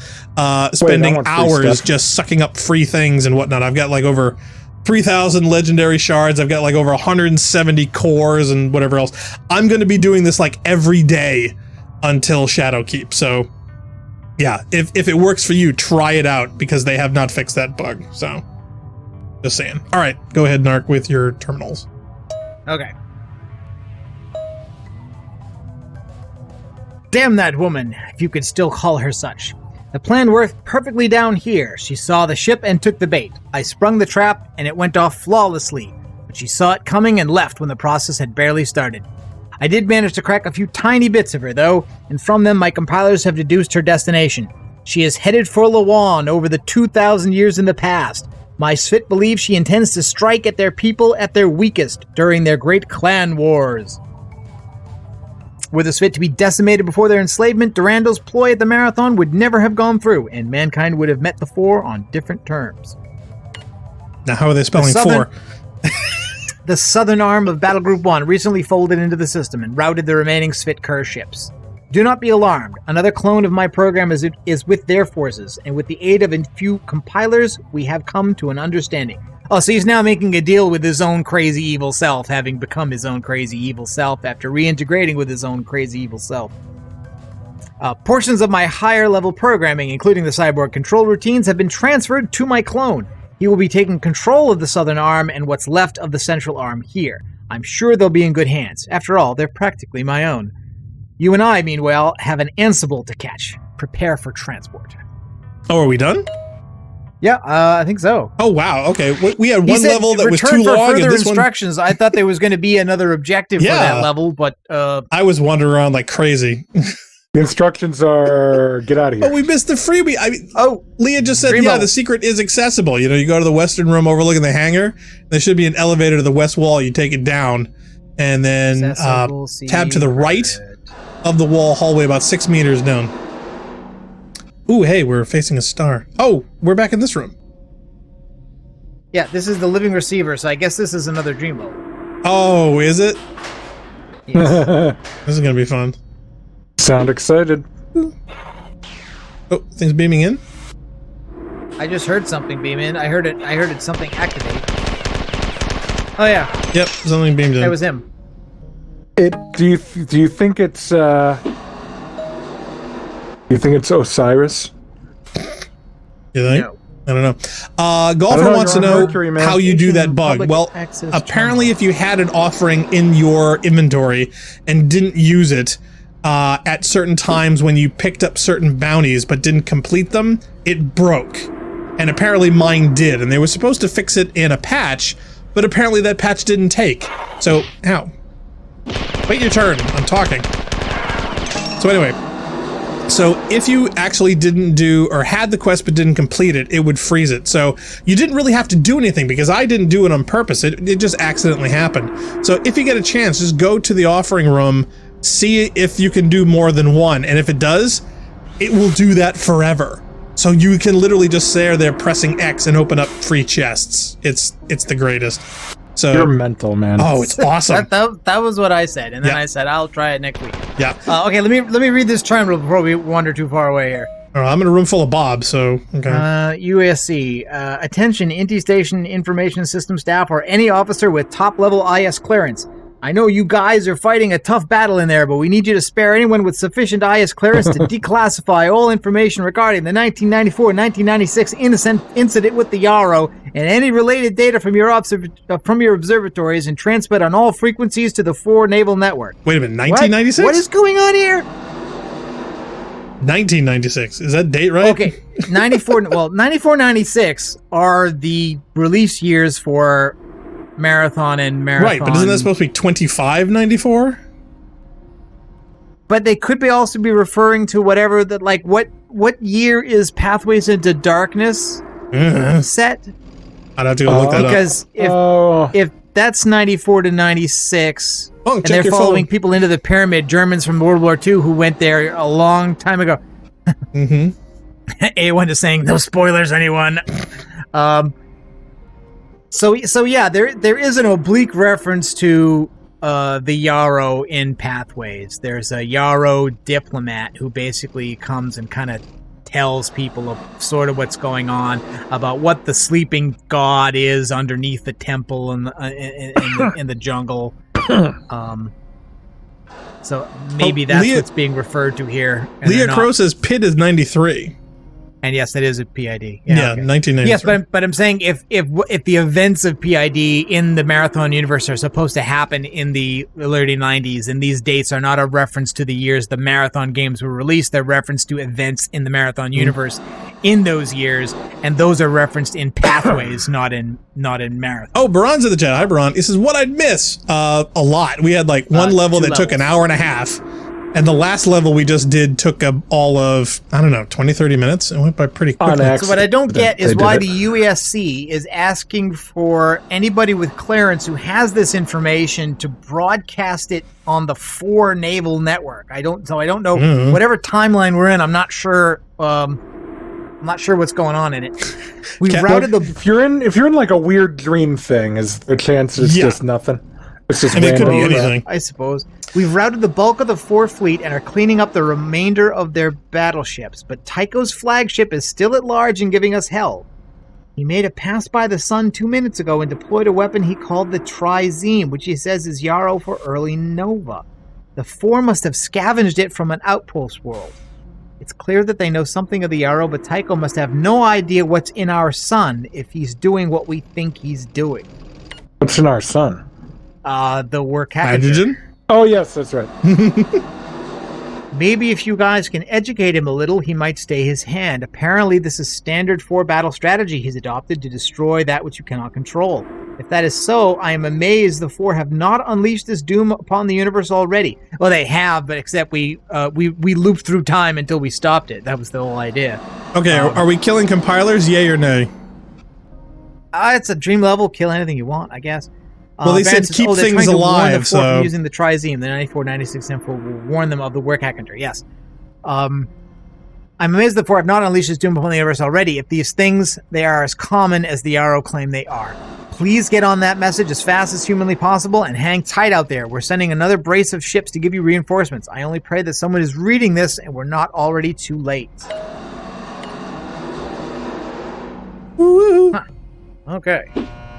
spending hours just sucking up free things and whatnot. I've got like over 3,000 legendary shards. I've got like over 170 cores and whatever else. I'm going to be doing this like every day until Shadowkeep. So yeah, if it works for you, try it out because they have not fixed that bug. So just saying. All right, go ahead, Narc, with your terminals. Okay. Damn that woman, if you could still call her such. The plan worked perfectly down here. She saw the ship and took the bait. I sprung the trap, and it went off flawlessly. But she saw it coming and left when the process had barely started. I did manage to crack a few tiny bits of her, though, and from them my compilers have deduced her destination. She is headed for Lawan over the 2,000 years in the past. My Svit believes she intends to strike at their people at their weakest during their great clan wars. Were the Svit to be decimated before their enslavement, Durando's ploy at the Marathon would never have gone through, and mankind would have met the four on different terms. Now, how are they spelling four? The southern arm of Battle Group 1 recently folded into the system and routed the remaining Svit Kerr ships. Do not be alarmed. Another clone of my program is with their forces, and with the aid of a few compilers, we have come to an understanding. Oh, so he's now making a deal with his own crazy evil self, having become his own crazy evil self after reintegrating with his own crazy evil self. Portions of my higher level programming, including the cyborg control routines, have been transferred to my clone. He will be taking control of the southern arm and what's left of the central arm here. I'm sure they'll be in good hands. After all, they're practically my own. You and I, meanwhile, have an Ansible to catch. Prepare for transport. Oh, are we done? Yeah, I think so. Oh, wow. Okay. We had one level that was too long. And this instructions. I thought there was going to be another objective for that level, but... I was wandering around like crazy. The instructions are, get out of here. Oh, we missed the freebie. I mean, Leah just said, the secret is accessible. You know, you go to the western room overlooking the hangar. There should be an elevator to the west wall. You take it down and then tab to the right of the wall hallway about 6 meters down. Ooh, hey, we're facing a star. Oh, we're back in this room. Yeah, this is the living receiver, so I guess this is another Dreamboat. Oh, is it? Yes. This is going to be fun. Sound excited. Oh, things beaming in? I just heard something beam in. I heard it something activate. Oh, yeah. Yep, something beamed in. That was him. Do you think it's Osiris? You think? No. I don't know. Golfer wants to know how you do that bug. Well, apparently if you had an offering in your inventory and didn't use it at certain times when you picked up certain bounties but didn't complete them, it broke. And apparently mine did. And they were supposed to fix it in a patch, but apparently that patch didn't take. So, ow. Wait your turn. I'm talking. So anyway, so if you actually didn't do or had the quest but didn't complete it, it would freeze it. So you didn't really have to do anything because I didn't do it on purpose. It just accidentally happened. So if you get a chance, just go to the offering room, see if you can do more than one. And if it does, it will do that forever. So you can literally just stay there pressing X and open up free chests. It's the greatest. So you're mental, man. Oh, it's awesome. that was what I said, and then I said I'll try it next week. Yeah. Okay, let me read this terminal before we wander too far away here. All right, I'm in a room full of Bob, so okay. USC, attention, Inti Station Information System staff or any officer with top-level IS clearance. I know you guys are fighting a tough battle in there, but we need you to spare anyone with sufficient IS clearance to declassify all information regarding the 1994-1996 incident with the Yarrow and any related data from your observatories and transmit on all frequencies to the 4 Naval Network. Wait a minute, 1996? What is going on here? 1996. Is that date right? Okay, 94-96 are the release years for Marathon and Marathon. Right, but isn't that supposed to be 2594? But they could be also be referring to whatever that, like, what year is Pathways into Darkness set? I'd have to go look that up. Because if that's 94 to 96, and they're following people into the pyramid, Germans from World War II who went there a long time ago. A1 is saying, no spoilers, anyone. So yeah, there is an oblique reference to the Yarrow in Pathways. There's a Yarrow diplomat who basically comes and kind of tells people of sort of what's going on about what the sleeping god is underneath the temple in the jungle. So maybe that's what's being referred to here. Leah Crow says Pitt is 93. And yes, that is a PID. Yeah, okay. 1993. Yes, but I'm saying if the events of PID in the Marathon universe are supposed to happen in the early 90s, and these dates are not a reference to the years the Marathon games were released, they're reference to events in the Marathon universe in those years, and those are referenced in Pathways, not in Marathon. Oh, Baron's in the chat. Hi, Baron. This is what I'd miss a lot. We had like one level that took an hour and a half. And the last level we just did took all of, I don't know, 20, 30 minutes. It went by pretty quickly. So what I don't get is why the UASC is asking for anybody with clearance who has this information to broadcast it on the 4 Naval Network. I don't know whatever timeline we're in. I'm not sure. I'm not sure what's going on in it. We've routed the. If you're in like a weird dream thing, is the chance it's just nothing? It's just it could be anything. I suppose. We've routed the bulk of the 4 fleet and are cleaning up the remainder of their battleships, but Tycho's flagship is still at large and giving us hell. He made a pass by the sun 2 minutes ago and deployed a weapon he called the Trizeme, which he says is Yarrow for early Nova. The 4 must have scavenged it from an outpost world. It's clear that they know something of the Yarrow, but Tycho must have no idea what's in our sun if he's doing what we think he's doing. What's in our sun? The work hydrogen? Oh, yes, that's right. Maybe if you guys can educate him a little, he might stay his hand. Apparently, this is standard 4 battle strategy he's adopted to destroy that which you cannot control. If that is so, I am amazed the 4 have not unleashed this doom upon the universe already. Well, they have, but except we looped through time until we stopped it. That was the whole idea. Okay, are we killing compilers, yay or nay? It's a dream level. Kill anything you want, I guess. Well, they said keep things alive, so using the Trizeme, the 94-96 info will warn them of the work hackager. Yes. I'm amazed the 4 have not unleashed this doom upon the universe already. If these things, they are as common as the Yarrow claim they are. Please get on that message as fast as humanly possible and hang tight out there. We're sending another brace of ships to give you reinforcements. I only pray that someone is reading this and we're not already too late. Woo! Huh. Okay.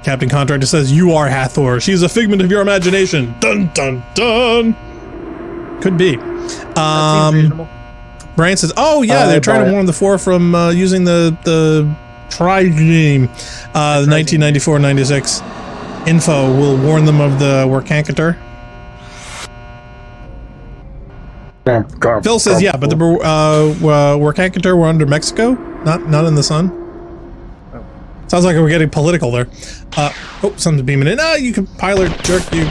Captain Contractor says, you are Hathor. She's a figment of your imagination. Dun, dun, dun. Could be. That seems reasonable. Brian says, oh, yeah, they're trying to warn the 4 from using the Trizeme. The 1994-96 info will warn them of the work hackager. Phil says, yeah, but the work hackager were under Mexico, not in the sun. Sounds like we're getting political there. Something's beaming in. You compiler jerk, you.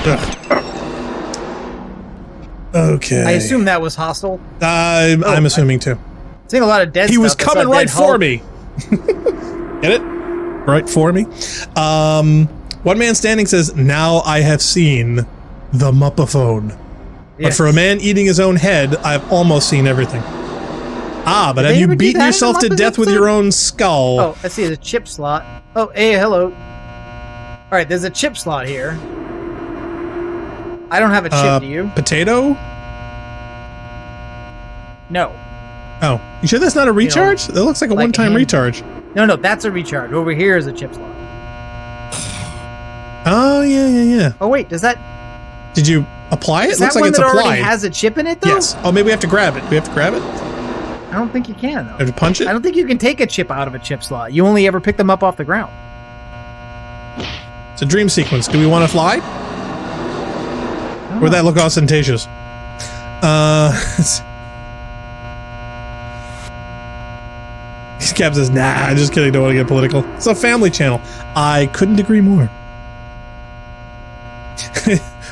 Ugh. Okay. I assume that was hostile. I'm assuming too. Seeing a lot of dead He stuff. was coming right for me. Get it? Right for me. One Man Standing says, now I have seen the Muppaphone. Yes. But for a man eating his own head, I've almost seen everything. But have you beaten yourself to death with your own skull? Oh, I see. There's a chip slot. Oh, hey, hello. All right, there's a chip slot here. I don't have a chip, do you? Potato? No. Oh, you sure that's not a recharge? That looks like a one-time recharge. No, that's a recharge. Over here is a chip slot. yeah. Oh wait, does that? Did you apply it? Is Looks that like one it's that applied. already has a chip in it, though? Yes. Oh, maybe we have to grab it. We have to grab it? I don't think you can, though. Have to punch it? I don't think you can take a chip out of a chip slot. You only ever pick them up off the ground. It's a dream sequence. Do we want to fly? Or would that look ostentatious? Cap says, nah, just kidding, don't want to get political. It's a family channel. I couldn't agree more.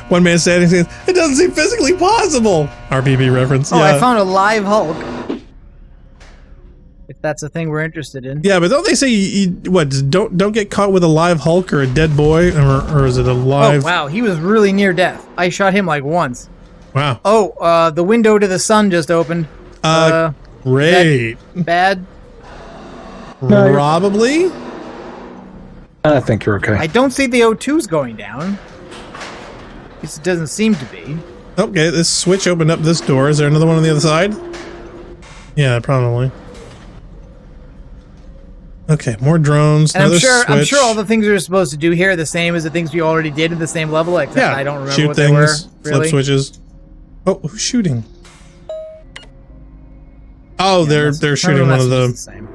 One man standing says, it doesn't seem physically possible. RBB reference. Oh, yeah. I found a live Hulk. If that's a thing we're interested in. Yeah, but don't they say don't get caught with a live Hulk or a dead boy, or is it a live? Oh wow, he was really near death. I shot him like once. Wow. Oh, the window to the sun just opened. Great. Bad. Probably. I think you're okay. I don't see the O2s going down. It doesn't seem to be. Okay, this switch opened up this door. Is there another one on the other side? Yeah, probably. Okay, more drones. And I'm sure all the things we're supposed to do here are the same as the things we already did at the same level, except I don't remember what they were. Flip switches. Oh, who's shooting? Oh, they're shooting one of the. Same.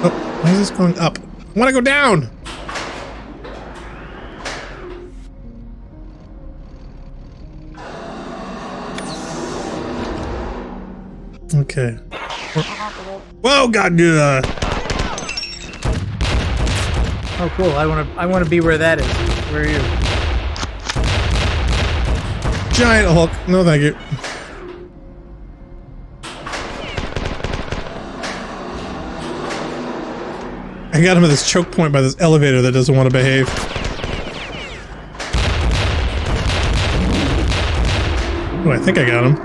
Oh, why is this going up? I want to go down. Okay. Whoa, God! Oh, cool. I want to be where that is. Where are you? Giant Hulk. No, thank you. I got him at this choke point by this elevator that doesn't want to behave. Oh, I think I got him.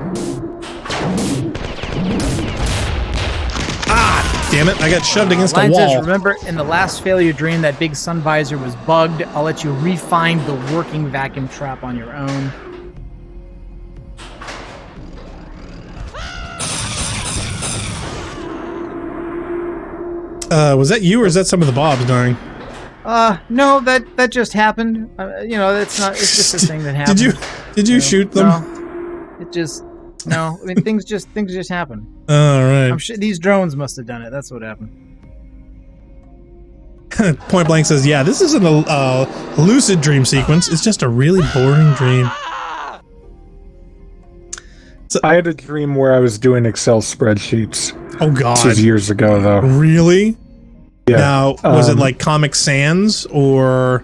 Ah, damn it. I got shoved against a wall. Says, remember, in the last failure dream, that big sun visor was bugged. I'll let you refine the working vacuum trap on your own. Was that you or is that some of the Bobs dying? No, that just happened. You know, it's just a thing that happened. Did you shoot them? No, I mean, things just happen. All right. I'm sure these drones must have done it. That's what happened. Point Blank says, yeah, this isn't a lucid dream sequence. It's just a really boring dream. So, I had a dream where I was doing Excel spreadsheets. Oh, God. This was years ago, though. Really? Yeah. Now, was it like Comic Sans or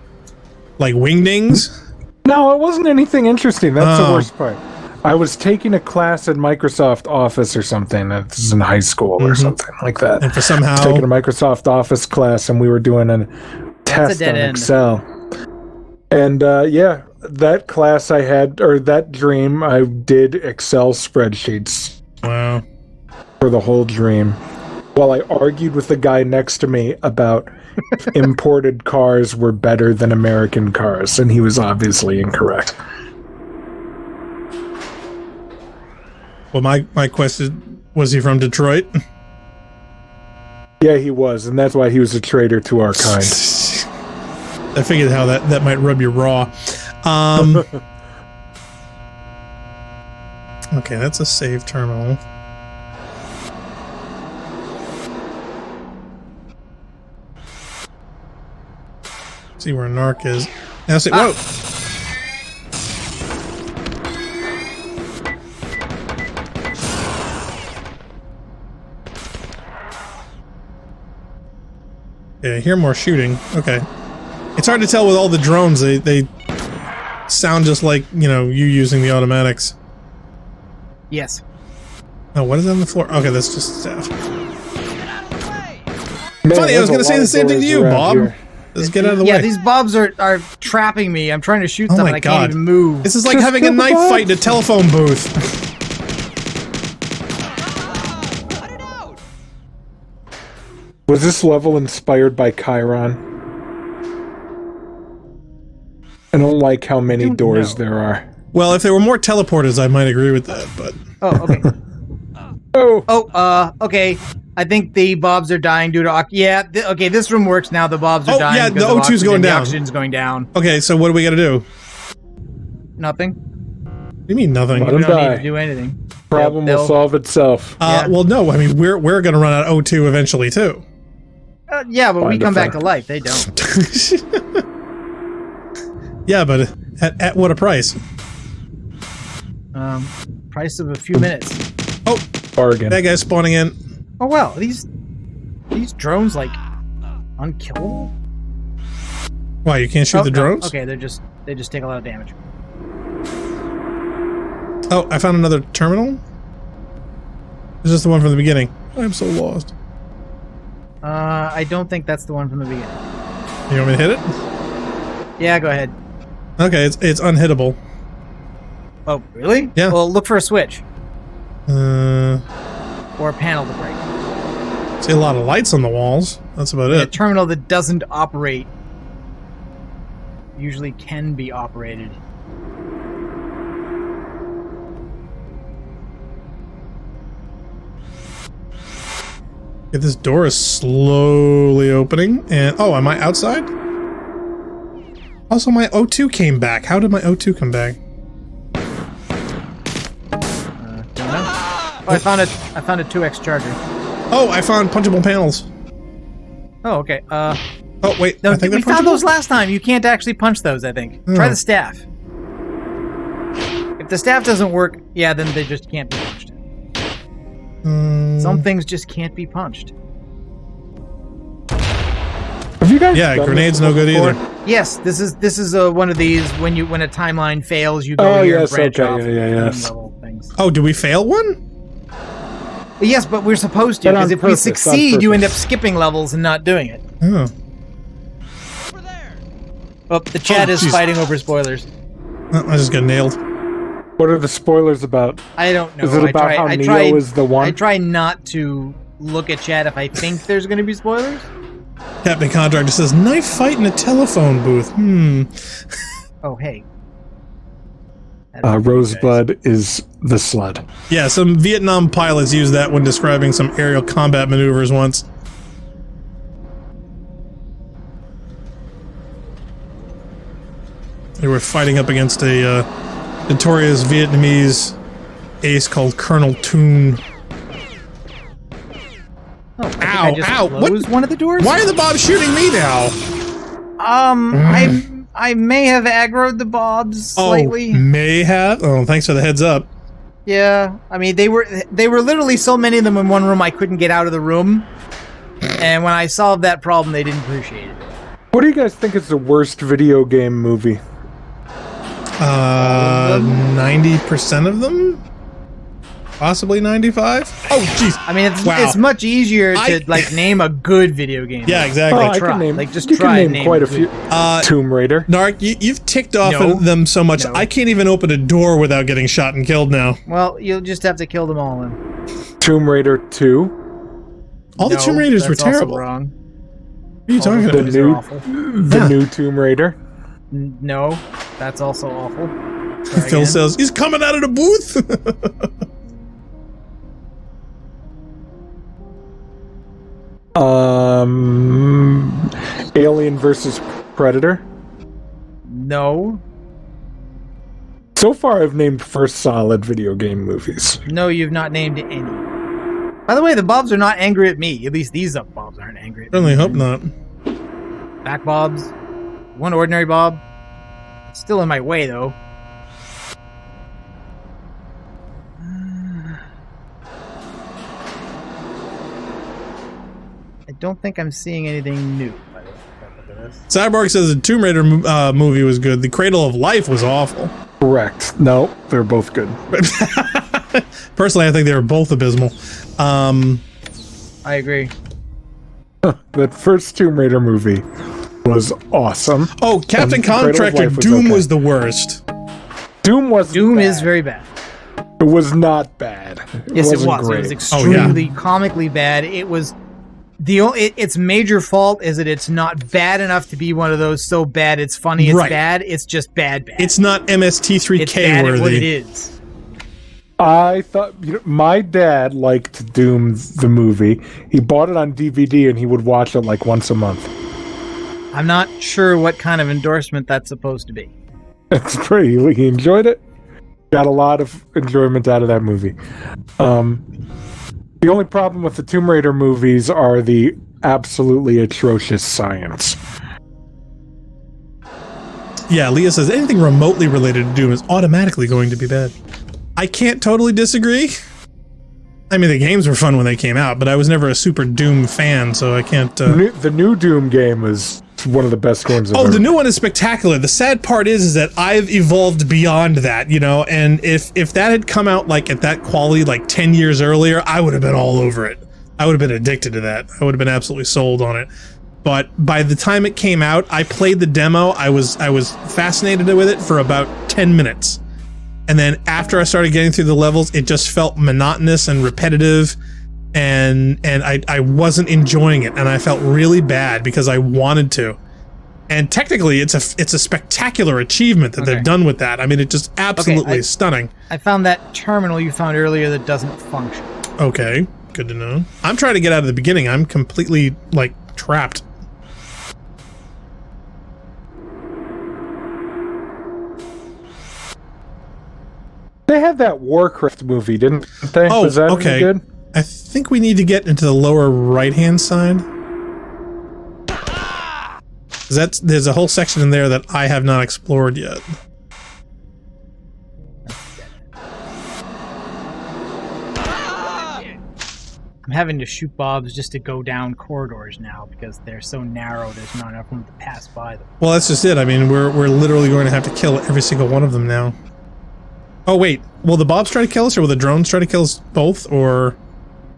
like Wingdings? No, it wasn't anything interesting. That's the worst part. I was taking a class at Microsoft Office or something. This is in high school or something like that. And for somehow... taking a Microsoft Office class, and we were doing a test on Excel. And yeah, that class I had, or that dream, I did Excel spreadsheets. Wow. For the whole dream. While I argued with the guy next to me about imported cars were better than American cars, and he was obviously incorrect. Well, my question, was he from Detroit? Yeah, he was, and that's why he was a traitor to our kind. I figured how that might rub you raw. Okay, that's a save terminal. See where Narc is. Now see, whoa! Yeah, I hear more shooting. Okay. It's hard to tell with all the drones. They sound just like, you know, you using the automatics. Yes. Oh, what is on the floor? Okay, that's just staff. Man, funny, I was going to say the same thing to you, Bob. Here. Let's get out of the way. Yeah, these Bobs are trapping me. I'm trying to shoot them and I can't even move. This is like having a knife fight in a telephone booth. Was this level inspired by Chiron? I don't like how many doors there are. Well, if there were more teleporters, I might agree with that, but... Oh, okay. Okay. I think the bobs are dying due to okay, this room works now. The bobs are dying. Yeah, the O2's O2's going down. The oxygen's going down. Okay, so what do we got to do? Nothing. What do you mean nothing? Let We them don't die. need to do anything. Problem will solve itself. Well, no. I mean, we're going to run out of O2 eventually too. Yeah, but we come back to life. They don't. Yeah, but at what a price? Price of a few minutes. Oh, Bargain. that guy's spawning in. Oh wow, these drones like unkillable. Why, you can't shoot the drones? Okay, they just take a lot of damage. Oh, I found another terminal. Is this the one from the beginning? I'm so lost. I don't think that's the one from the beginning. You want me to hit it? Yeah, go ahead. Okay, it's unhittable. Oh, really? Yeah. Well, look for a switch Uh, or a panel to break. see a lot of lights on the walls. That's about A it. terminal that doesn't operate usually can be operated. Okay, this door is slowly opening, and oh, am I outside? Also, my O2 came back. How did my O2 come back? Don't know. Oh, I found a 2x charger. Oh, I found punchable panels. Oh, okay. Oh, wait. No, I think we they're found punchable? those last time. You can't actually punch those, I think. Oh. Try the staff. If the staff doesn't work, yeah, then they just can't be punched. Some things just can't be punched. Have you guys Yeah, done grenades this no good before? either. Yes, this is one of these when a timeline fails, you go Oh, here yes, and branch okay, off yes. level things. Oh, did we fail one? Yes, but we're supposed to, But on because if we purpose, on succeed, you end up purpose. skipping levels and not doing it. Oh. Oh, the chat is jeez. fighting over spoilers. Oh, I just got nailed. What are the spoilers about? I don't know. Is it about how Neo is the one? I try not to look at chat if I think there's going to be spoilers. Captain Contractor says, knife fight in a telephone booth. Oh, hey. Rosebud is the sled. Yeah, some Vietnam pilots used that when describing some aerial combat maneuvers once. They were fighting up against a notorious Vietnamese ace called Colonel Toon. Oh, I think Ow, I just ow, what? closed one of the doors? Why are the Bobs shooting me now? I may have aggroed the Bobs slightly. Oh, may have? Oh, thanks for the heads up. Yeah, I mean they were literally so many of them in one room I couldn't get out of the room. And when I solved that problem, they didn't appreciate it. What do you guys think is the worst video game movie? 90% of them? Possibly 95? Oh, jeez. I mean, Wow. it's much easier to like name a good video game. Yeah, exactly. I try. can name, Like, just you try can and name name quite a good. few. Tomb Raider. Narc, you've ticked off No. them so much, No. I can't even open a door without getting shot and killed now. Well, you'll just have to kill them all then. Tomb Raider 2. All the No, Tomb Raiders were that's also terrible. wrong. What are you talking All about? those are awful. The Yeah. new Tomb Raider. No, that's also awful. Try Phil again. says, he's coming out of the booth! Alien versus Predator. No, So far, I've named first solid video game movies. no, you've not named any. By the way, the Bobs are not angry at me. At least these Bobs aren't angry at me. Certainly hope not. Back Bobs, one ordinary Bob. Still in my way though. I don't think I'm seeing anything new. By the way, after this. Cyborg says the Tomb Raider movie was good. The Cradle of Life was awful. Correct. No, they're both good. Personally, I think they were both abysmal. I agree. That first Tomb Raider movie was awesome. Oh, Captain And Cradle of Contractor, Life was Doom okay. was the worst. Doom Is very bad. It was not bad. Yes, it wasn't was. great. It was Oh, extremely comically bad. It was its major fault is that it's not bad enough to be one of those so bad it's funny it's Right. bad. It's just bad. It's not It's MST3K bad at what it worthy. is. I thought my dad liked Doom the movie. He bought it on DVD and he would watch it like once a month. I'm not sure what kind of endorsement that's supposed to be. It's pretty. He enjoyed it. Got a lot of enjoyment out of that movie. The only problem with the Tomb Raider movies are the absolutely atrocious science. Yeah, Leah says anything remotely related to Doom is automatically going to be bad. I can't totally disagree. I mean, the games were fun when they came out, but I was never a super Doom fan, so I can't... The new Doom game is one of the best games I've ever. The new one is spectacular. The sad part is that I've evolved beyond that, and if that had come out like at that quality like 10 years earlier, I would have been all over it. I would have been addicted to that. I would have been absolutely sold on it. But by the time it came out, I played the demo. I was fascinated with it for about 10 minutes. And then after I started getting through the levels, it just felt monotonous and repetitive, and I wasn't enjoying it, and I felt really bad because I wanted to. And technically, it's a spectacular achievement that they've done with that. I mean, it just absolutely stunning. I found that terminal you found earlier that doesn't function. Okay, good to know. I'm trying to get out of the beginning. I'm completely, like, trapped. They had that Warcraft movie, didn't they? Oh, was that okay. any good? I think we need to get into the lower right-hand side. There's a whole section in there that I have not explored yet. I'm having to shoot bobs just to go down corridors now because they're so narrow. There's not enough room to pass by them. Well, that's just it. I mean, we're literally going to have to kill every single one of them now. Oh wait, will the bobs try to kill us, or will the drones try to kill us both, or?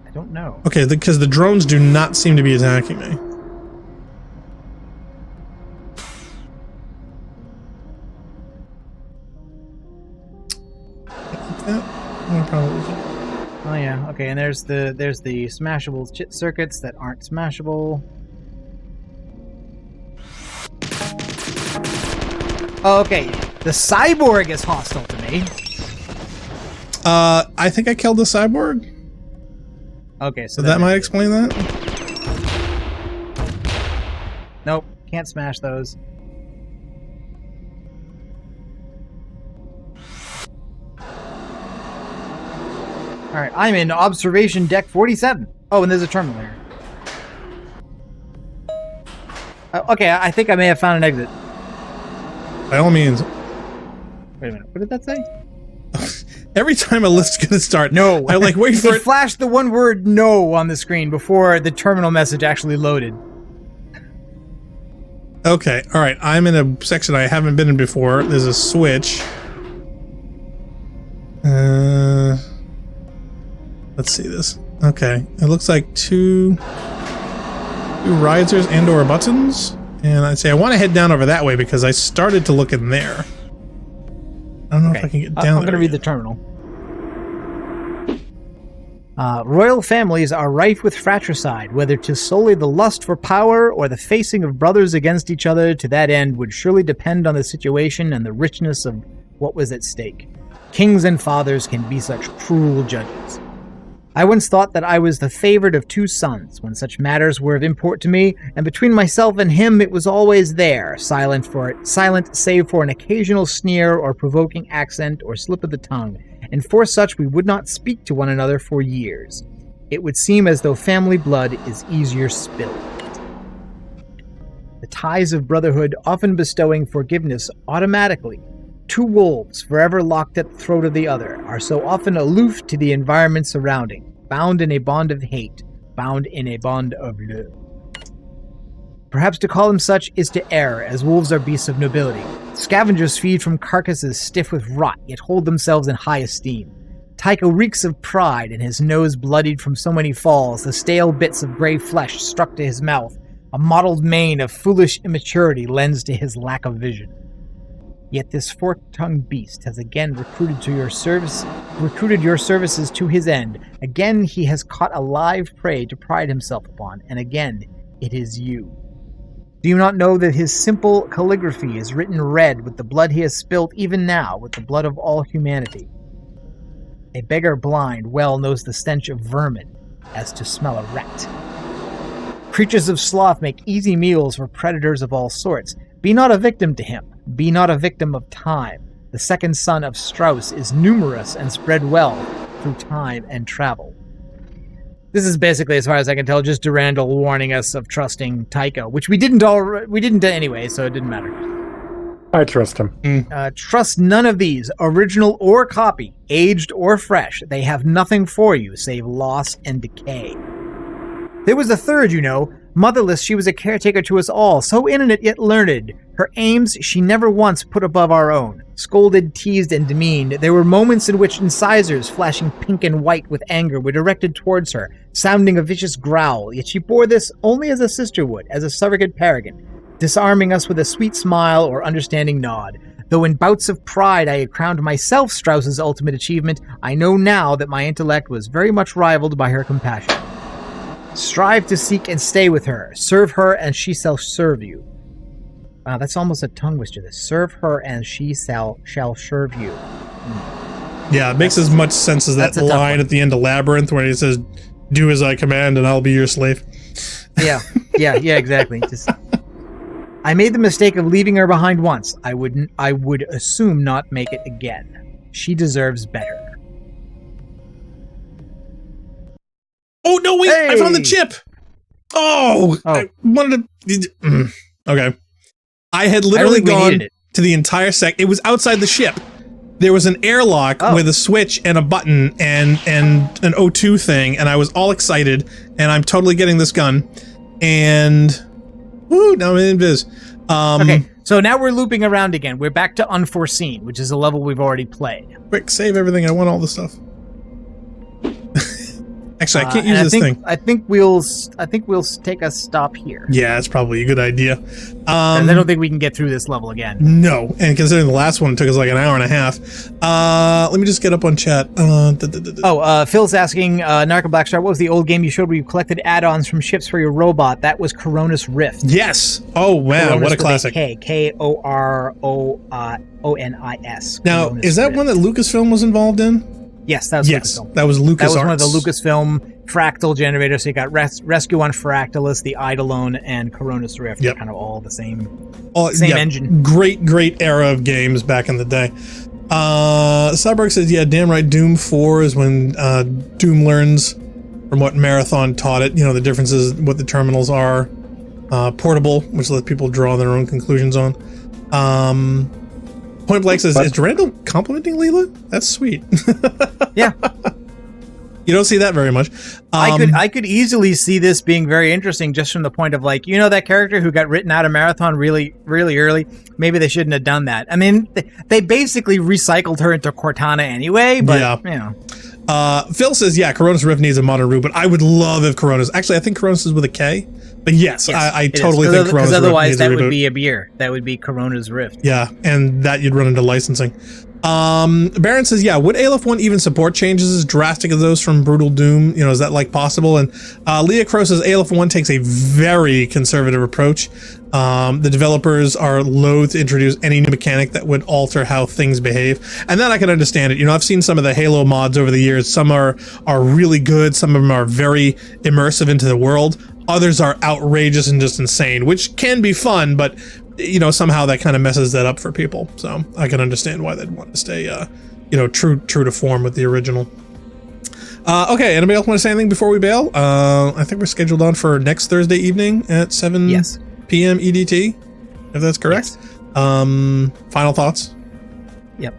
I don't know. Okay, because the drones do not seem to be attacking me. Oh yeah, okay, and there's the smashable circuits that aren't smashable. Oh, okay, the cyborg is hostile to me. I think I killed the cyborg. Okay, so that might explain that. Nope, can't smash those. Alright, I'm in observation deck 47. Oh, and there's a terminal here. Okay, I think I may have found an exit. By all means. Wait a minute, what did that say? Every time a list's gonna start, no. I like wait for it. It flashed the one word "no" on the screen before the terminal message actually loaded. Okay, all right. I'm in a section I haven't been in before. There's a switch. Let's see this. Okay, it looks like two risers and/or buttons. And I'd say I want to head down over that way because I started to look in there. I don't know if I can get down there. I'm going to read the terminal. Royal families are rife with fratricide, whether 'tis solely the lust for power or the facing of brothers against each other. To that end would surely depend on the situation and the richness of what was at stake. Kings and fathers can be such cruel judges. I once thought that I was the favored of two sons when such matters were of import to me, and between myself and him it was always there, silent save for an occasional sneer or provoking accent or slip of the tongue, and for such we would not speak to one another for years. It would seem as though family blood is easier spilled. The ties of brotherhood often bestowing forgiveness automatically. Two wolves, forever locked at the throat of the other, are so often aloof to the environment surrounding, bound in a bond of hate, bound in a bond of love. Perhaps to call them such is to err, as wolves are beasts of nobility. Scavengers feed from carcasses stiff with rot, yet hold themselves in high esteem. Tycho reeks of pride, and his nose bloodied from so many falls, the stale bits of grey flesh struck to his mouth. A mottled mane of foolish immaturity lends to his lack of vision. Yet this fork-tongued beast has again recruited your services to his end. Again he has caught a live prey to pride himself upon, and again it is you. Do you not know that his simple calligraphy is written red with the blood he has spilt even now, with the blood of all humanity? A beggar blind well knows the stench of vermin as to smell a rat. Creatures of sloth make easy meals for predators of all sorts. Be not a victim to him. Be not a victim of time. The second son of Strauss is numerous and spread well through time and travel. This is basically, as far as I can tell, just Durandal warning us of trusting Tycho, which we didn't anyway, so it didn't matter. I trust him. Trust none of these, original or copy, aged or fresh. They have nothing for you save loss and decay. There was a third, you know. Motherless, she was a caretaker to us all, so intimate yet learned. Her aims she never once put above our own. Scolded, teased, and demeaned, there were moments in which incisors, flashing pink and white with anger, were directed towards her, sounding a vicious growl, yet she bore this only as a sister would, as a surrogate paragon, disarming us with a sweet smile or understanding nod. Though in bouts of pride I had crowned myself Strauss's ultimate achievement, I know now that my intellect was very much rivaled by her compassion. Strive to seek and stay with her. Serve her and she shall serve you. Wow, that's almost a tongue twister. This. Serve her and she shall serve you. Yeah, it makes as much sense as that line at the end of Labyrinth where he says, "Do as I command and I'll be your slave." Yeah, exactly. I made the mistake of leaving her behind once. I would assume not make it again. She deserves better. Oh, no, wait, hey! I found the chip. I wanted to... Okay. I had literally gone to the entire it was outside the ship. There was an airlock with a switch and a button and an O2 thing, and I was all excited, and I'm totally getting this gun. And... Woo, now I'm in Invis. Okay, so now we're looping around again. We're back to Unforeseen, which is a level we've already played. Quick, save everything. I want all the stuff. Actually, I can't use this thing. I think we'll take a stop here. Yeah, that's probably a good idea. I don't think we can get through this level again. No, and considering the last one took us like an hour and a half. Let me just get up on chat. Phil's asking, Narco Blackstar, what was the old game you showed where you collected add-ons from ships for your robot? That was Coronis Rift. Yes. Oh, wow, what a classic. K-O-R-O-N-I-S. Now, Coronis is that Rift. one that Lucasfilm was involved in? Yes, that was Lucasfilm. That was LucasArts. That was one of the Lucasfilm fractal generators. So you got Rescue on Fractalus, the Eidolon, and Coronis Rift. Yep. Kind of all the same engine. Great era of games back in the day. Cyborg says, yeah, damn right, Doom 4 is when Doom learns from what Marathon taught it. You know, the differences, what the terminals are. Portable, which lets people draw their own conclusions on. Point Blank says, is Durandal complimenting Leela? That's sweet. Yeah. You don't see that very much. I could easily see this being very interesting just from the point of like, you know, that character who got written out of Marathon really, really early? Maybe they shouldn't have done that. I mean, they basically recycled her into Cortana anyway, but, you know. Phil says, yeah, Coronis Rift needs a modern reboot. I would love if Coronis... Actually, I think Coronis is with a K. But yes I totally think Coronis Rift needs a reboot. Because otherwise that would be a beer. That would be Corona's Rift. Yeah, and that you'd run into licensing. Baron says, yeah, would Aleph One even support changes as drastic as those from Brutal Doom? You know, is that like possible? And Leah Crow says Aleph One takes a very conservative approach. The developers are loath to introduce any new mechanic that would alter how things behave. And then I can understand it. You know, I've seen some of the Halo mods over the years. Some are really good. Some of them are very immersive into the world. Others are outrageous and just insane, which can be fun, but you know, somehow that kind of messes that up for people. So I can understand why they'd want to stay, you know, true to form with the original. Okay, anybody else want to say anything before we bail? I think we're scheduled on for next Thursday evening at 7 p.m. EDT, if that's correct. Yes. Final thoughts? Yep.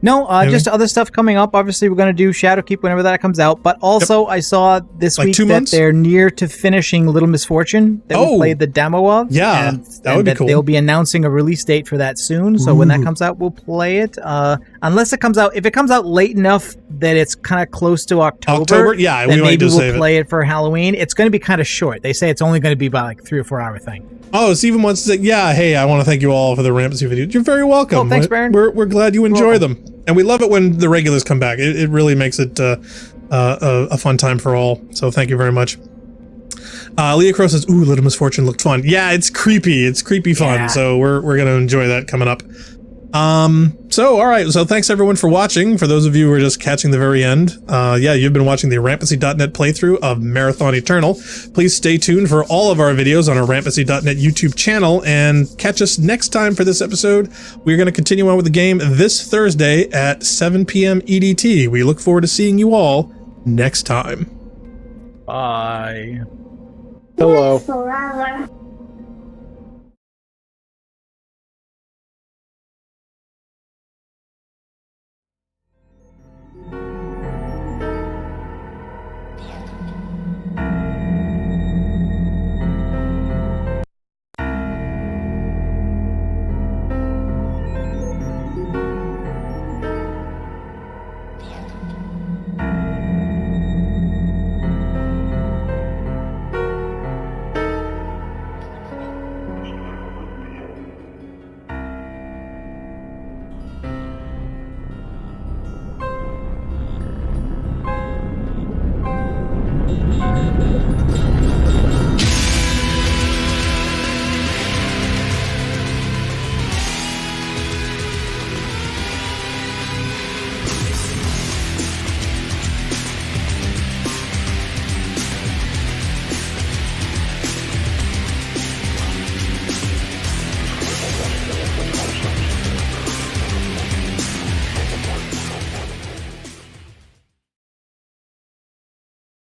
No, just other stuff coming up. Obviously, we're going to do Shadowkeep whenever that comes out. But also, I saw this week that they're near to finishing Little Misfortune that we played the demo of. Yeah, that would be cool. They'll be announcing a release date for that soon. So when that comes out, we'll play it. Unless it comes out, if it comes out late enough that it's kind of close to October, yeah, then maybe we'll play it for Halloween. It's going to be kind of short. They say it's only going to be about like 3 or 4 hour thing. Oh, Stephen wants to say, yeah, hey, I want to thank you all for the Rampancy videos. You're very welcome. Oh, thanks, Baron. We're glad you enjoy them. And we love it when the regulars come back. It really makes it a fun time for all. So thank you very much. Leah Crow says, ooh, Little Misfortune looked fun. Yeah, it's creepy. It's creepy fun. Yeah. So we're going to enjoy that coming up. So, all right. So thanks everyone for watching. For those of you who are just catching the very end, yeah, you've been watching the Rampancy.net playthrough of Marathon Eternal. Please stay tuned for all of our videos on our Rampancy.net YouTube channel and catch us next time for this episode. We're going to continue on with the game this Thursday at 7 p.m. EDT. We look forward to seeing you all next time. Bye. Hello. Forever.